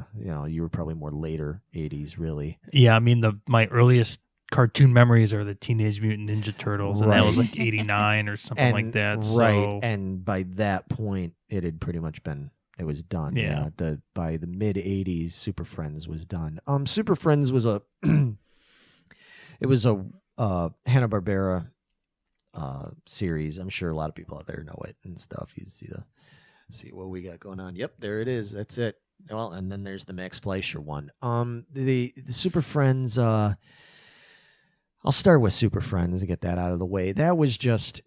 were probably more later 80s, really. Yeah, I mean, my earliest cartoon memories are the Teenage Mutant Ninja Turtles, and that was like 89 or something like that. Right, and by that point, it had pretty much been it was done. Yeah. By the mid 80s, Super Friends was done. Super Friends was a it was a Hanna-Barbera series. I'm sure a lot of people out there know it and stuff. You see what we got going on. Yep, there it is. That's it. Well, and then there's the Max Fleischer one. The Super Friends. I'll start with Super Friends to get that out of the way. That was just,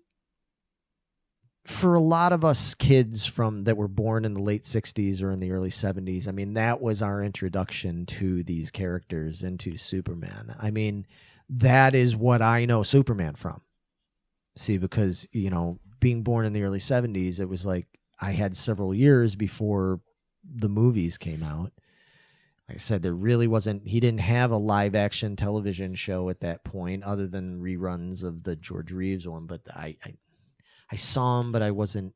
for a lot of us kids that were born in the late 60s or in the early 70s, I mean, that was our introduction to these characters and to Superman. I mean, that is what I know Superman from. See, because, being born in the early 70s, it was like I had several years before the movies came out. Like I said, he didn't have a live action television show at that point other than reruns of the George Reeves one, but I saw him, but I wasn't,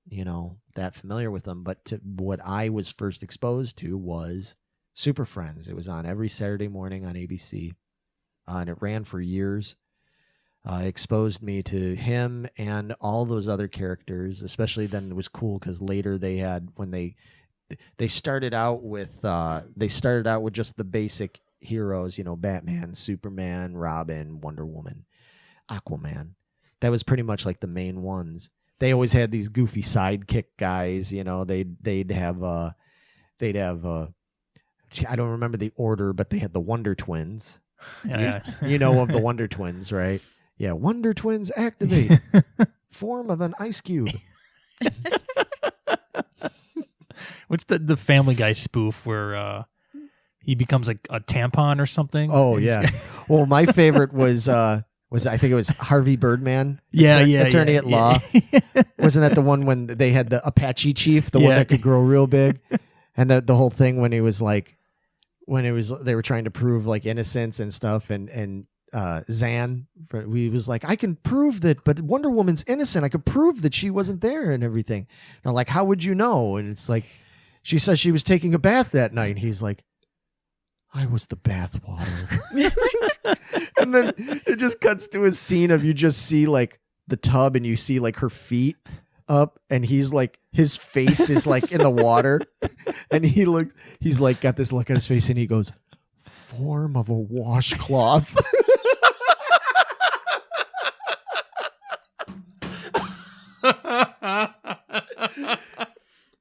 that familiar with them. But what I was first exposed to was Super Friends. It was on every Saturday morning on ABC, and it ran for years. Exposed me to him and all those other characters, especially then it was cool because later they had, when they started out with just the basic heroes, Batman, Superman, Robin, Wonder Woman, Aquaman. That was pretty much like the main ones. They always had these goofy sidekick guys, they'd have I don't remember the order, but they had the Wonder Twins. Yeah. Of the Wonder Twins, right? Yeah, Wonder Twins activate. Form of an ice cube. What's the Family Guy spoof where he becomes like a tampon or something? Oh, yeah. Well, my favorite was I think it was Harvey Birdman. Attorney at law. Wasn't that the one when they had the Apache chief, the one that could grow real big? And the whole thing when it was like, they were trying to prove like innocence and stuff, and Zan, he was like, I can prove that, but Wonder Woman's innocent. I could prove that she wasn't there and everything. And I'm like, how would you know? And it's like, she says she was taking a bath that night. And he's like, I was the bath water. And then it just cuts to a scene of you just see like the tub and you see like her feet up and he's like, his face is like in the water and he's like got this look on his face and he goes, form of a washcloth.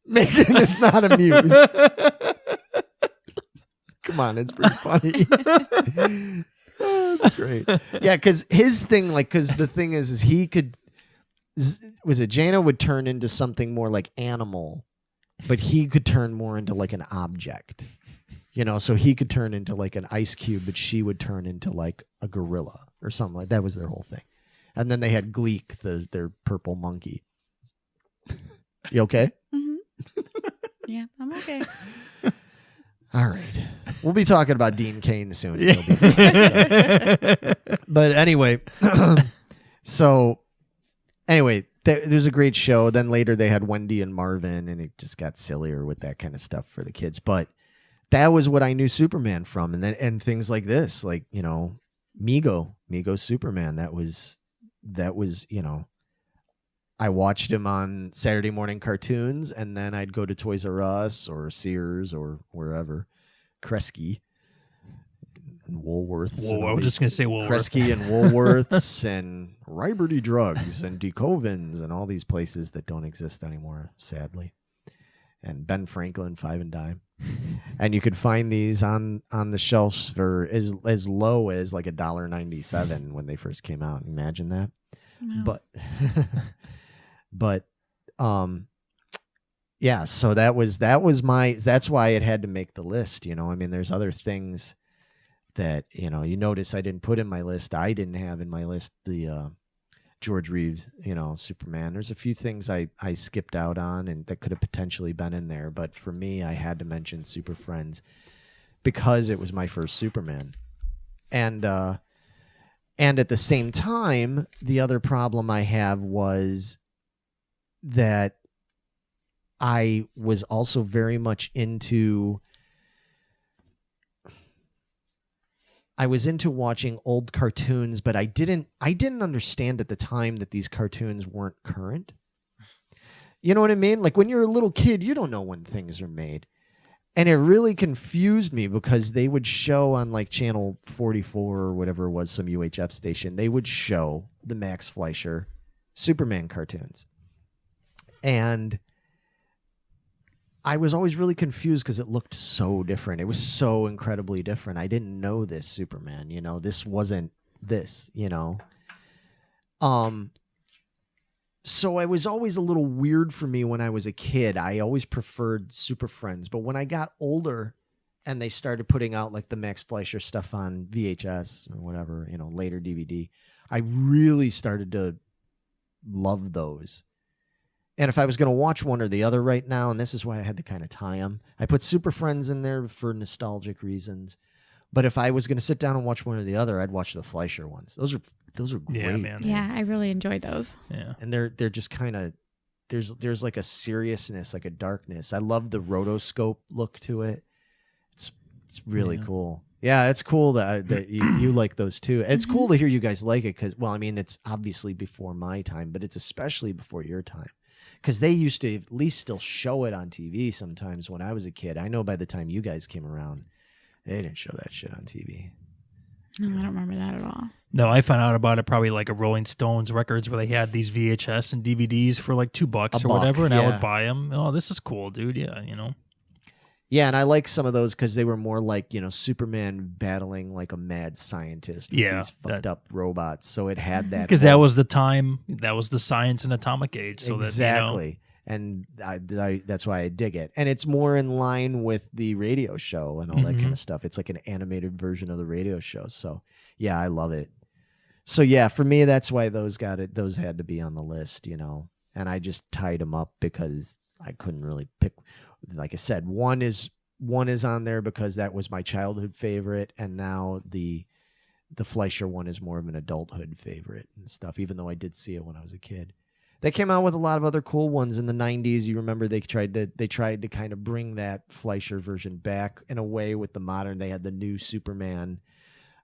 Megan is not amused. Come on, it's pretty funny. Oh, that's great. Yeah, because his thing, because the thing is he could, was it Jana would turn into something more like animal, but he could turn more into like an object. So he could turn into like an ice cube, but she would turn into like a gorilla or something like that. Was their whole thing. And then they had Gleek, their purple monkey. You okay? Mm-hmm. Yeah, I'm okay. All right. We'll be talking about Dean Cain soon. It'll be fun, so. But anyway, there's a great show. Then later they had Wendy and Marvin, and it just got sillier with that kind of stuff for the kids. But that was what I knew Superman from. And things like this, like, Mego's Superman. That was, I watched him on Saturday morning cartoons, and then I'd go to Toys R Us or Sears or wherever, Kresge, and Woolworths. I was just going to say Woolworths. Kresge and Woolworths and Riberty Drugs and DeCovens and all these places that don't exist anymore, sadly. And Ben Franklin, 5 and Dime. And you could find these on the shelves for as low as like $1.97 when they first came out. Imagine that. Wow. But yeah, so that's why it had to make the list. I mean, there's other things that, you notice I didn't put in my list. I didn't have in my list the George Reeves, Superman. There's a few things I skipped out on and that could have potentially been in there. But for me, I had to mention Super Friends because it was my first Superman. And at the same time, the other problem I have was that I was also very much into watching old cartoons, but I didn't understand at the time that these cartoons weren't current. You know what I mean? Like when you're a little kid, you don't know when things are made. And it really confused me because they would show on like channel 44 or whatever it was, some UHF station, they would show the Max Fleischer Superman cartoons. And I was always really confused because it looked so different. It was so incredibly different. I didn't know this Superman, you know, this wasn't this, you know. So it was always a little weird for me when I was a kid. I always preferred Super Friends. But when I got older and they started putting out like the Max Fleischer stuff on VHS or whatever, you know, later DVD, I really started to love those. And if I was going to watch one or the other right now, and this is why I had to kind of tie them, I put Super Friends in there for nostalgic reasons. But if I was going to sit down and watch one or the other, I'd watch the Fleischer ones. Those are great. Yeah, man. Yeah, I really enjoyed those. Yeah. And they're just kind of there's like a seriousness, like a darkness. I love the rotoscope look to it. It's really cool. Yeah, it's cool that you like those too. And it's cool to hear you guys like it because, well, I mean, it's obviously before my time, but it's especially before your time. Because they used to at least still show it on TV sometimes when I was a kid. I know by the time you guys came around, they didn't show that shit on TV. No, I don't remember that at all. No, I found out about it probably like a Rolling Stones records where they had these VHS and DVDs for like $2 or whatever, and I would buy them. Oh, this is cool, dude. Yeah, you know. Yeah, and I like some of those because they were more like, you know, Superman battling like a mad scientist with these fucked up robots. So it had that. Because that was the time, that was the science and atomic age. So exactly. And that's why I dig it. And it's more in line with the radio show and all that kind of stuff. It's like an animated version of the radio show. So, yeah, I love it. So, yeah, for me, that's why those had to be on the list, you know. And I just tied them up because I couldn't really pick. Like I said, one is on there because that was my childhood favorite. And now the Fleischer one is more of an adulthood favorite and stuff, even though I did see it when I was a kid. They came out with a lot of other cool ones in the 90s. You remember they tried to kind of bring that Fleischer version back in a way with the modern. They had the new Superman,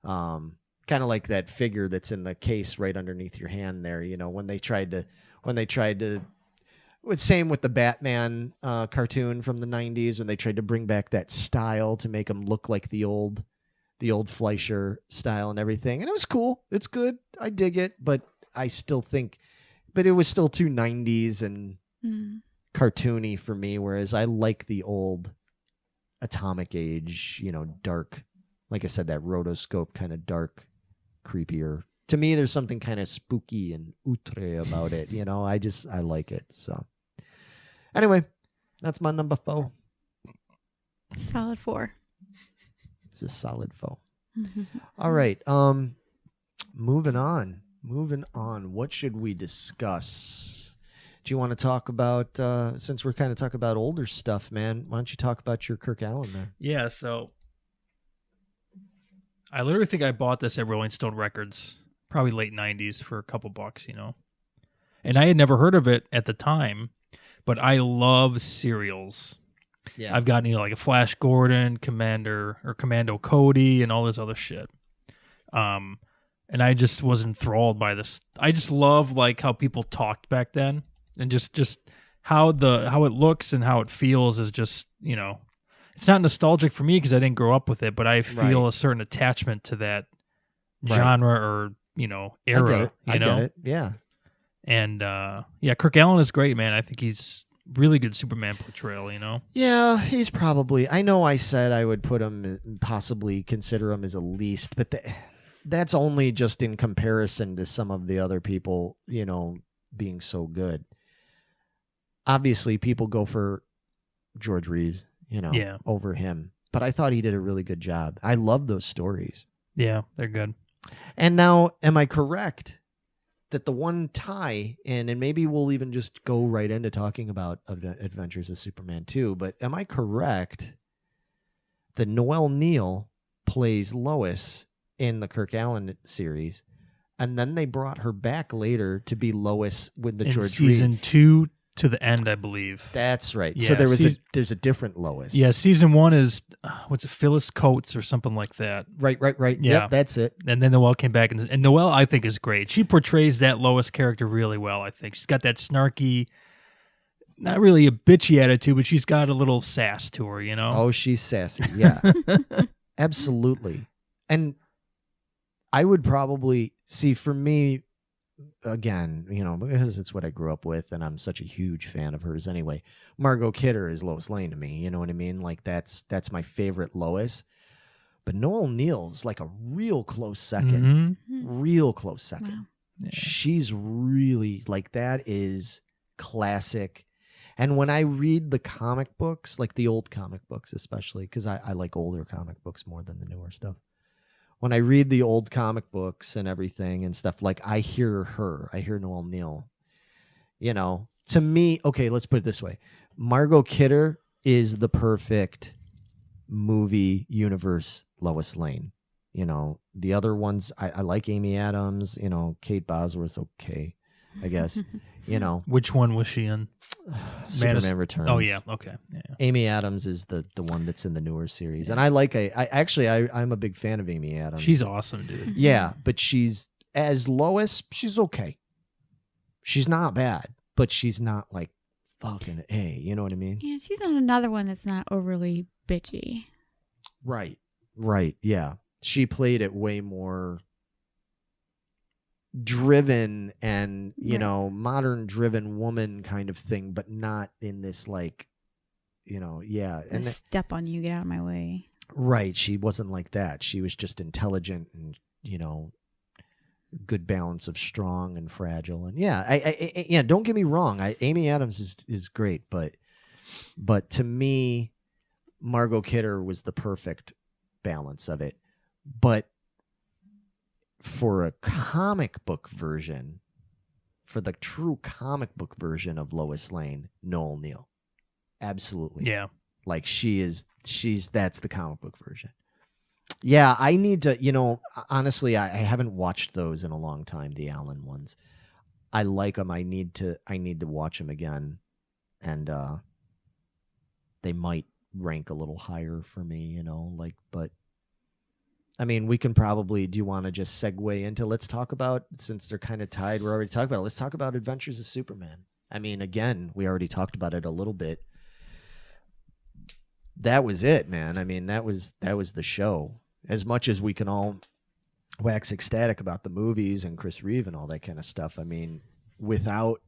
kind of like that figure that's in the case right underneath your hand there. You know, when they tried to, same with the Batman cartoon from the 90s when they tried to bring back that style to make them look like the old Fleischer style and everything. And it was cool. It's good. I dig it, but I still think. But it was still too 90s and cartoony for me, whereas I like the old atomic age, you know, dark. Like I said, that rotoscope kind of dark, creepier. To me, there's something kind of spooky and outre about it. You know, I like it. So anyway, that's my number 4. Solid 4. It's a solid 4. All right. Moving on. What should we discuss? Do you want to talk about, since we're kind of talking about older stuff, man, why don't you talk about your Kirk Allen there? Yeah, so I literally think I bought this at Rolling Stone Records, probably late 90s for a couple bucks, you know. And I had never heard of it at the time, but I love serials. Yeah. I've got, you know, like a Flash Gordon, Commando Cody, and all this other shit. And I just was enthralled by this. I just love like how people talked back then, and just how it looks and how it feels is just, you know, it's not nostalgic for me because I didn't grow up with it, but I feel a certain attachment to that genre or, you know, era. I get it. Yeah. And Kirk Allen is great, man. I think he's really good Superman portrayal, you know? Yeah, he's probably, I know I said I would put him, possibly consider him as a least, but that's only just in comparison to some of the other people, you know, being so good. Obviously, people go for George Reeves, you know, over him. But I thought he did a really good job. I love those stories. Yeah, they're good. And now, am I correct that the one tie, and maybe we'll even just go right into talking about Adventures of Superman 2, but am I correct that Noelle Neal plays Lois in the Kirk Allen series, and then they brought her back later to be Lois with the George season Reeves. 2 to the end, I believe. That's right. Yeah, so there's a different Lois. Yeah, season 1 is what's it, Phyllis Coates or something like that. Right. Yeah, yep, that's it. And then Noelle came back, and Noelle I think is great. She portrays that Lois character really well. I think she's got that snarky, not really a bitchy attitude, but she's got a little sass to her, you know? Oh, she's sassy. Yeah. Absolutely. And I would probably see, for me, again, you know, because it's what I grew up with and I'm such a huge fan of hers anyway. Margot Kidder is Lois Lane to me, you know what I mean? Like that's my favorite Lois. But Noel Neal's like a real close second. Real close second. Wow. Yeah. She's really like, that is classic. And when I read the comic books, like the old comic books especially, because I like older comic books more than the newer stuff. When I read the old comic books and everything and stuff, like I hear Noel Neal. You know, to me, okay, let's put it this way. Margot Kidder is the perfect movie universe Lois Lane. You know, the other ones, I like Amy Adams, you know, Kate Bosworth's okay, I guess. You know, Which one was she in? Superman Returns. Oh, yeah. Okay. Yeah. Amy Adams is the one that's in the newer series. And I like, I'm a big fan of Amy Adams. She's awesome, dude. Yeah, but she's, as Lois, she's okay. She's not bad, but she's not like fucking A, you know what I mean? Yeah, she's on another one that's not overly bitchy. Right, yeah. She played it way more driven and, you know, modern driven woman kind of thing, but not in this like, you know, yeah. And step on you, get out of my way. Right. She wasn't like that. She was just intelligent and, you know, good balance of strong and fragile. And yeah, don't get me wrong. Amy Adams is great, but to me, Margot Kidder was the perfect balance of it. But for a comic book version, for the true comic book version of Lois Lane, Noel Neal. Absolutely. Yeah. Like that's the comic book version. Yeah, I need to, you know, honestly, I haven't watched those in a long time, the Allen ones. I like them. I need to watch them again. And they might rank a little higher for me, you know, like, but I mean, we can probably, do you want to just segue into, let's talk about, since they're kind of tied, we're already talking about it, let's talk about Adventures of Superman. I mean, again, we already talked about it a little bit. That was it, man. I mean, that was the show. As much as we can all wax ecstatic about the movies and Chris Reeve and all that kind of stuff, I mean, without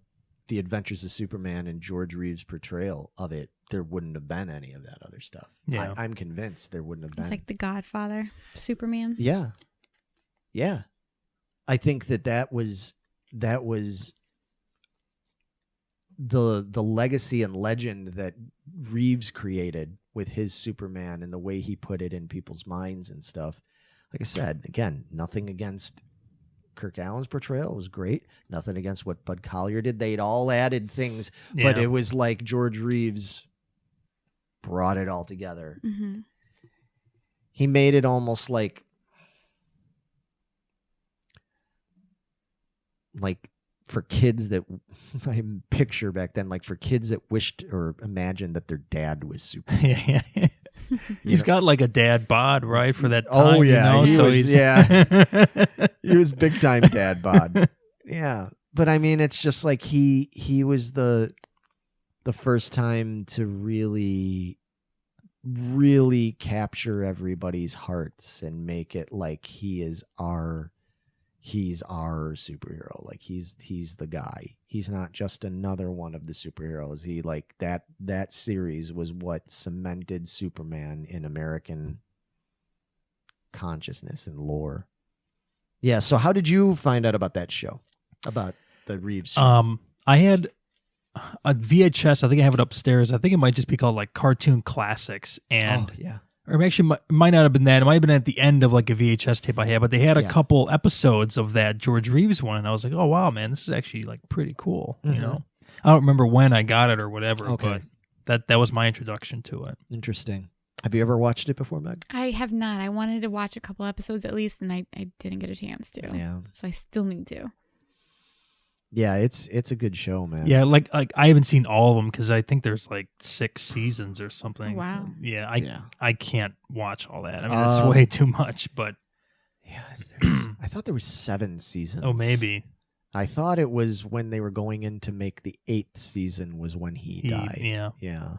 the Adventures of Superman and George Reeve's portrayal of it, there wouldn't have been any of that other stuff. Yeah. I'm convinced there wouldn't have been. It's like the Godfather, Superman. Yeah. Yeah. I think that was the legacy and legend that Reeves created with his Superman and the way he put it in people's minds and stuff. Like I said, again, nothing against Kirk Allen's portrayal. It was great. Nothing against what Bud Collyer did. They'd all added things, but it was like George Reeves brought it all together. Mm-hmm. He made it almost like for kids that I picture back then, like for kids that wished or imagined that their dad was Superman. Yeah. He's got like a dad bod, right, for that time. Oh yeah, you know? He was big time dad bod. Yeah, but I mean, it's just like he was the first time to really capture everybody's hearts and make it like he's our superhero. Like he's the guy. He's not just another one of the superheroes. He like that series was what cemented Superman in American consciousness and lore. Yeah. So how did you find out about that show? About the Reeves show? I had a VHS. I think I have it upstairs. I think it might just be called like Cartoon Classics. And yeah. Or actually, it might not have been that. It might have been at the end of like a VHS tape I had, but they had a couple episodes of that George Reeves one, and I was like, "Oh wow, man, this is actually like pretty cool." Mm-hmm. You know, I don't remember when I got it or whatever, Okay. but that was my introduction to it. Interesting. Have you ever watched it before, Meg? I have not. I wanted to watch a couple episodes at least, and I didn't get a chance to. Yeah. So I still need to. Yeah, it's a good show, man. Yeah, like I haven't seen all of them because I think there's like 6 seasons or something. Oh, wow. Yeah, I can't watch all that. I mean, it's way too much. But yeah, I thought there was 7 seasons. oh, maybe. I thought it was when they were going in to make the 8th season was when he died. Yeah.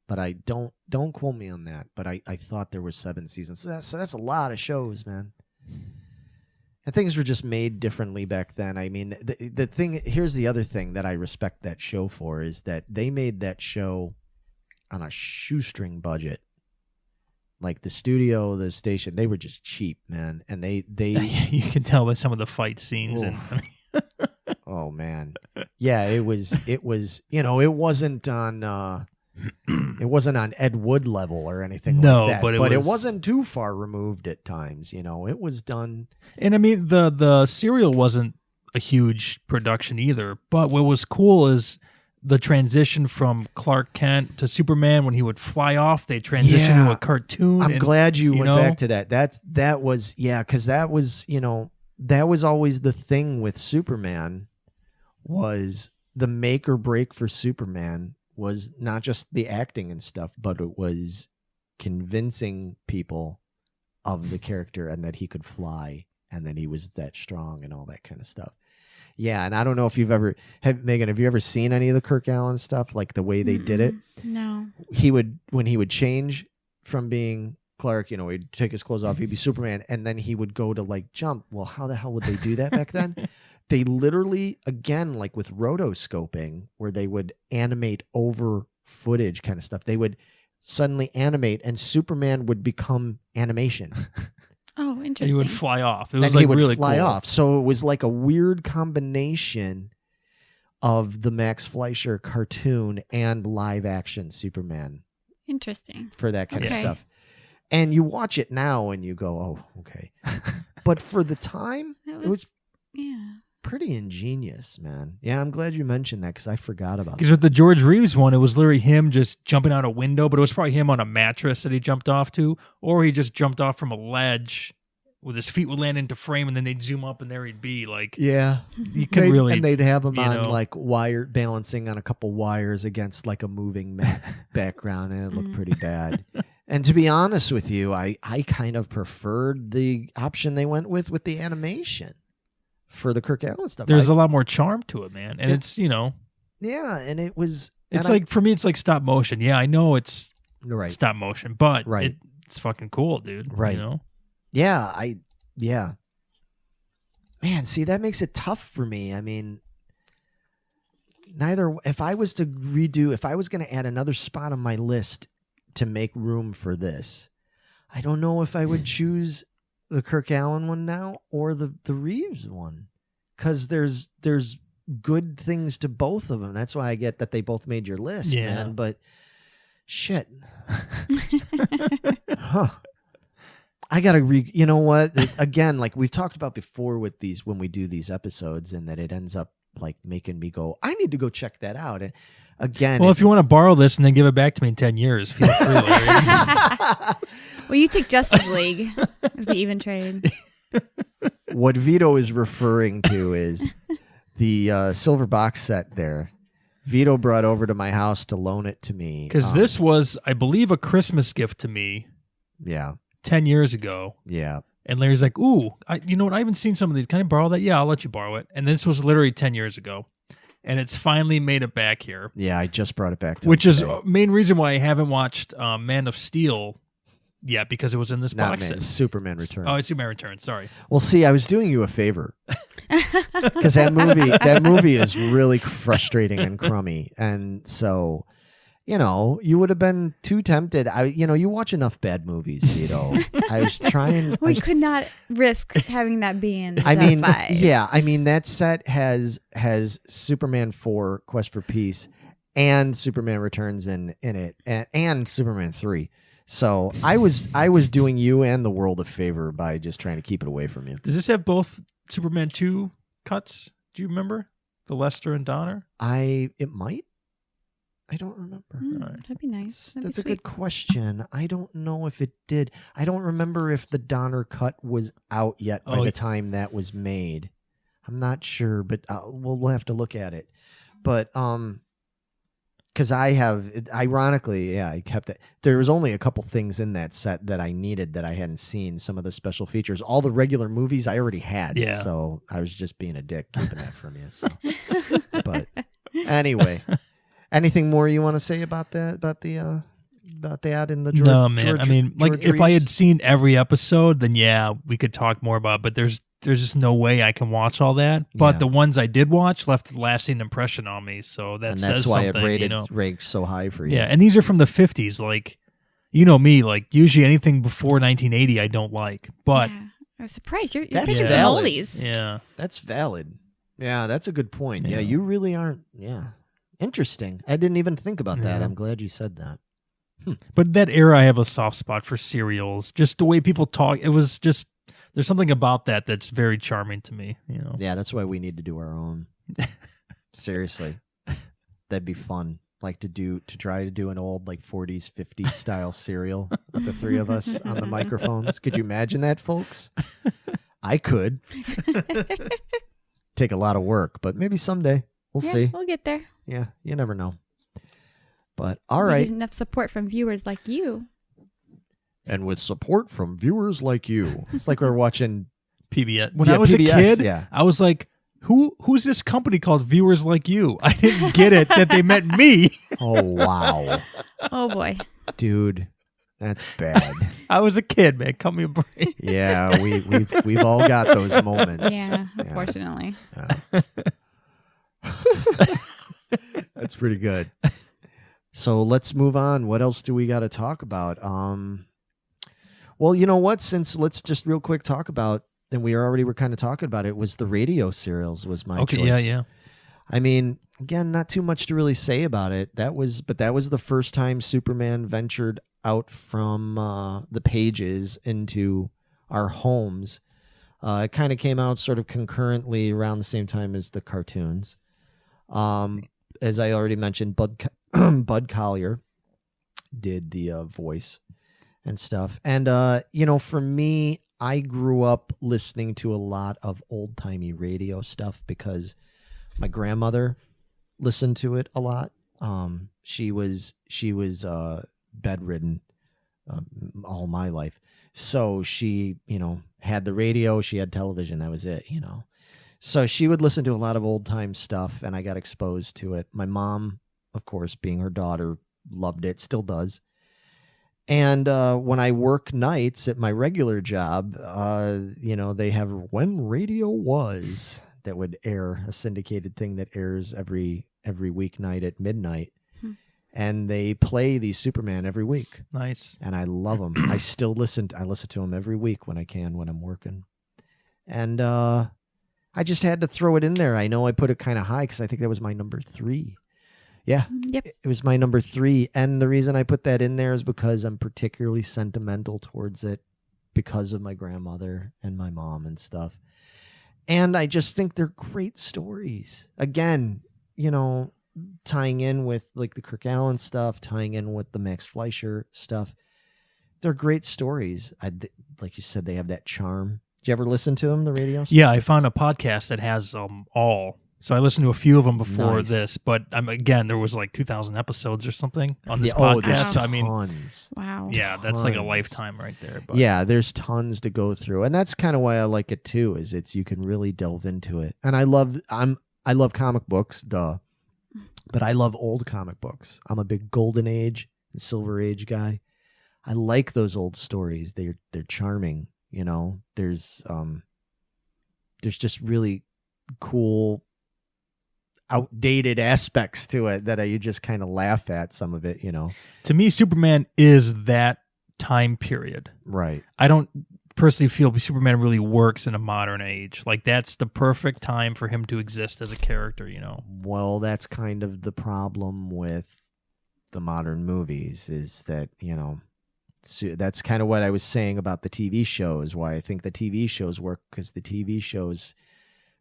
But I don't quote me on that. But I thought there were 7 seasons. So that's a lot of shows, man. And things were just made differently back then. I mean, the thing, here's the other thing that I respect that show for is that they made that show on a shoestring budget. Like the studio, the station, they were just cheap, man. And they You can tell by some of the fight scenes. And oh man, yeah, it was it wasn't on it wasn't on Ed Wood level or anything like that. but it wasn't too far removed at times. It was done. And I mean, the serial wasn't a huge production either. But what was cool is the transition from Clark Kent to Superman when he would fly off. They transitioned to a cartoon. I'm glad you went back to that. That was because that was always the thing with Superman. Was the make or break for Superman was not just the acting and stuff, but it was convincing people of the character and that he could fly and that he was that strong and all that kind of stuff. Yeah, and I don't know if Megan, have you ever seen any of the Kirk Allen stuff, like the way they did it? No. When he would change from being Clark, he'd take his clothes off, he'd be Superman, and then he would go to like jump. Well, how the hell would they do that back then? They literally, again, like with rotoscoping, where they would animate over footage kind of stuff. They would suddenly animate, and Superman would become animation. Oh, interesting. He would fly off. It And was he like would really fly cool. off. So it was like a weird combination of the Max Fleischer cartoon and live action Superman Interesting. for that kind of Okay. stuff. And you watch it now and you go, oh, okay. But for the time, That it was yeah. pretty ingenious, man. Yeah, I'm glad you mentioned that because I forgot about Because it. with the George Reeves one, it was literally him just jumping out a window, but it was probably him on a mattress that he jumped off to, or he just jumped off from a ledge with his feet would land into frame, and then they'd zoom up, and there he'd be. Like, Yeah. you could really, And they'd have him you on know. like wire, balancing on a couple wires against like a moving background, and it looked pretty bad. And to be honest with you, I kind of preferred the option they went with the animation for the Kirk Allen stuff. there's a lot more charm to it, man. And it's, Yeah, and it was... it's like, for me, it's like stop motion. Yeah, I know it's right. stop motion, but Right. it's fucking cool, dude. Right. Yeah, yeah. Man, see, that makes it tough for me. I mean, if I was going to add another spot on my list to make room for this, I don't know if I would choose the Kirk Allen one now or the Reeves one, because there's good things to both of them. That's why I get that they both made your list, man. But shit. Huh. I gotta you know what? Again, like we've talked about before with these when we do these episodes, and that it ends up like making me go, I need to go check that out. And again, Well, if you want to borrow this and then give it back to me in 10 years, feel free, Larry. Well, you take Justice League. It'd be even trade. what Vito is referring to is the silver box set there. Vito brought over to my house to loan it to me. Because this was, I believe, a Christmas gift to me Yeah. 10 years ago. Yeah. And Larry's like, ooh, you know what? I haven't seen some of these. Can I borrow that? Yeah, I'll let you borrow it. And this was literally 10 years ago. And it's finally made it back here. Yeah, I just brought it back to Which him is today. main reason why I haven't watched Man of Steel yet, because it was in this Not box Man, set. Superman Returns. Oh, it's Superman Returns. Sorry. Well, see, I was doing you a favor because that movie is really frustrating and crummy, and so you would have been too tempted. You watch enough bad movies, Vito. I was trying. We could not risk having that be in I mean, top 5. yeah. I mean, that set has Superman 4: Quest for Peace and Superman Returns in it, and Superman 3. So I was doing you and the world a favor by just trying to keep it away from you. Does this have both Superman 2 cuts? Do you remember? The Lester and Donner? It might. I don't remember. That'd be nice. That'd That's be a good question. I don't know if it did. I don't remember if the Donner cut was out yet by the time that was made. I'm not sure, but we'll have to look at it. But because ironically, I kept it. There was only a couple things in that set that I needed that I hadn't seen. Some of the special features, all the regular movies I already had. Yeah. So I was just being a dick keeping that from you. So, but anyway, anything more you want to say about that? About that in the George? No, man. I mean, like George if I had Reeves? seen every episode, then yeah, we could talk more about it. But there's just no way I can watch all that. But Yeah. the ones I did watch left a lasting impression on me. So that and says that's why something, it rated you know? ranked so high for you. Yeah, and these are from the 50s. Like, you know me, like usually anything before 1980 I don't like. But Yeah. I was surprised. You're That's picking some valid. oldies. yeah. That's valid. Yeah, that's a good point. Yeah, Yeah. you really aren't. Yeah, interesting. I didn't even think about that. Yeah. I'm glad you said that. But that era, I have a soft spot for serials. Just the way people talk, it was just there's something about that that's very charming to me. You know, Yeah, that's why we need to do our own. Seriously, that'd be fun. Like to try to do an old like 40s, 50s style serial with the three of us on the microphones. Could you imagine that, folks? I could. Take a lot of work, but maybe someday we'll Yeah, see. we'll get there. Yeah, you never know. But all We right. get enough support from viewers like you. And with support from viewers like you. It's like we're watching PBS. When Yeah, I was PBS, a kid, yeah. I was like, who's this company called Viewers Like You? I didn't get it that they meant me. Oh wow. Oh boy. Dude, that's bad. I was a kid, man. Cut me a break. Yeah, we've all got those moments. Yeah, unfortunately. Yeah. That's pretty good. So let's move on. What else do we got to talk about? Well, you know what? Let's just real quick talk about, and we already were kind of talking about it, was the radio serials was my Okay, choice. yeah. I mean, again, not too much to really say about it. That was the first time Superman ventured out from the pages into our homes. It kind of came out sort of concurrently around the same time as the cartoons. As I already mentioned, Bud Collyer did the voice and stuff. And, for me, I grew up listening to a lot of old-timey radio stuff because my grandmother listened to it a lot. She was bedridden all my life. So she, had the radio, she had television, that was it, So she would listen to a lot of old time stuff, and I got exposed to it. My mom, of course, being her daughter, loved it, still does. And when I work nights at my regular job, they have When Radio Was, that would air, a syndicated thing that airs every weeknight at midnight. And they play these Superman every week. Nice. And I love them. I still listen to them every week when I can, when I'm working. And I just had to throw it in there. I know I put it kind of high because I think that was my number 3. Yeah, Yep. it was my number 3. And the reason I put that in there is because I'm particularly sentimental towards it because of my grandmother and my mom and stuff. And I just think they're great stories. Again, tying in with like the Kirk Allen stuff, tying in with the Max Fleischer stuff. They're great stories. Like you said, they have that charm. Did you ever listen to them, the radio stuff? Yeah, I found a podcast that has all. So I listened to a few of them before Nice. this, but again, there was like 2,000 episodes or something on this Yeah, podcast. there's So I mean, tons. Wow. yeah, that's like a Tons. lifetime right there. But Yeah, there's tons to go through. And that's kind of why I like it too, is you can really delve into it. And I love comic books, duh. But I love old comic books. I'm a big Golden Age and Silver Age guy. I like those old stories. They're charming, There's just really cool outdated aspects to it that you just kind of laugh at some of it, to me, Superman is that time period. Right. I don't personally feel Superman really works in a modern age. Like that's the perfect time for him to exist as a character, Well, that's kind of the problem with the modern movies is that, that's kind of what I was saying about the TV shows, why I think the TV shows work, because the TV shows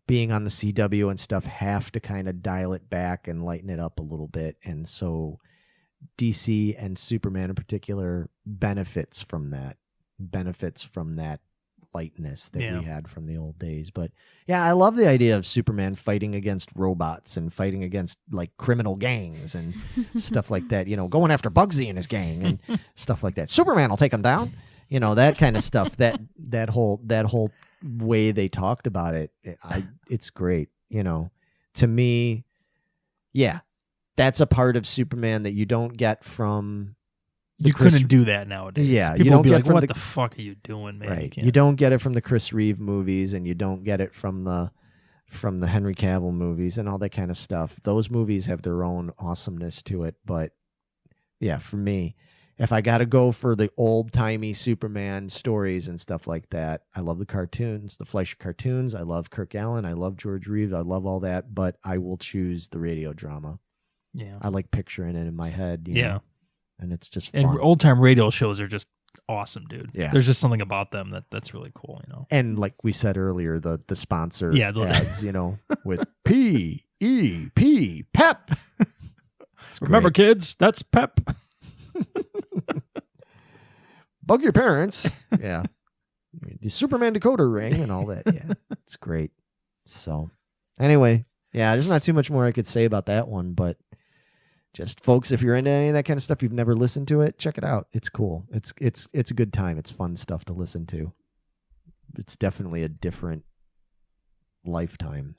being on the CW and stuff have to kind of dial it back and lighten it up a little bit. And so DC and Superman in particular benefits from that lightness that Yeah. we had from the old days. But yeah, I love the idea of Superman fighting against robots and fighting against like criminal gangs and stuff like that. You know, going after Bugsy and his gang and stuff like that. Superman will take him down. You know, that kind of stuff. That whole way they talked about it. It's great. You know, to me, yeah, that's a part of Superman that you don't get from. You couldn't do that nowadays. Yeah, people you don't would be get like, from "What the- the fuck are you doing, man?" Right. can't- You don't get it from the Chris Reeve movies, and you don't get it from the Henry Cavill movies and all that kind of stuff. Those movies have their own awesomeness to it. But yeah, for me, if I got to go for the old timey Superman stories and stuff like that, I love the cartoons, the Fleischer cartoons. I love Kirk Allen. I love George Reeves. I love all that. But I will choose the radio drama. Yeah. I like picturing it in my head. You Yeah. know, and it's just fun. And old time radio shows are just awesome, dude. Yeah. There's just something about them that's really cool, you know. And like we said earlier, the sponsor Yeah, ads, you know, with PEP, PEP. It's Remember, great. kids, that's Pep. Bug your parents. Yeah. The Superman decoder ring and all that. Yeah. It's great. So anyway, yeah, there's not too much more I could say about that one, but just folks, if you're into any of that kind of stuff, you've never listened to it, check it out. It's cool. It's a good time. It's fun stuff to listen to. It's definitely a different lifetime.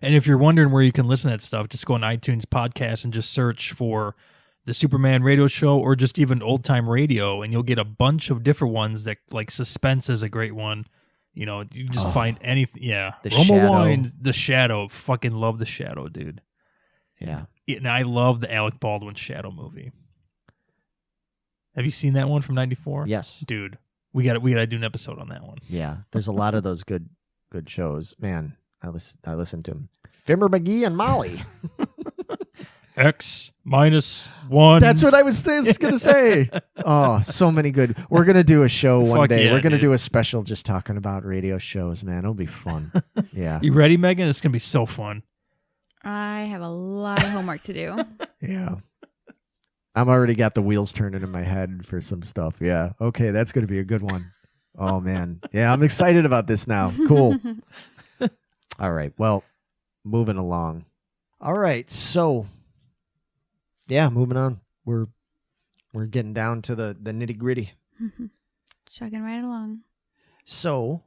And if you're wondering where you can listen to that stuff, just go on iTunes podcast and just search for the Superman radio show or just even old time radio, and you'll get a bunch of different ones that like Suspense is a great one. You know, you just find anything. Yeah. The Roma Shadow. Wine, The Shadow. Fucking love The Shadow, dude. Yeah. And I love the Alec Baldwin Shadow movie. Have you seen that one from '94? Yes. Dude, we got to do an episode on that one. Yeah. There's a lot of those good shows. Man, I listen to them. Fimmer McGee and Molly. X-1. That's what I was going to say. Oh, so many good. We're going to do a show one Fuck day. yeah, We're going to dude. do a special just talking about radio shows, man. It'll be fun. Yeah. You ready, Megan? It's gonna be so fun. I have a lot of homework to do. Yeah. I'm already got the wheels turning in my head for some stuff. Yeah. Okay, that's going to be a good one. Oh, man. Yeah, I'm excited about this now. Cool. All right. Well, moving along. All right. So, yeah, moving on. We're getting down to the nitty gritty. Chugging right along. So,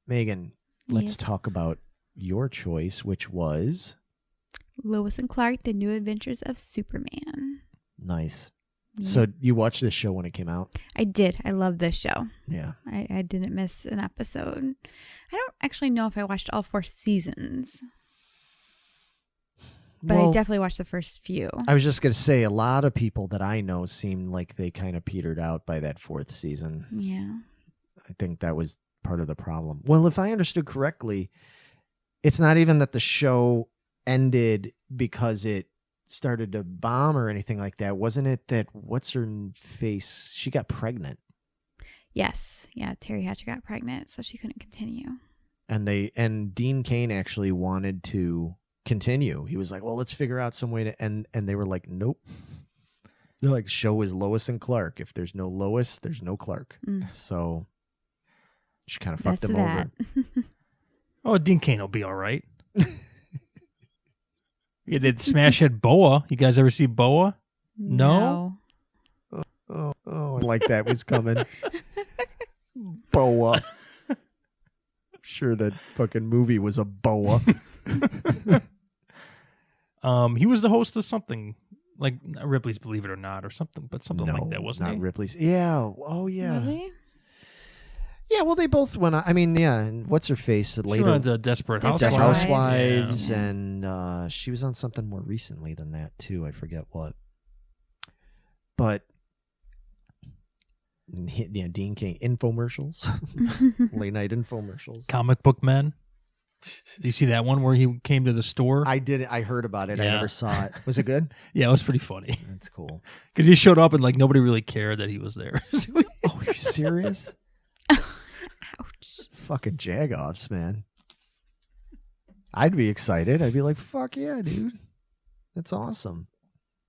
Megan, let's Yes. talk about your choice, which was Lois and Clark, The New Adventures of Superman. nice. Yeah. So you watched this show when it came out? I did. I love this show. Yeah. I didn't miss an episode. I don't actually know if I watched all 4 seasons, but I Well, definitely watched the first few. I was just going to say, a lot of people that I know seem like they kind of petered out by that 4th season. Yeah. I think that was part of the problem. Well, if I understood correctly, it's not even that the show ended because it started to bomb or anything like that. Wasn't it that what's her face? She got pregnant, Yes. Yeah. Terry Hatcher got pregnant, so she couldn't continue. and Dean Cain actually wanted to continue. He was like, "Well, let's figure out some way to," and they were like, "Nope." They're like, "Show is Lois and Clark. If there's no Lois, there's no Clark." So she kind of fucked That's him that. over. Oh, Dean Cain will be all right. You did smash hit Boa. You guys ever see Boa? No? Oh, like that was coming. Boa. Sure, that fucking movie was a boa. He was the host of something like Ripley's Believe It or Not or something, but something like that, wasn't not he? Ripley's. Yeah. Oh, yeah. Was he? Yeah. Well, they both went. I mean, yeah. And what's her face? She Later, went to Desperate Desperate Housewives. Housewives, Yeah. and she was on something more recently than that too. I forget what. But yeah, Dean Cain infomercials, late night infomercials. Comic Book Men. Did you see that one where he came to the store? I did. I heard about it. I Yeah. never saw it. Was it good? Yeah, it was pretty funny That's cool. because he showed up and like nobody really cared that he was there. Oh, are you serious? Ouch. Fucking jagoffs, man. I'd be excited. I'd be like, fuck yeah, dude. That's awesome.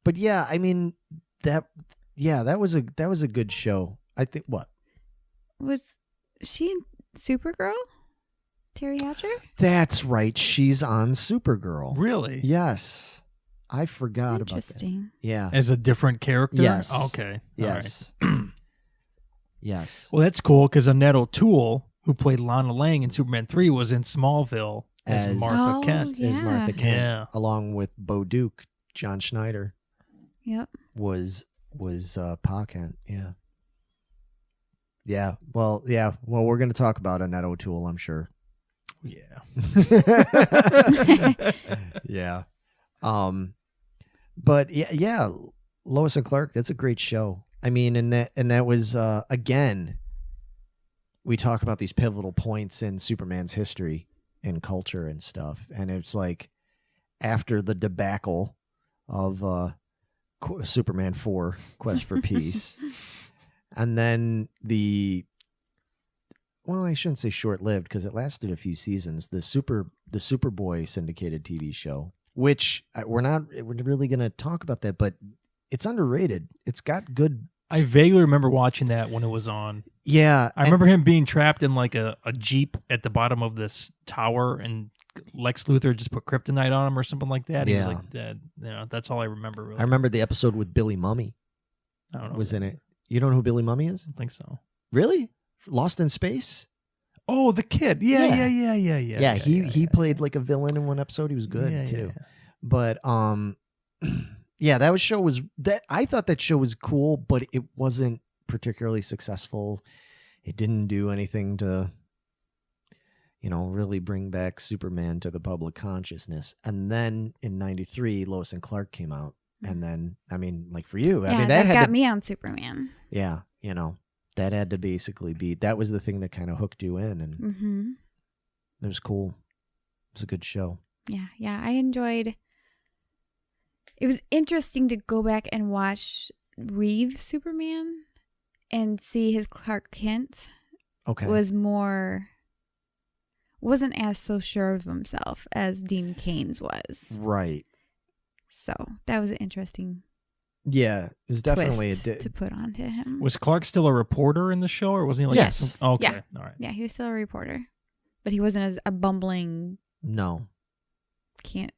But yeah, I mean that was a good show. I think what? Was she in Supergirl? Terry Hatcher? That's right. She's on Supergirl. Really? Yes. I forgot about that. Interesting. Yeah. As a different character? Yes. Okay. Yes. Yes. Well, that's cool because Annette O'Toole, who played Lana Lang in Superman 3, was in Smallville as Martha Kent. Yeah. Is Martha Kent, Yeah. along with Bo Duke. John Schneider Yep. was Pa Kent. Yeah. Yeah. Well, yeah. Well, we're going to talk about Annette O'Toole, I'm sure. Yeah. Yeah. But yeah, Lois and Clark, that's a great show. I mean, and that was again, we talk about these pivotal points in Superman's history and culture and stuff, and it's like after the debacle of Superman 4 Quest for Peace, and then I shouldn't say short-lived because it lasted a few seasons, the Superboy syndicated TV show, which we're really going to talk about that, but it's underrated. It's got good. I vaguely remember watching that when it was on. Yeah. I remember him being trapped in like a Jeep at the bottom of this tower, and Lex Luthor just put kryptonite on him or something like that. He was like dead. That's all I remember. Really. I remember the episode with Billy Mummy I don't know. was in it. You don't know who Billy Mummy is? I don't think so. Really? Lost in Space? Oh, the kid. Yeah. Yeah, he played like a villain in one episode. He was good too. Yeah. But yeah, that show was that. I thought that show was cool, but it wasn't particularly successful. It didn't do anything to, really bring back Superman to the public consciousness. And then in '93, Lois and Clark came out, and then like for you, Yeah, I mean that had got to, me on Superman. Yeah, that had to basically be, that was the thing that kind of hooked you in, and Mm-hmm. it was cool. It was a good show. Yeah, I enjoyed. It was interesting to go back and watch Reeve Superman and see his Clark Kent Okay. wasn't as so sure of himself as Dean Cain's was. Right. So that was an interesting Yeah, it was definitely twist to put onto him. Was Clark still a reporter in the show, or was he like? Yes. Okay. Yeah. All right. Yeah, he was still a reporter, but he wasn't as a bumbling, No. can't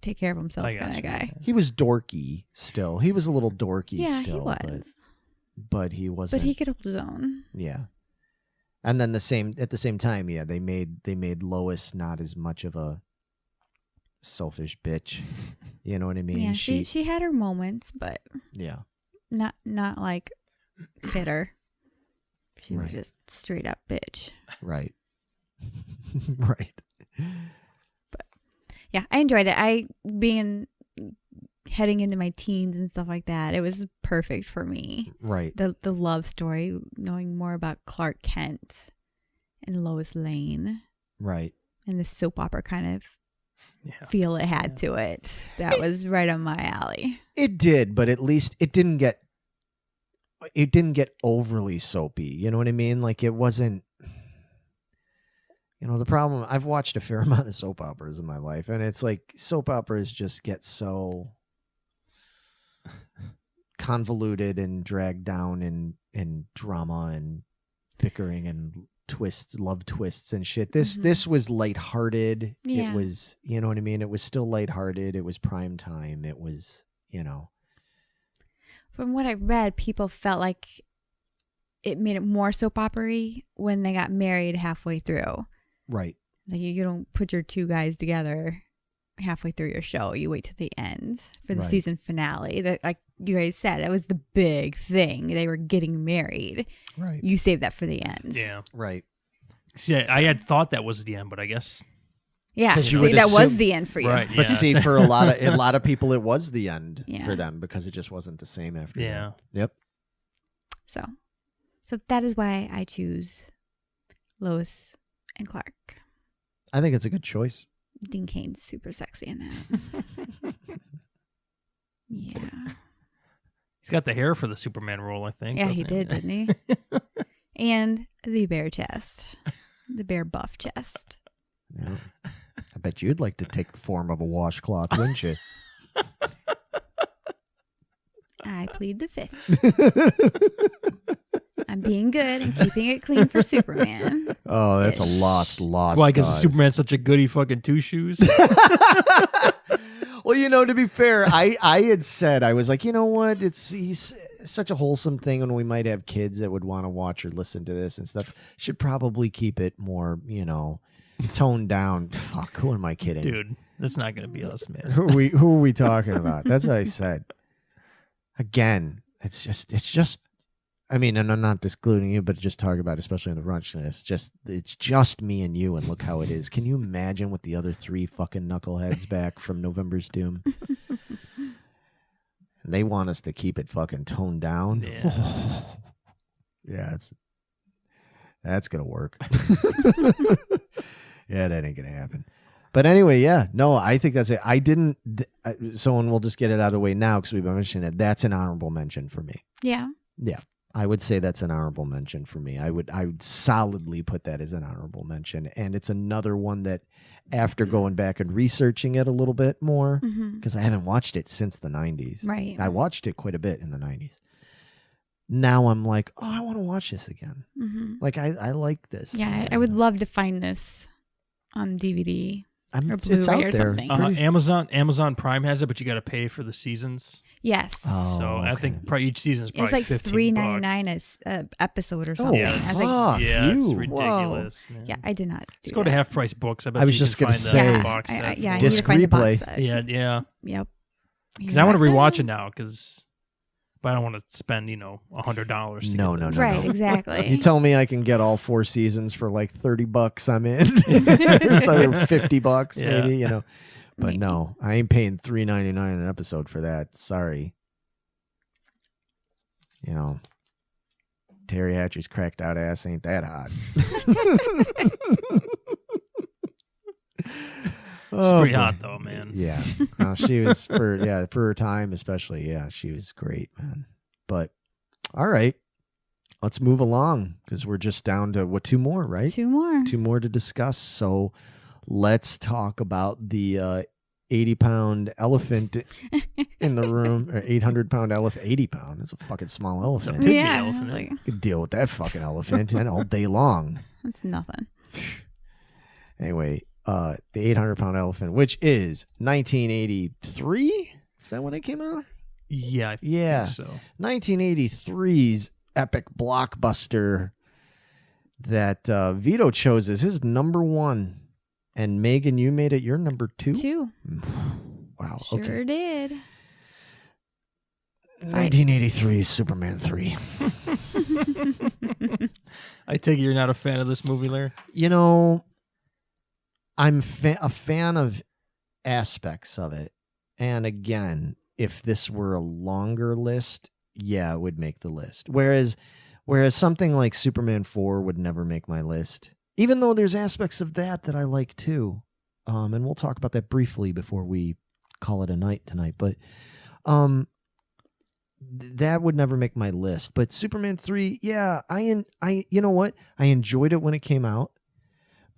take care of himself I got kind of you. guy. He was dorky still. He was a little dorky Yeah, still. he was, But he wasn't. but he could hold his own. Yeah. And then at the same time, yeah, they made Lois not as much of a selfish bitch. You know what I mean? Yeah, she had her moments, but yeah. not like Kidder. She was Right. just straight up bitch. Right. Right. Yeah, I enjoyed it. Heading into my teens and stuff like that, it was perfect for me. Right. The love story, knowing more about Clark Kent and Lois Lane, Right. and the soap opera kind of Yeah. feel it had to it. That was right on my alley. It did, but at least it didn't get overly soapy. You know what I mean? Like it wasn't. The problem, I've watched a fair amount of soap operas in my life, and it's like soap operas just get so convoluted and dragged down in drama and bickering and love twists and shit. This was lighthearted. Yeah. It was, you know what I mean? It was still lighthearted. It was prime time. It was, From what I read, people felt like it made it more soap opera-y when they got married halfway through. Right. Like you don't put your two guys together halfway through your show. You wait to the end for the Right. season finale. That, like you guys said, that was the big thing. They were getting married. Right. You saved that for the end. Yeah. Right. See, I had thought that was the end, but I guess. Yeah. 'Cause you See, would that was assume- the end for you. Right. But yeah. see, for a lot of people, it was the end Yeah. for them because it just wasn't the same after Yeah. that. Yep. So that is why I choose Lois and Clark. I think it's a good choice. Dean Cain's super sexy in that. Yeah. He's got the hair for the Superman role, I think. Yeah, doesn't he did, didn't he? And the bear chest. The bear buff chest. Yeah. I bet you'd like to take the form of a washcloth, wouldn't you? I plead the fifth. I'm being good and keeping it clean for Superman. Oh, that's a Ish. lost Why? Because cause. Superman's such a goody fucking two shoes. Well, to be fair, I had said, I was like, you know what? He's such a wholesome thing, and we might have kids that would want to watch or listen to this and stuff. Should probably keep it more, toned down. Fuck, who am I kidding? Dude, that's not going to be us, man. Who are we talking about? That's what I said. Again, it's just. I mean, and I'm not excluding you, but just talking about, especially in the Runch, it's just me and you, and look how it is. Can you imagine with the other 3 fucking knuckleheads back from November's Doom? And they want us to keep it fucking toned down. Yeah. Yeah, that's gonna work. Yeah, that ain't gonna happen. But anyway, yeah, no, I think that's it. I didn't. So, and we'll just get it out of the way now because we've been mentioning it. That's an honorable mention for me. Yeah. Yeah, I would say that's an honorable mention for me. I would solidly put that as an honorable mention, and it's another one that, after going back and researching it a little bit more, because I haven't watched it since the 90s. Right. I watched it quite a bit in the 90s. Now I'm like, oh, I want to watch this again. Like, I like this. Yeah, I would love to find this on DVD. Or It's Blu-ray out or there. something. Amazon Prime has it, but you got to pay for the seasons. Yes. Oh, So I think probably each season is probably It's like $15. $3.99 a episode or something. Yeah, I was fuck. like, Yeah, it's you. ridiculous. Man. yeah, I did not. Just go to Half Price Books. I bet I was you just can gonna find say- the box set. I need Disc to find the box replay. set. Yeah. Yep. Because I want to rewatch it now. But I don't want to spend $100. No. Right, exactly. You tell me I can get all 4 seasons for like $30, I'm in. It's like $50 Yeah. maybe, But Maybe. no, I ain't paying $3.99 an episode for that. Sorry. Terry Hatcher's cracked out ass ain't that hot. It's pretty hot though, man. Yeah. No, she was for her time especially. Yeah, she was great, man. But all right. Let's move along because we're just down to 2 more, right? 2 more. 2 more to discuss. So let's talk about the 80-pound elephant in the room, or 800-pound elephant. 80-pound. It's a fucking small elephant. Pygmy Yeah, I elephant, was eh? like, You could deal with that fucking elephant and all day long. that's nothing. Anyway, the 800-pound elephant, which is 1983. Is that when it came out? Yeah, I Yeah. think so. 1983's epic blockbuster that Vito chose as his number 1. And Megan, you made it your number 2? 2. Wow. Sure Okay. did. 1983's Superman 3. I take it you're not a fan of this movie, Larry? I'm a fan of aspects of it. And again, if this were a longer list, yeah, it would make the list. Whereas something like Superman 4 would never make my list. Even though there's aspects of that I like too. And we'll talk about that briefly before we call it a night tonight. But that would never make my list. But Superman 3, yeah, I you know what? I enjoyed it when it came out.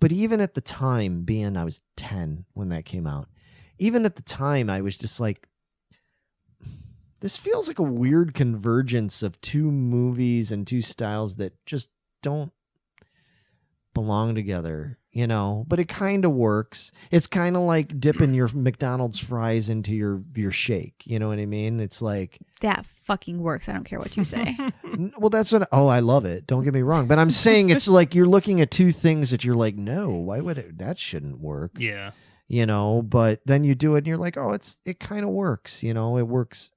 But even at the time, I was 10 when that came out. Even at the time, I was just like, this feels like a weird convergence of 2 movies and 2 styles that just don't belong together, but it kind of works. It's kind of like dipping your McDonald's fries into your shake. You know what I mean? It's like, That fucking works. I don't care what you say. well, that's what, I love it. Don't get me wrong. But I'm saying it's like you're looking at 2 things that you're like, no, why would it, that shouldn't work. Yeah. But then you do it and you're like, oh, it kind of works. It works,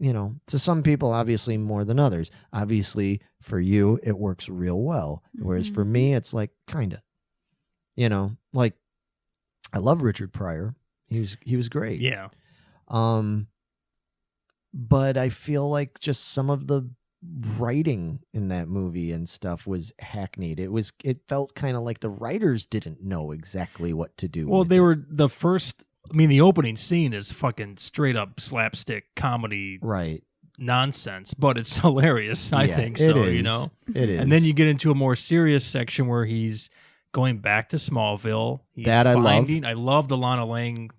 to some people, obviously more than others. Obviously for you, it works real well. Whereas for me, it's like, kind of, like I love Richard Pryor. He was great. Yeah. But I feel like just some of the writing in that movie and stuff was hackneyed. It felt kind of like the writers didn't know exactly what to do. Well, with they it. were the first. I mean, the opening scene is fucking straight up slapstick comedy right. nonsense, but it's hilarious. I Yeah, think it so. is. It is. And then you get into a more serious section where he's going back to Smallville. He's That I love. I love the Lana Lang.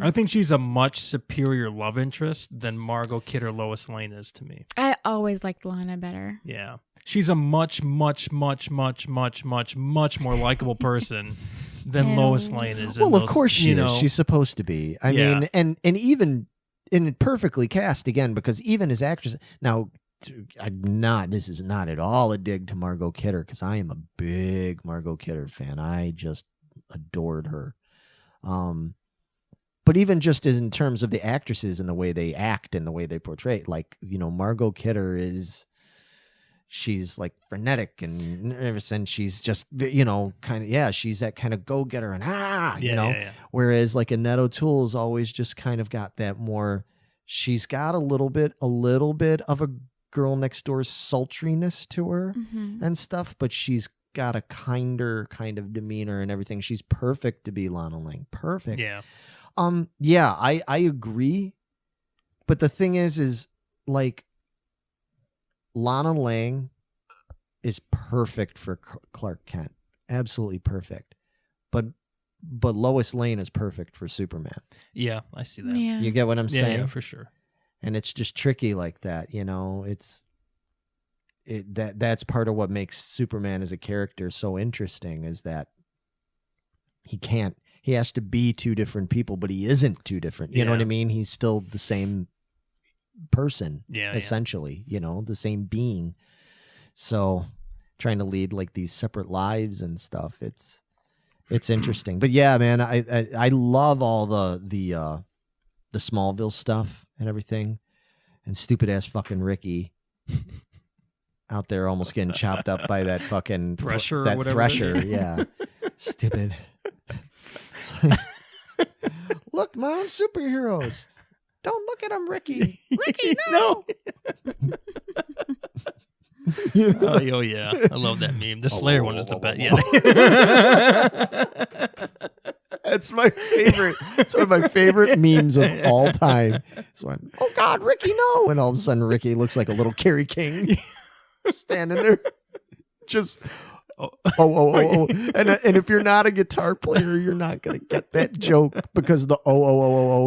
I think she's a much superior love interest than Margot Kidder Lois Lane is to me. I always liked Lana better. Yeah. she's a much more likable person than And- Lois Lane is. Well, in of those, course she you is. know, She's supposed to be. I Yeah. mean, and even in perfectly cast again, because even as actress now, this is not at all a dig to Margot Kidder, because I am a big Margot Kidder fan. I just adored her. But even just in terms of the actresses and the way they act and the way they portray, like, Margot Kidder she's like frenetic and she's just, kind of, she's that kind of go-getter and Yeah. whereas like Annette O'Toole's always just kind of got that more, she's got a little bit of a girl next door sultriness to her and stuff, but she's got a kinder kind of demeanor and everything. She's perfect to be Lana Lang. Perfect. Yeah. I agree. But the thing is like Lana Lang is perfect for Clark Kent. Absolutely perfect. But Lois Lane is perfect for Superman. Yeah, I see that. Yeah. You get what I'm saying? Yeah, for sure. And it's just tricky like that, that's part of what makes Superman as a character so interesting, is that he has to be two different people, but he isn't two different. You know what I mean? He's still the same person, essentially, the same being. So trying to lead like these separate lives and stuff, it's interesting. But yeah, man, I love all the Smallville stuff and everything, and stupid ass fucking Ricky out there almost getting chopped up by that fucking Thresher or that whatever. Thresher, yeah. Stupid. Look, Mom, superheroes. Don't look at him, Ricky. Ricky, no. Oh yeah, I love that meme. The Slayer one is the best. Yeah. That's my favorite. It's one of my favorite memes of all time. It's when, oh God, Ricky, no. And all of a sudden, Ricky looks like a little Carrie King standing there. Just, oh. And if you're not a guitar player, you're not going to get that joke, because the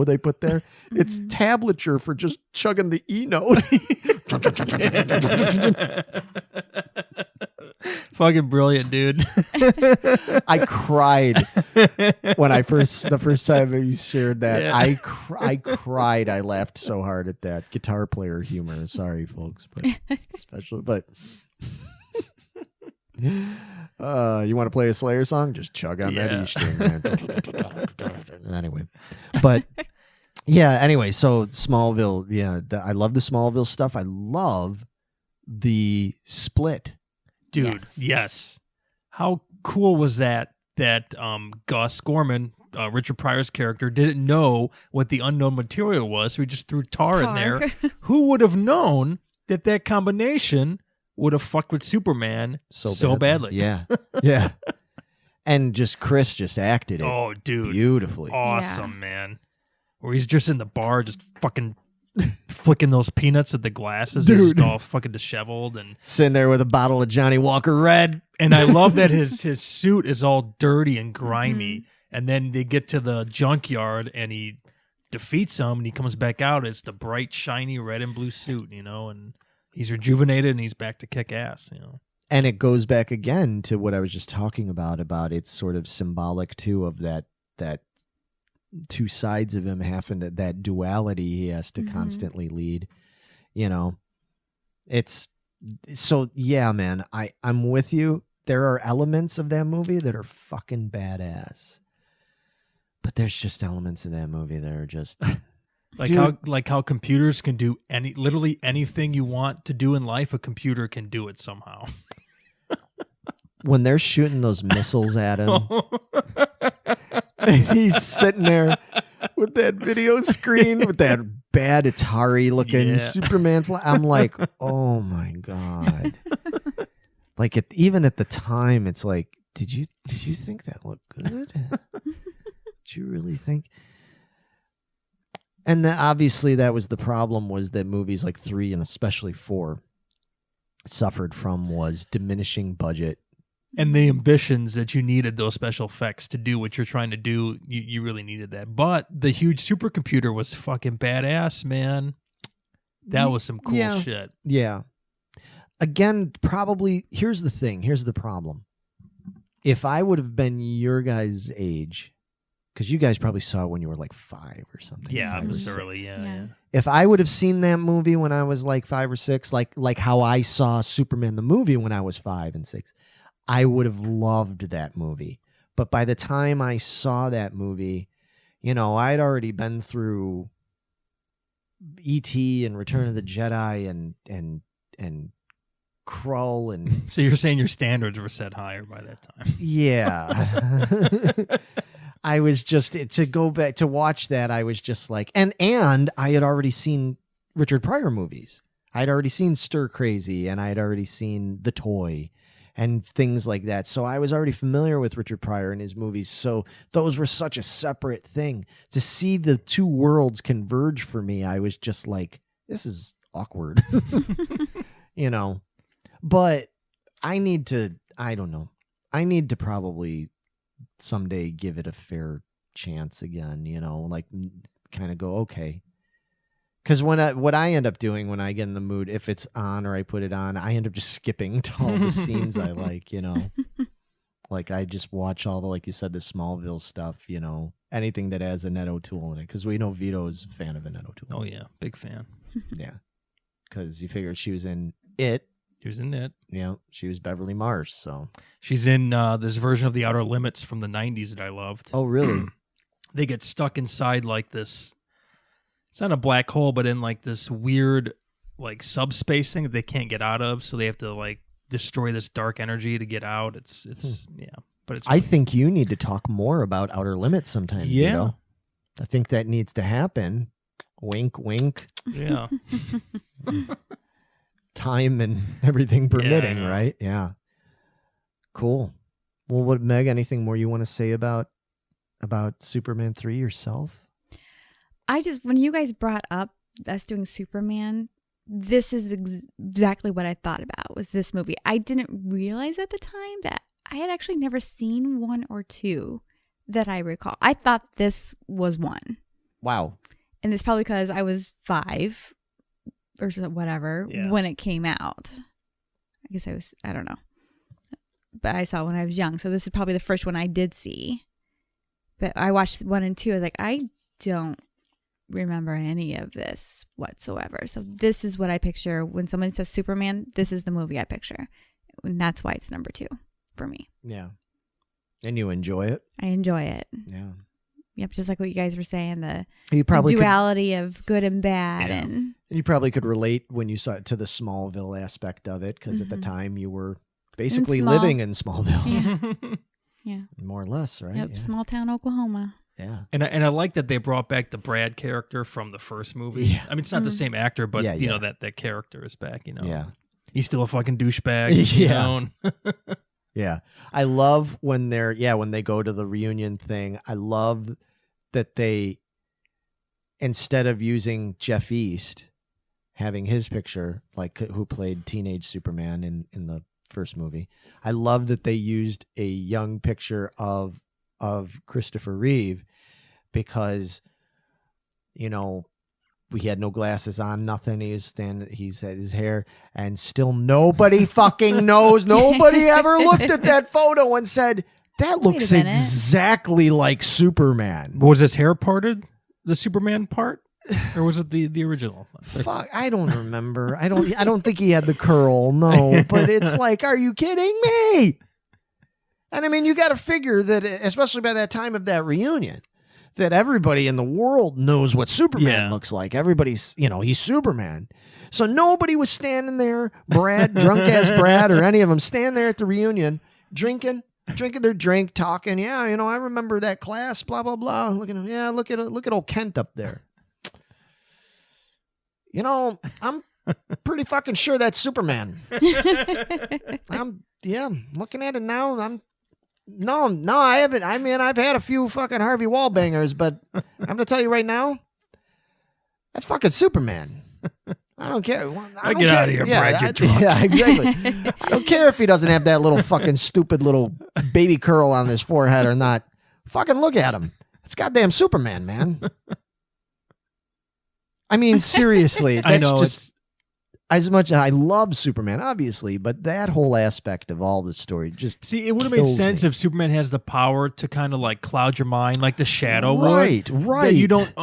they put there, it's tablature for just chugging the E note. Fucking brilliant, dude. I cried when the first time you shared that. Yeah. I cried. I laughed so hard at that guitar player humor. Sorry, folks, but especially, but you want to play a Slayer song? Just chug on that E string, man. Anyway, but yeah. Anyway, so Smallville. Yeah, I love the Smallville stuff. I love the split. Dude, yes. How cool was that Gus Gorman, Richard Pryor's character, didn't know what the unknown material was, so he just threw tar in there. Who would have known that combination would have fucked with Superman so badly? Yeah. Yeah. And Chris just acted it. Oh, dude. Beautifully. Awesome, man. Where he's just in the bar just fucking flicking those peanuts at the glasses. Dude. He's just all fucking disheveled and sitting there with a bottle of Johnny Walker Red. And I love that his suit is all dirty and grimy. And then they get to the junkyard and he defeats him and he comes back out. It's the bright, shiny red and blue suit, and he's rejuvenated and he's back to kick ass, And it goes back again to what I was just talking about it's sort of symbolic too of that two sides of him having that duality he has to constantly lead. It's so, yeah, man, I'm with you. There are elements of that movie that are fucking badass, but there's just elements of that movie that are just like how computers can do literally anything you want to do in life. A computer can do it somehow. When they're shooting those missiles at him, and he's sitting there with that video screen with that bad Atari looking Superman fly. I'm like, oh my God. Like even at the time, it's like, did you think that looked good? Did you really think? And then obviously that was the problem, was that movies like 3 and especially 4 suffered from was diminishing budget. And the ambitions that you needed those special effects to do what you're trying to do, you really needed that. But the huge supercomputer was fucking badass, man. That was some cool shit. Yeah. again, probably, here's the thing. Here's the problem. If I would have been your guys' age, because you guys probably saw it when you were like 5 or something. Yeah, 5 it or was 6. early. Yeah. If I would have seen that movie when I was like 5 or 6, like how I saw Superman the movie when I was 5 and 6, I would have loved that movie. But by the time I saw that movie, you know, I'd already been through E.T. and Return of the Jedi and Krull and So you're saying your standards were set higher by that time? yeah. I was just to go back to watch that. I was just like, and I had already seen Richard Pryor movies. I'd already seen Stir Crazy, and I had already seen The Toy, and things like that. So I was already familiar with Richard Pryor and his movies. So those were such a separate thing. To see the two worlds converge for me, I was just like, this is awkward, you know. But I need to probably someday give it a fair chance again, you know, like kind of go, okay. Because what I end up doing when I get in the mood, if it's on or I put it on, I end up just skipping to all the scenes I like, you know. Like I just watch all the, like you said, the Smallville stuff, you know, anything that has Annette O'Toole in it. Because we know Vito is a fan of Annette O'Toole. Oh, yeah. Big fan. Yeah. Because you figured she was in It. She was in it. You know, she was Beverly Marsh, so. She's in this version of The Outer Limits from the 90s that I loved. Oh, really? They get stuck inside like this. It's not a black hole, but in like this weird like subspace thing that they can't get out of. So they have to like destroy this dark energy to get out. It's yeah. But it's I think you need to talk more about Outer Limits sometime. Yeah. Vito. I think that needs to happen. Wink, wink. Yeah. Time and everything permitting, Yeah. right? Yeah. Cool. Well, what, Meg, anything more you want to say about Superman 3 yourself? When you guys brought up us doing Superman, this is exactly what I thought about was this movie. I didn't realize at the time that I had actually never seen 1 or 2 that I recall. I thought this was 1. Wow. And it's probably because I was 5 or whatever when it came out. I guess I don't know. But I saw it when I was young. So this is probably the first one I did see. But I watched 1 and 2. I was like, I don't remember any of this whatsoever. So this is what I picture when someone says Superman. This is the movie I picture. And that's why it's number 2 for me. Yeah. And you enjoy it? I enjoy it. Yeah. Yep, just like what you guys were saying, the probably duality of good and bad. And you probably could relate when you saw it to the Smallville aspect of it, because at the time you were basically living in Smallville. Yeah. Yeah. More or less, right? Yep, small town Oklahoma. Yeah. And I like that they brought back the Brad character from the first movie. Yeah. I mean, it's not the same actor, but Yeah, you know yeah. that character is back. You know. Yeah. He's still a fucking douchebag. Yeah. You know? Yeah. I love when when they go to the reunion thing, I love that they, instead of using Jeff East, having his picture, like who played teenage Superman in the first movie, I love that they used a young picture of Christopher Reeve, because, you know, he had no glasses on, nothing. He's had his hair, and still nobody fucking knows. Nobody ever looked at that photo and said, that looks exactly like Superman. Was his hair parted, the Superman part, or was it the original? Fuck, I don't remember. I don't think he had the curl. No, but it's like, are you kidding me? And I mean, you got to figure that, especially by that time of that reunion, that everybody in the world knows what Superman looks like. Everybody's, you know, he's Superman. So nobody was standing there, drunk ass Brad, or any of them standing there at the reunion, drinking their drink, talking. Yeah, you know, I remember that class, blah, blah, blah. Look at old Kent up there. You know, I'm pretty fucking sure that's Superman. Looking at it now, No, I haven't. I mean, I've had a few fucking Harvey Wallbangers, but I'm going to tell you right now, that's fucking Superman. I don't care. I don't get care. out of here, Brad. You're drunk. Yeah, exactly. I don't care if he doesn't have that little fucking stupid little baby curl on his forehead or not. Fucking look at him. It's goddamn Superman, man. I mean, seriously. That's I know. Just, as much as I love Superman, obviously, but that whole aspect of all the story just See, it would have made kills sense me. if Superman has the power to kind of like cloud your mind, like the Shadow would. Right. That you don't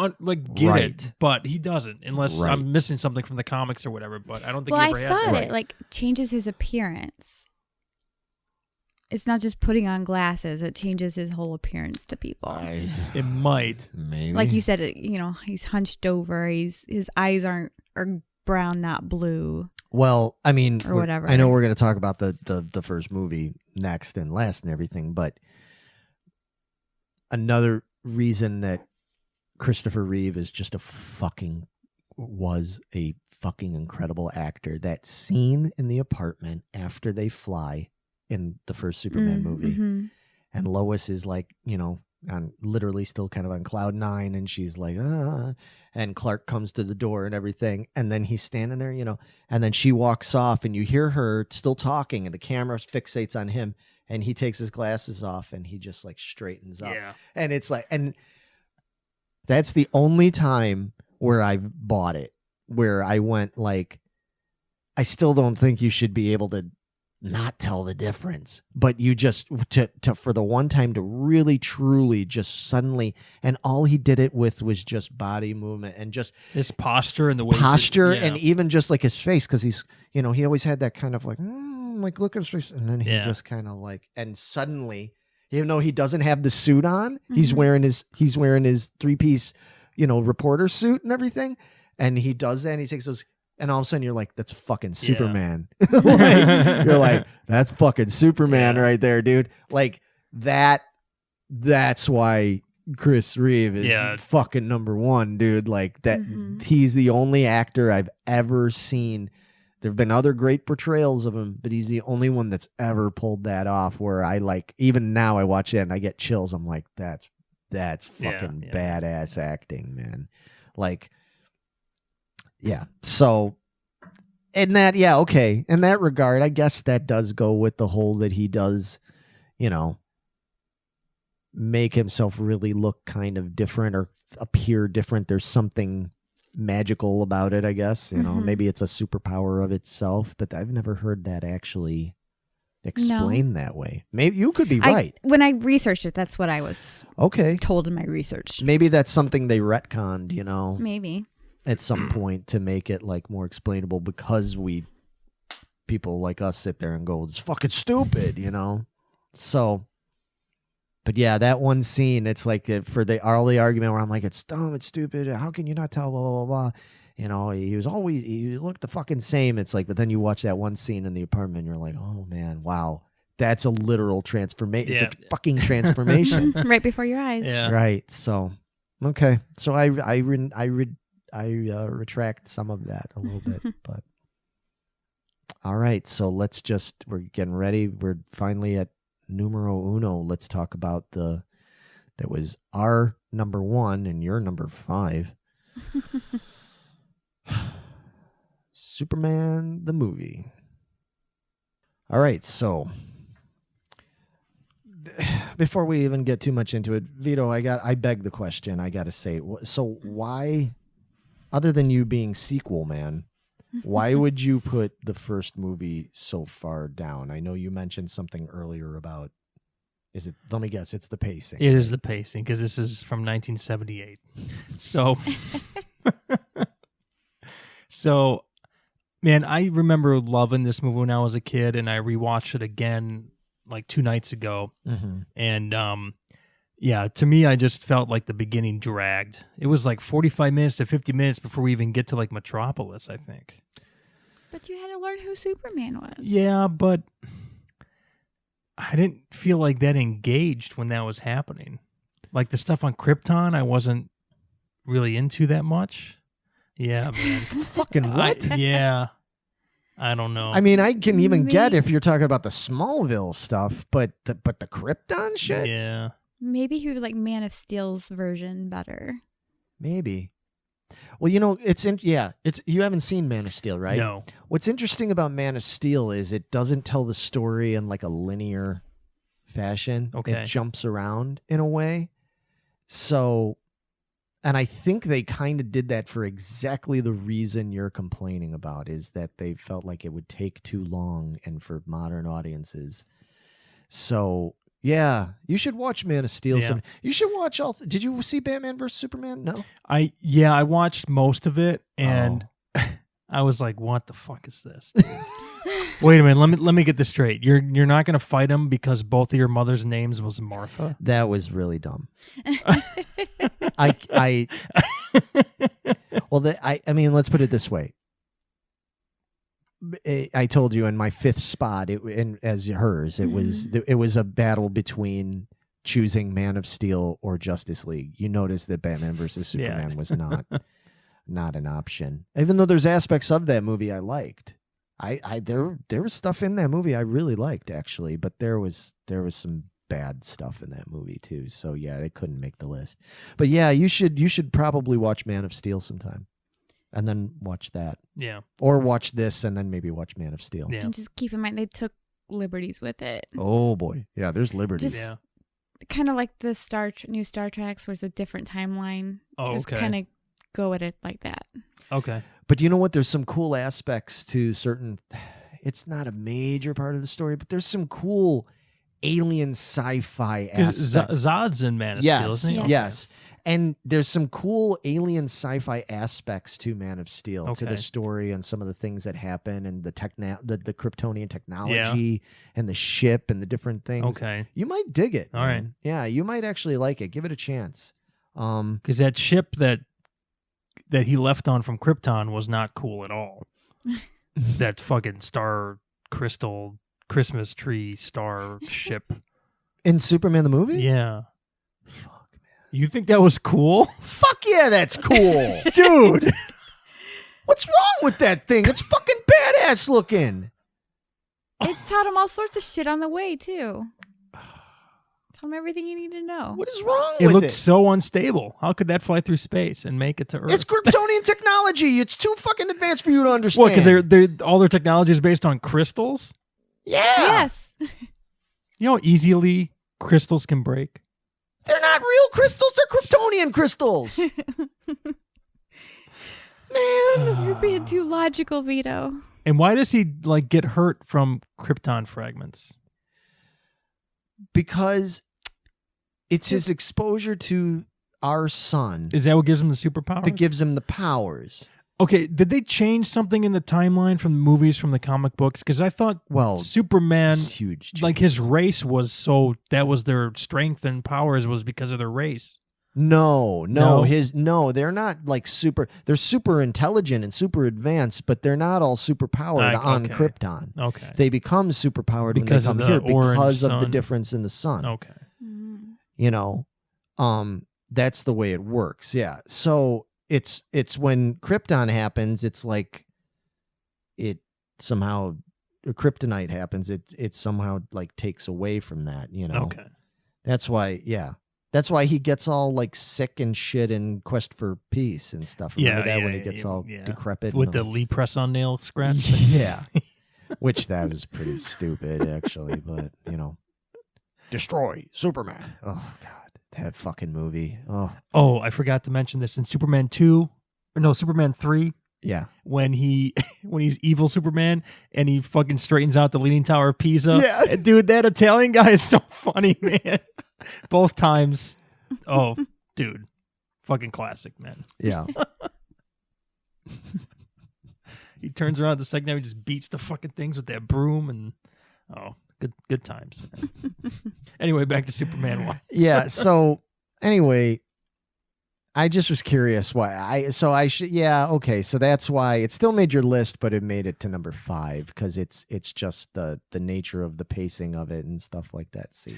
get Right. it, but he doesn't, unless Right. I'm missing something from the comics or whatever. But I don't think Well, he I ever thought had that. it like changes his appearance. It's not just putting on glasses; it changes his whole appearance to people. It might. Maybe. Like you said, he's hunched over. His eyes are brown, not blue. Well, I mean, Or whatever. I know we're going to talk about the first movie next and last and everything, but another reason that Christopher Reeve is just was a fucking incredible actor. That scene in the apartment after they fly in the first Superman movie, Mm-hmm. and Lois is like, literally still kind of on cloud 9, and she's like, and Clark comes to the door and everything, and then he's standing there, and then she walks off, and you hear her still talking, and the camera fixates on him, and he takes his glasses off, and he just like straightens up, and it's like, and that's the only time where I've bought it, where I went like, I still don't think you should be able to not tell the difference, but you just to for the one time to really truly just suddenly, and all he did it with was just body movement and just His posture and the way and even just like his face, because he's he always had that kind of like look at his face, and then he just kind of like, and suddenly, even though he doesn't have the suit on, he's wearing his 3-piece reporter suit and everything, and he does that, and he takes those. And all of a sudden, you're like, that's fucking Superman. You're like, that's fucking Superman right there, dude. Like, that's why Chris Reeve is fucking number one, dude. Like, that he's the only actor I've ever seen. There have been other great portrayals of him, but he's the only one that's ever pulled that off, where I like, even now I watch it and I get chills. I'm like, that's fucking badass acting, man. Like, yeah. So in that, okay. In that regard, I guess that does go with the whole that he does, make himself really look kind of different or appear different. There's something magical about it, I guess. Maybe it's a superpower of itself, but I've never heard that actually explained that way. Maybe you could be right. When I researched it, that's what I was told in my research. Maybe that's something they retconned, Maybe. At some point to make it like more explainable, because people like us sit there and go, it's fucking stupid, So, but yeah, that one scene, it's like for the early argument where I'm like, it's dumb, it's stupid. How can you not tell? Blah, blah, blah, blah. He looked the fucking same. It's like, but then you watch that one scene in the apartment and you're like, oh man, wow. That's a literal transformation. It's a fucking transformation. Right before your eyes. Yeah. Right. So, okay. So I retract some of that a little bit, but all right. So we're getting ready. We're finally at numero uno. Let's talk about that was our number 1 and your number 5. Superman the movie. All right. So before we even get too much into it, Vito, I beg the question. I got to say, so why, other than you being sequel man, why would you put the first movie so far down? I know you mentioned something earlier about, let me guess, it's the pacing. It is the pacing, because this is from 1978. So, man, I remember loving this movie when I was a kid, and I rewatched it again like 2 nights ago. Mm-hmm. And to me, I just felt like the beginning dragged. It was like 45 minutes to 50 minutes before we even get to like Metropolis, I think. But you had to learn who Superman was. Yeah, but I didn't feel like that engaged when that was happening. Like the stuff on Krypton, I wasn't really into that much. Yeah, man. Fucking what? I don't know. I mean, I can even get if you're talking about the Smallville stuff, but the Krypton shit? Yeah. Maybe he would like Man of Steel's version better. Maybe. Well, you haven't seen Man of Steel, right? No. What's interesting about Man of Steel is it doesn't tell the story in like a linear fashion. Okay. It jumps around in a way. So And I think they kind of did that for exactly the reason you're complaining about, is that they felt like it would take too long and for modern audiences. So, yeah, you should watch Man of Steel. Yeah. You should watch all. Did you see Batman vs. Superman? No. I watched most of it, and I was like, "What the fuck is this?" Wait a minute. Let me get this straight. You're not going to fight him because both of your mother's names was Martha? That was really dumb. I mean, let's put it this way. I told you in my fifth spot, as hers, it was a battle between choosing Man of Steel or Justice League. You notice that Batman versus Superman was not an option, even though there's aspects of that movie I liked. There was stuff in that movie I really liked, actually, but there was some bad stuff in that movie too. So yeah, they couldn't make the list. But yeah, you should probably watch Man of Steel sometime, and then watch that. Yeah. Or watch this, and then maybe watch Man of Steel. Yeah. And just keep in mind they took liberties with it. Oh boy, yeah. There's liberty. Just kind of like the new Star Treks, where it's a different timeline. Oh, just okay. kind of go at it like that. Okay. But you know what? There's some cool aspects to certain. It's not a major part of the story, but there's some cool alien sci-fi aspects. Zod's in Man of Steel, isn't he? Yes. And there's some cool alien sci-fi aspects to Man of Steel, to the story and some of the things that happen, and the Kryptonian technology and the ship and the different things. Okay. You might dig it. All right. Yeah, you might actually like it. Give it a chance. Because that ship that he left on from Krypton was not cool at all. That fucking star crystal Christmas tree star ship. In Superman the movie? Yeah. Fuck, man. You think that was cool? Fuck yeah, that's cool. Dude. What's wrong with that thing? It's fucking badass looking. It taught him all sorts of shit on the way, too. Taught him everything you need to know. What is wrong It with looked it? so unstable. How could that fly through space and make it to Earth? It's Kryptonian technology. It's too fucking advanced for you to understand. What, because all their technology is based on crystals? Yeah. Yes. You know how easily crystals can break? They're not real crystals. They're Kryptonian crystals. Man. You're being too logical, Vito. And why does he get hurt from Krypton fragments? Because it's his exposure to our sun Is that what gives him the superpower? that gives him the powers. Okay, did they change something in the timeline from the movies, from the comic books? Because I thought Superman, It's huge. his race was that was their strength and powers was because of their race. No, No? they're not super. They're super intelligent and super advanced, but they're not all super powered on okay. Krypton. Okay. They become super powered Because when of they the come here orange because of the sun. difference in the sun. Okay. You know, that's the way it works. Yeah. So it's when Krypton happens, it's like it somehow kryptonite happens. It somehow takes away from that. You know. Okay. That's why. Yeah. That's why he gets all sick and shit in Quest for Peace and stuff. Remember that when he gets all decrepit with and the Lee press-on nail scratch. yeah, which that was pretty stupid actually. But destroy Superman. Oh God, that fucking movie. Oh, I forgot to mention this in Superman 3. Yeah, when he's evil Superman and he fucking straightens out the Leaning Tower of Pisa. Yeah. Dude, that Italian guy is so funny, man. Both times. Oh, dude. Fucking classic, man. yeah. He turns around the second time, he just beats the fucking things with that broom and good times, man. Anyway, back to Superman 1. Yeah. So anyway, I just was curious why so that's why it still made your list, but it made it to number 5 because it's just the nature of the pacing of it and stuff like that. See,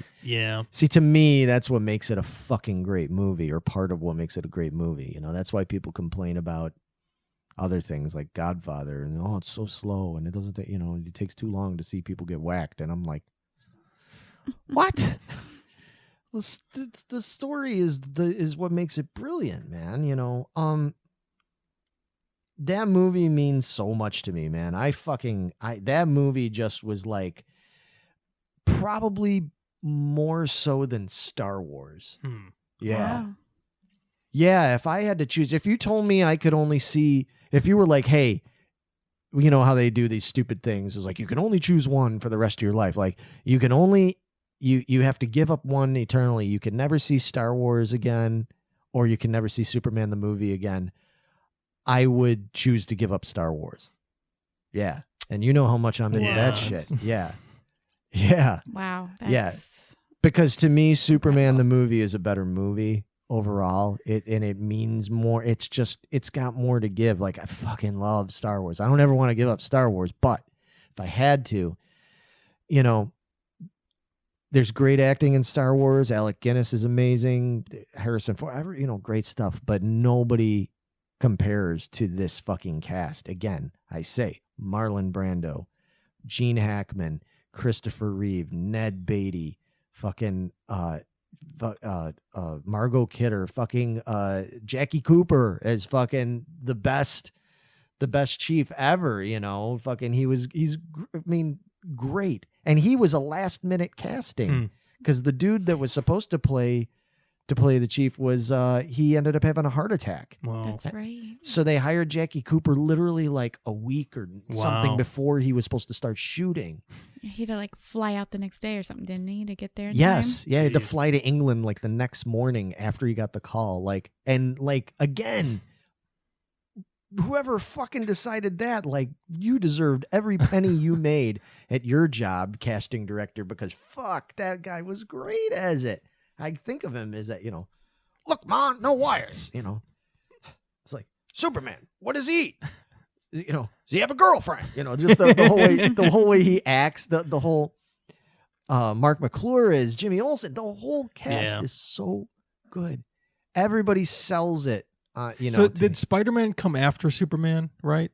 to me, that's what makes it a fucking great movie, or part of what makes it a great movie. You know, that's why people complain about other things like Godfather and it's so slow and it doesn't it takes too long to see people get whacked, and I'm like, what? The story is what makes it brilliant, man. That movie means so much to me, man. That movie just was probably more so than Star Wars. Yeah. Wow. Yeah, if I had to choose, if you told me I could only see, if you were like, hey, you know how they do these stupid things, is like you can only choose one for the rest of your life. Like you can only, you have to give up one eternally. You can never see Star Wars again, or you can never see Superman the movie again. I would choose to give up Star Wars. Yeah. And you know how much I'm into that shit. Yeah. Yeah. Wow. Yeah. Because to me, Superman the movie is a better movie overall. It means more. It's got more to give. Like, I fucking love Star Wars. I don't ever want to give up Star Wars, but if I had to, you know, there's great acting in Star Wars. Alec Guinness is amazing. Harrison Ford, you know, great stuff, but nobody compares to this fucking cast. Again, I say Marlon Brando, Gene Hackman, Christopher Reeve, Ned Beatty, fucking Margot Kidder, fucking Jackie Cooper as fucking the best chief ever, you know. Fucking great. And he was a last minute casting because the dude that was supposed to play the chief was he ended up having a heart attack. Wow. That's right. So they hired Jackie Cooper literally like a week or something before he was supposed to start shooting. He had to like fly out the next day or something, didn't he, to get there? Yes. Time? Yeah, he had to fly to England like the next morning after he got the call. Like, and like, again, whoever fucking decided that, like, you deserved every penny you made at your job, casting director, because fuck, that guy was great as it. I think of him as that, you know, look, man, no wires, you know. It's like, Superman, what does he eat? You know, does he have a girlfriend? You know, just the whole way he acts, the whole Mark McClure is Jimmy Olsen. The whole cast is so good. Everybody sells it. You know. So did Spider-Man come after Superman, right?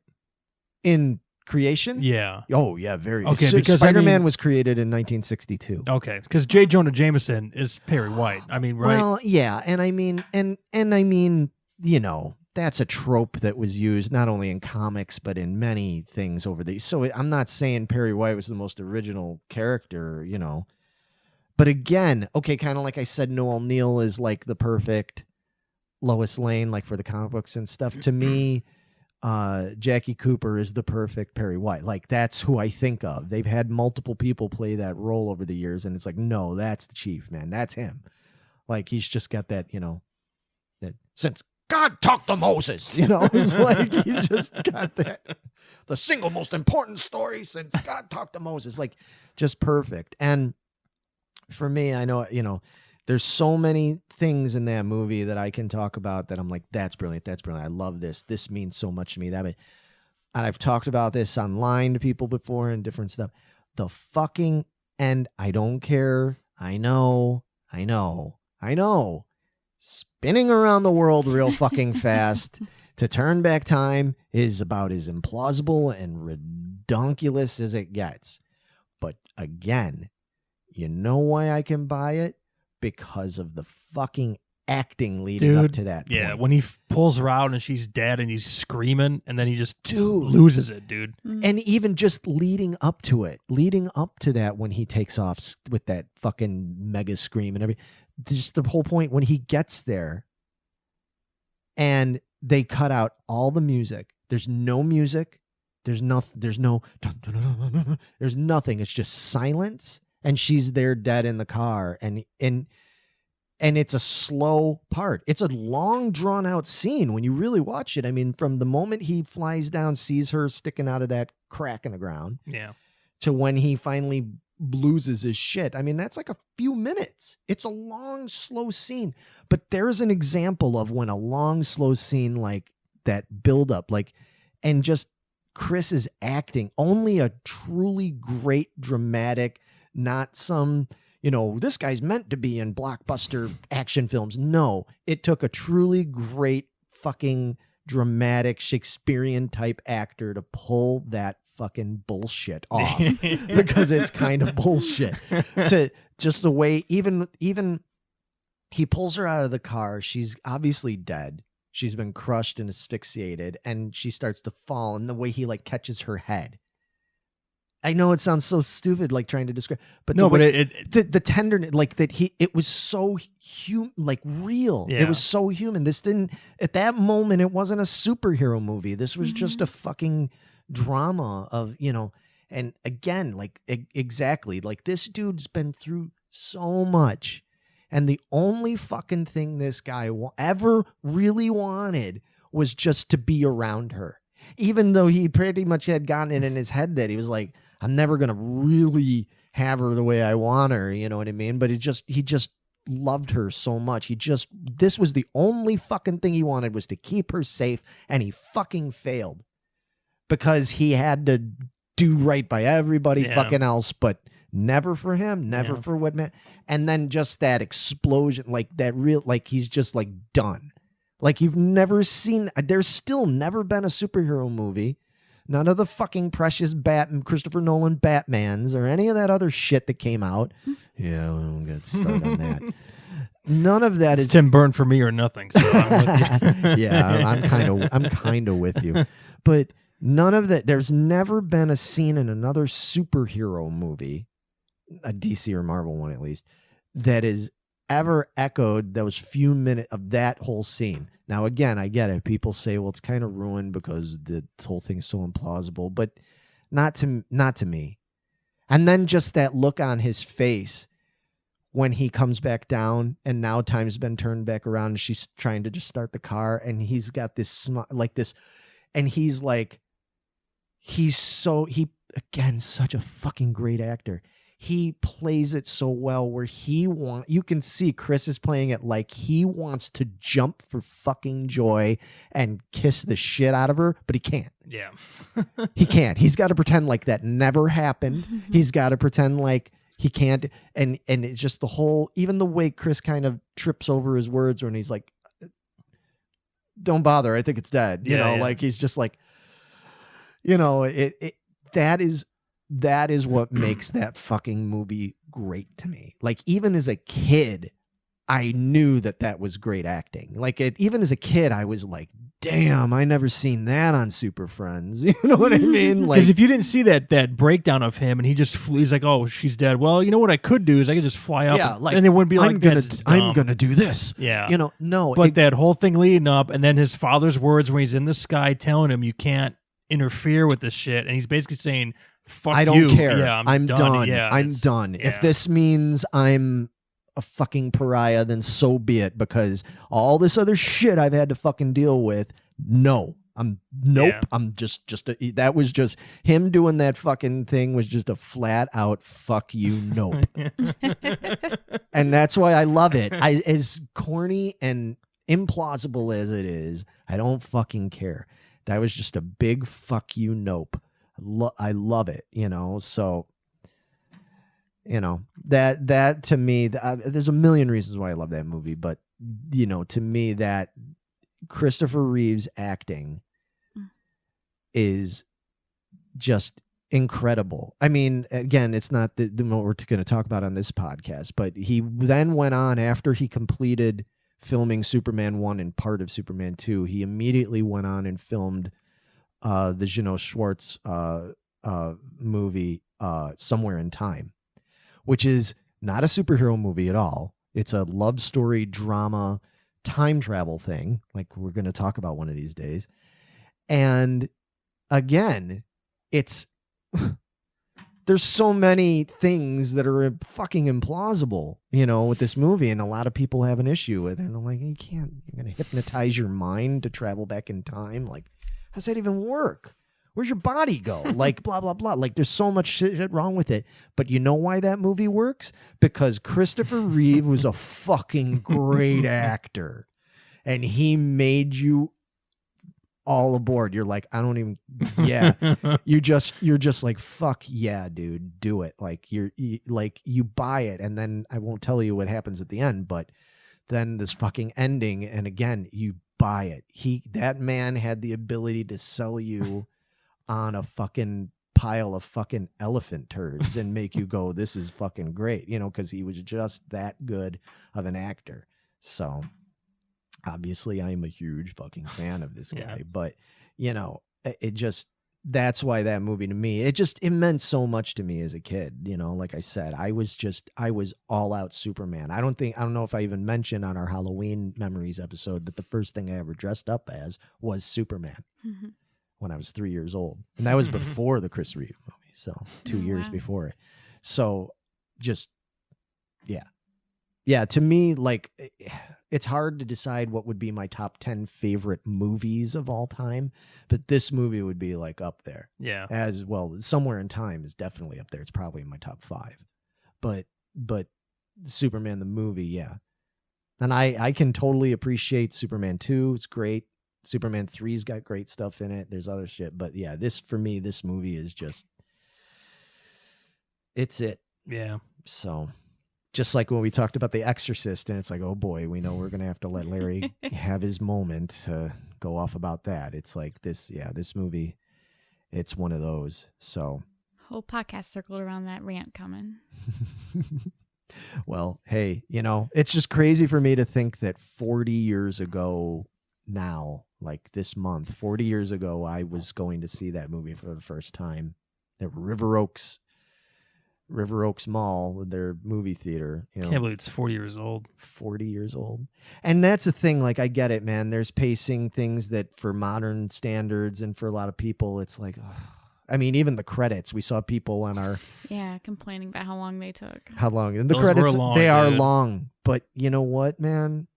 In creation? Yeah. Oh, yeah, very. Okay, because Spider-Man was created in 1962. Okay, because J. Jonah Jameson is Perry White. I mean, right? Well, yeah, and I mean, and I mean, you know, that's a trope that was used not only in comics but in many things over the. So I'm not saying Perry White was the most original character, you know, but again, okay, kind of like I said, Noel Neill is like the perfect Lois Lane, like for the comic books and stuff. To me, Jackie Cooper is the perfect Perry White. Like, that's who I think of. They've had multiple people play that role over the years, and it's like, no, that's the chief, man. That's him. Like, he's just got that, you know, that since God talked to Moses, you know, it's like he just got that. The single most important story since God talked to Moses. Like, just perfect. And for me, I know, you know, there's so many things in that movie that I can talk about that I'm like, that's brilliant. That's brilliant. I love this. This means so much to me. And I've talked about this online to people before and different stuff. The fucking end. I don't care. I know. Spinning around the world real fucking fast to turn back time is about as implausible and redonkulous as it gets. But again, you know why I can buy it? Because of the fucking acting leading up to that. Yeah, point. when he pulls her out and she's dead and he's screaming and then he just loses it, dude. And even just leading up to that when he takes off with that fucking mega scream and everything. Just the whole point when he gets there and they cut out all the music. There's no music. There's nothing. There's nothing. It's just silence. And she's there dead in the car. And it's a slow part. It's a long drawn out scene when you really watch it. I mean, from the moment he flies down, sees her sticking out of that crack in the ground. Yeah. To when he finally loses his shit. I mean, that's like a few minutes. It's a long, slow scene. But there's an example of when a long, slow scene like that build up, like, and just Chris is acting. Only a truly great, dramatic, not some, you know, this guy's meant to be in blockbuster action films. No, it took a truly great fucking dramatic Shakespearean type actor to pull that fucking bullshit off because it's kind of bullshit. To just the way even he pulls her out of the car, she's obviously dead. She's been crushed and asphyxiated and she starts to fall, and the way he like catches her head I know it sounds so stupid, like trying to describe, but No, the but way, the tenderness, like that it was so like real. Yeah. It was so human. This didn't, at that moment, it wasn't a superhero movie. This was just a fucking drama of, and again, like exactly, like this dude's been through so much. And the only fucking thing this guy ever really wanted was just to be around her. Even though he pretty much had gotten it in his head that he was like, I'm never going to really have her the way I want her. You know what I mean? But he just loved her so much. This was the only fucking thing he wanted, was to keep her safe. And he fucking failed because he had to do right by everybody fucking else, but never for him, never for what man. And then just that explosion, like that real, like he's just like done. Like you've never seen, there's still never been a superhero movie. None of the fucking precious Christopher Nolan Batmans or any of that other shit that came out. Yeah, we don't get started on that. None of that It's is Tim Burton for me or nothing. So I'm with you. yeah, I'm kind of with you. But none of that, there's never been a scene in another superhero movie, a DC or Marvel one at least, that is ever echoed those few minutes of that whole scene. Now, again, I get it. People say, well, it's kind of ruined because the whole thing is so implausible, but not to me. And then just that look on his face when he comes back down and now time's been turned back around and she's trying to just start the car and he's got this smile like this. And he's like, again, such a fucking great actor. He plays it so well where you can see Chris is playing it like he wants to jump for fucking joy and kiss the shit out of her, but he can't. Yeah. He can't. He's got to pretend like that never happened. He's got to pretend like he can't. And it's just even the way Chris kind of trips over his words when he's like, don't bother, I think it's dead. Like he's just like, that is what makes that fucking movie great to me. Like, even as a kid, I knew that was great acting. Like, even as a kid, I was like, damn, I never seen that on Super Friends. You know what I mean? Like, because if you didn't see that breakdown of him and he's like, oh, she's dead. Well, you know what I could do is I could just fly up and it wouldn't be like, I'm gonna do this. Yeah. No. But that whole thing leading up and then his father's words when he's in the sky telling him you can't interfere with this shit. And he's basically saying, fuck you. I don't care. Yeah, I'm done. Yeah, I'm done. Yeah. If this means I'm a fucking pariah, then so be it, because all this other shit I've had to fucking deal with, nope. Yeah. I'm that was just him doing that fucking thing was just a flat out fuck you, nope. And that's why I love it. As corny and implausible as it is, I don't fucking care. That was just a big fuck you, nope. I love it, so, that to me, there's a million reasons why I love that movie, but, to me, that Christopher Reeve's acting is just incredible. I mean, again, it's not what we're going to talk about on this podcast, but he then went on after he completed filming Superman 1 and part of Superman 2. He immediately went on and filmed the Gino Schwartz movie Somewhere in Time, which is not a superhero movie at all. It's a love story drama time travel thing, like we're going to talk about one of these days. And again, there's so many things that are fucking implausible, with this movie, and a lot of people have an issue with it. And I'm like, you're going to hypnotize your mind to travel back in time? Like, how does that even work? Where's your body go? Like, blah, blah, blah. Like, there's so much shit wrong with it. But you know why that movie works? Because Christopher Reeve was a fucking great actor. And he made you all aboard. You're like, you're just like, fuck yeah, dude, do it. Like, you buy it. And then I won't tell you what happens at the end, but then this fucking ending. And again, you buy it. That man had the ability to sell you on a fucking pile of fucking elephant turds and make you go, this is fucking great, because he was just that good of an actor. So obviously I am a huge fucking fan of this guy, but it just, that's why that movie to me, it meant so much to me as a kid. You know, like I said, I was all out Superman. I don't know if I even mentioned on our Halloween memories episode that the first thing I ever dressed up as was Superman when I was 3 years old. And that was before the Chris Reeve movie. So 2 years before it. So just, yeah. Yeah, to me, like, it's hard to decide what would be my top 10 favorite movies of all time, but this movie would be like up there. Yeah. As well, Somewhere in Time is definitely up there. It's probably in my top 5. But Superman the movie, yeah. And I can totally appreciate Superman 2. It's great. Superman 3's got great stuff in it. There's other shit, but yeah, this movie is just, it's it. Yeah. So just like when we talked about The Exorcist, and it's like, oh boy, we know we're going to have to let Larry have his moment to go off about that. It's like this movie, it's one of those. So Whole podcast circled around that rant coming. well, hey, it's just crazy for me to think that 40 years ago now, like this month, 40 years ago, I was going to see that movie for the first time at River Oaks Mall, their movie theater. Can't believe it's 40 years old. 40 years old. And that's the thing, like, I get it, man. There's pacing things that for modern standards and for a lot of people, it's like, I mean, even the credits, we saw people on our... Yeah, complaining about how long they took. How long? And the Those credits, were long, they are dude. long. But you know what, man?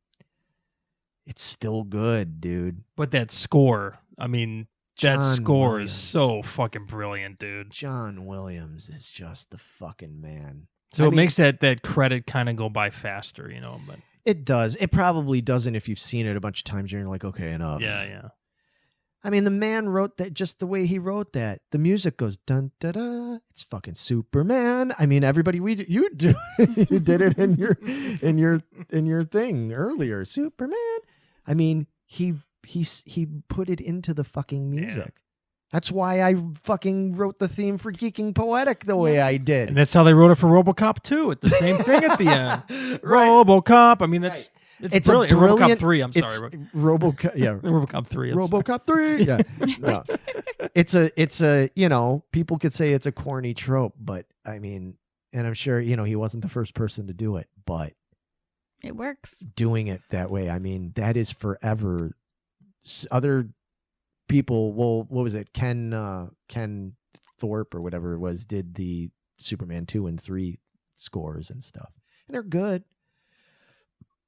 It's still good, dude. But that score, I mean, that John score Williams. is so fucking brilliant, dude. John Williams is just the fucking man. So I it mean, makes that credit kind of go by faster, but It does. It probably doesn't if you've seen it a bunch of times. You're like, okay, enough. yeah. I mean, the man wrote that just the way he wrote that. The music goes dun da da. It's fucking Superman. I mean, everybody, you did it in your thing earlier. Superman. I mean, he put it into the fucking music. Yeah. That's why I fucking wrote the theme for Geeking Poetic the way I did. And that's how they wrote it for RoboCop 2. It's the same thing at the end. Right. RoboCop. I mean, Right. it's brilliant. RoboCop 3. I'm it's sorry. RoboCop. Yeah. RoboCop 3. I'm sorry. RoboCop 3. Yeah. No. It's a people could say it's a corny trope, but I mean, and I'm sure, he wasn't the first person to do it, but It works. doing it that way, I mean, that is forever. Other people, well, what was it? Ken Thorpe or whatever it was, did the Superman 2 and 3 scores and stuff. And they're good.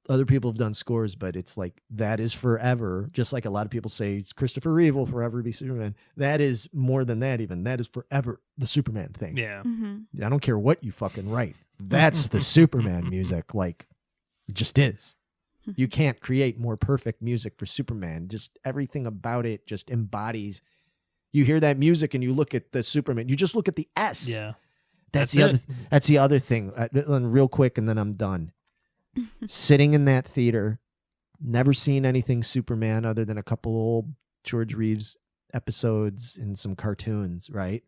Other people have done scores, but it's like, that is forever. Just like a lot of people say, Christopher Reeve will forever be Superman. That is more than that even. That is forever the Superman thing. Yeah. Mm-hmm. I don't care what you fucking write. That's the Superman music. Like, it just is. You can't create more perfect music for Superman. Just everything about it just embodies. You hear that music and you look at the Superman. You just look at the S. Yeah. That's That's the other thing. Real quick, and then I'm done. Sitting in that theater, never seen anything Superman other than a couple old George Reeves episodes and some cartoons, right?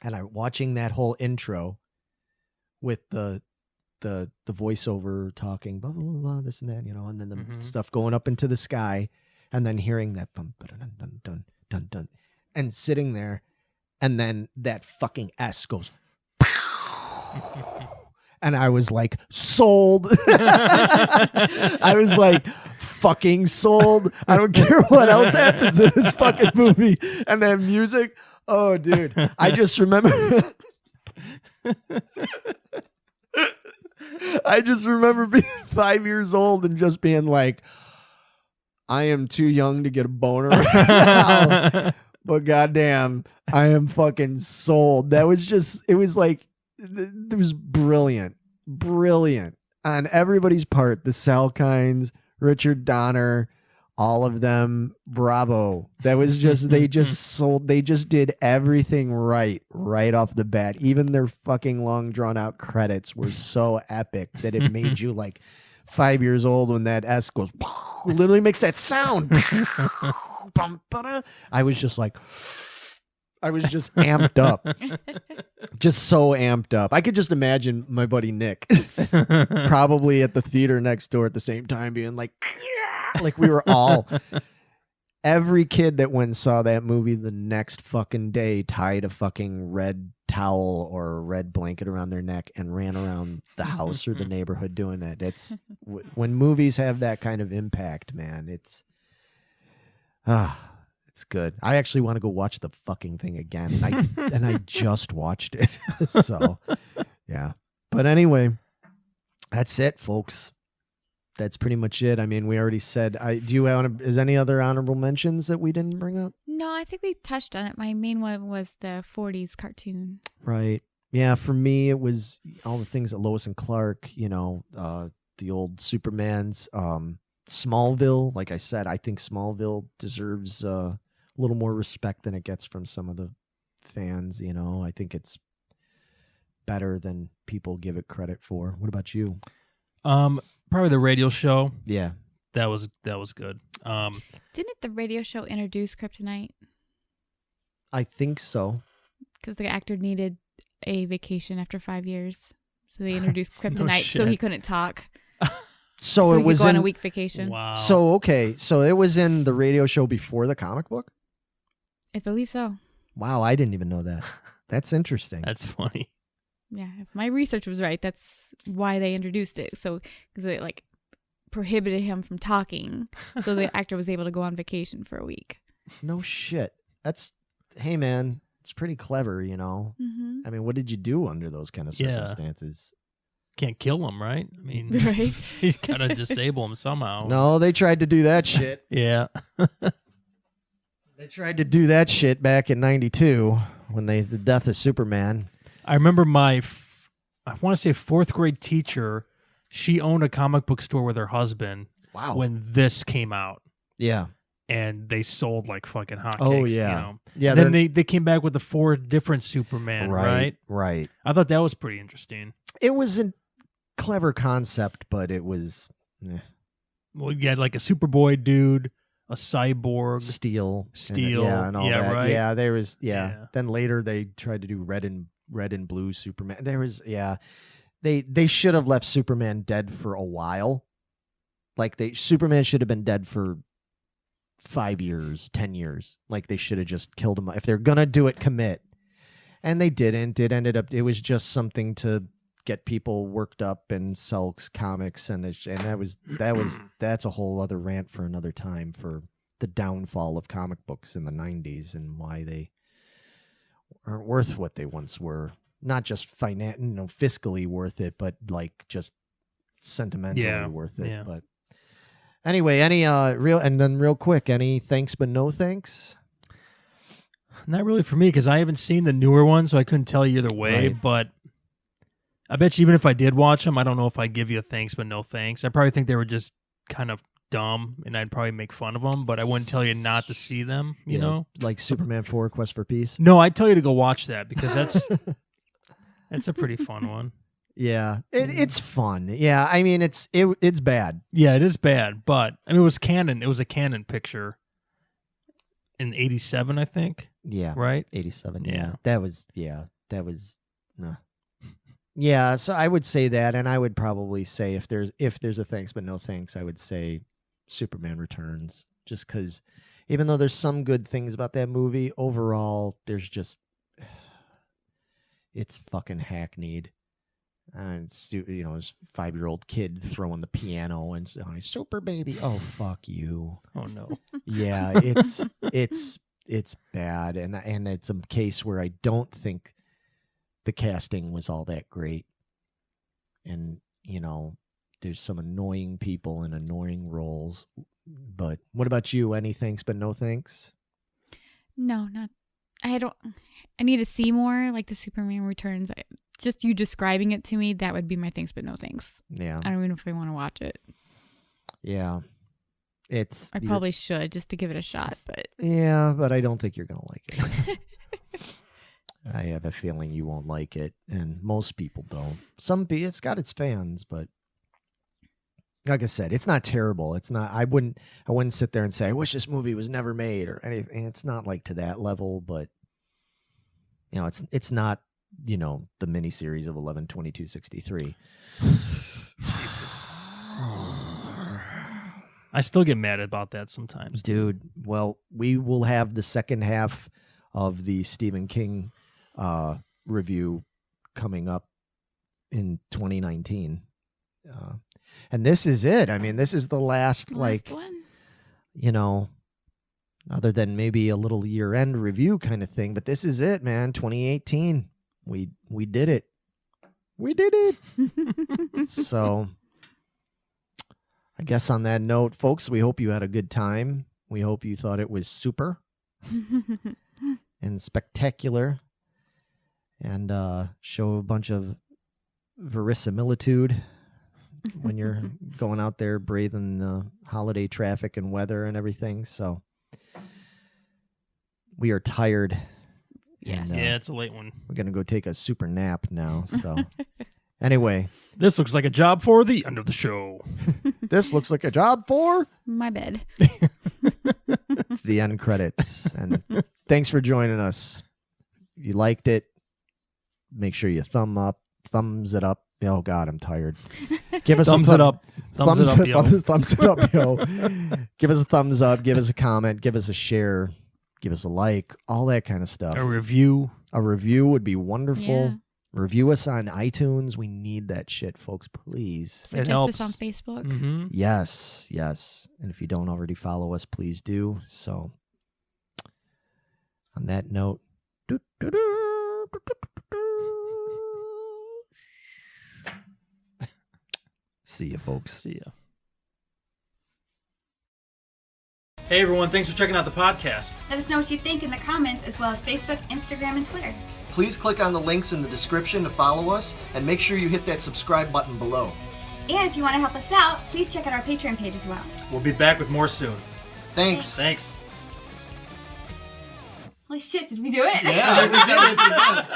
And I'm watching that whole intro with the voiceover talking, blah, blah, blah, blah, this and that, and then the stuff going up into the sky, and then hearing that bum, dun, dun, dun, dun, dun, and sitting there, and then that fucking S goes, and I was like, sold. I was like, fucking sold. I don't care what else happens in this fucking movie. And that music, oh, dude, I just remember. I just remember being 5 years old and just being like, I am too young to get a boner right now, but goddamn, I am fucking sold. That was just, it was like, it was brilliant on everybody's part. The Salkinds, Richard Donner, all of them, bravo. That was just, they just did everything right off the bat. Even their fucking long drawn out credits were so epic that it made you like 5 years old when that S goes, literally makes that sound. I was just like, I was just amped up. Just so amped up. I could just imagine my buddy Nick probably at the theater next door at the same time being like we were all. Every kid that went and saw that movie the next fucking day tied a fucking red towel or a red blanket around their neck and ran around the house or the neighborhood doing that. It's when movies have that kind of impact, man. It's good. I actually want to go watch the fucking thing again, and I just watched it. So, yeah. But anyway, that's it, folks. That's pretty much it. I mean, we already said. Is any other honorable mentions that we didn't bring up? No, I think we touched on it. My main one was the 40s cartoon. Right. Yeah. For me, it was all the things that Lois and Clark. The old Supermans. Smallville. Like I said, I think Smallville deserves a little more respect than it gets from some of the fans. I think it's better than people give it credit for. What about you? Probably the radio show. Yeah. That was good. Didn't the radio show introduce Kryptonite? I think so. Because the actor needed a vacation after 5 years. So they introduced Kryptonite so he couldn't talk. So it he was could go on in a week vacation. Wow. So okay, so it was in the radio show before the comic book? I believe so. Wow, I didn't even know that. That's interesting. That's funny. Yeah, if my research was right, that's why they introduced it. So, because it prohibited him from talking, so the actor was able to go on vacation for a week. No shit. Hey man, it's pretty clever, Mm-hmm. I mean, what did you do under those kind of circumstances? Can't kill him, right? I mean, Right. you gotta disable him somehow. No, they tried to do that shit. Yeah. They tried to do that shit back in '92 when the death of Superman. I remember I want to say 4th grade teacher, she owned a comic book store with her husband. Wow. When this came out. Yeah. And they sold like fucking hotcakes. Oh, yeah. Yeah. And then they came back with the 4 different Superman, right? Right. I thought that was pretty interesting. It was a clever concept, but it was... Well, you had like a Superboy dude, a cyborg. Steel. And all that. Right? Yeah, there was... Yeah. Then later they tried to do red and blue Superman. There was... Yeah. They should have left Superman dead for a while. Superman should have been dead for 5 years, 10 years. Like, they should have just killed him. If they're gonna do it, commit. And they didn't. It was just something to get people worked up and sell comics, and that's a whole other rant for another time, for the downfall of comic books in the 90s and why they aren't worth what they once were. Not just fiscally worth it, but like just sentimentally worth it. Yeah. But anyway, real quick, any thanks but no thanks? Not really for me, because I haven't seen the newer one, so I couldn't tell you either way. Right. But I bet you even if I did watch them, I don't know if I'd give you a thanks but no thanks. I probably think they were just kind of dumb, and I'd probably make fun of them, but I wouldn't tell you not to see them, you know? Like Superman 4, Quest for Peace? No, I'd tell you to go watch that, because that's a pretty fun one. Yeah, it's fun. Yeah, I mean, it's bad. Yeah, it is bad, but I mean, it was canon. It was a canon picture in '87, I think. Yeah, right. 87. Yeah, that was. Nah. Yeah, so I would say that, and I would probably say if there's a thanks but no thanks, I would say Superman Returns, just because even though there's some good things about that movie, overall there's just it's fucking hackneyed. And it's, this 5-year-old kid throwing the piano and saying, "Super baby." Oh, fuck you. Oh no. Yeah, it's bad, and it's a case where I don't think the casting was all that great. And there's some annoying people in annoying roles. But what about you? Any thanks but no thanks? No, not. I need to see more, like the Superman Returns. Just you describing it to me, that would be my thanks but no thanks. Yeah. I don't even know if I want to watch it. Yeah. I probably should, just to give it a shot, but... Yeah, but I don't think you're going to like it. I have a feeling you won't like it, and most people don't. It's got its fans, but like I said, it's not terrible. It's not. I wouldn't sit there and say I wish this movie was never made or anything. It's not like to that level, but it's not the miniseries of 11/22/63. Jesus. I still get mad about that sometimes. Dude, well, we will have the second half of the Stephen King review coming up in 2019. And this is it. I mean, this is the last like, one. you know, other than maybe a little year-end review kind of thing, but this is it, man. 2018. We did it. We did it. So I guess on that note, folks, we hope you had a good time. We hope you thought it was super and spectacular and show a bunch of verisimilitude when you're going out there braving the holiday traffic and weather and everything. So we are tired. Yes. And, Yeah, it's a late one. we're going to go take a super nap now. So anyway, This looks like a job for the end of the show. this looks like a job for My bed. the end credits. And thanks for joining us. If you liked it, make sure you thumbs it up. Oh God, I'm tired. Give us Thumbs a it up. Thumbs it up, yo. thumbs it up, yo. Give us a thumbs up. Give us a comment. Give us a share. Give us a like. All that kind of stuff. A review. A review would be wonderful. Yeah. Review us on iTunes. We need that shit, folks. Please. Suggest helps. us on Facebook. Mm-hmm. Yes, yes. And if you don't already follow us, please do. So, on that note, see you, folks. See ya. Hey everyone, thanks for checking out the podcast. Let us know what you think in the comments, as well as Facebook, Instagram, and Twitter. Please click on the links in the description to follow us, and make sure you hit that subscribe button below. And if you want to help us out, please check out our Patreon page as well. We'll be back with more soon. Thanks. Thanks. Holy shit, did we do it? Yeah, we did it.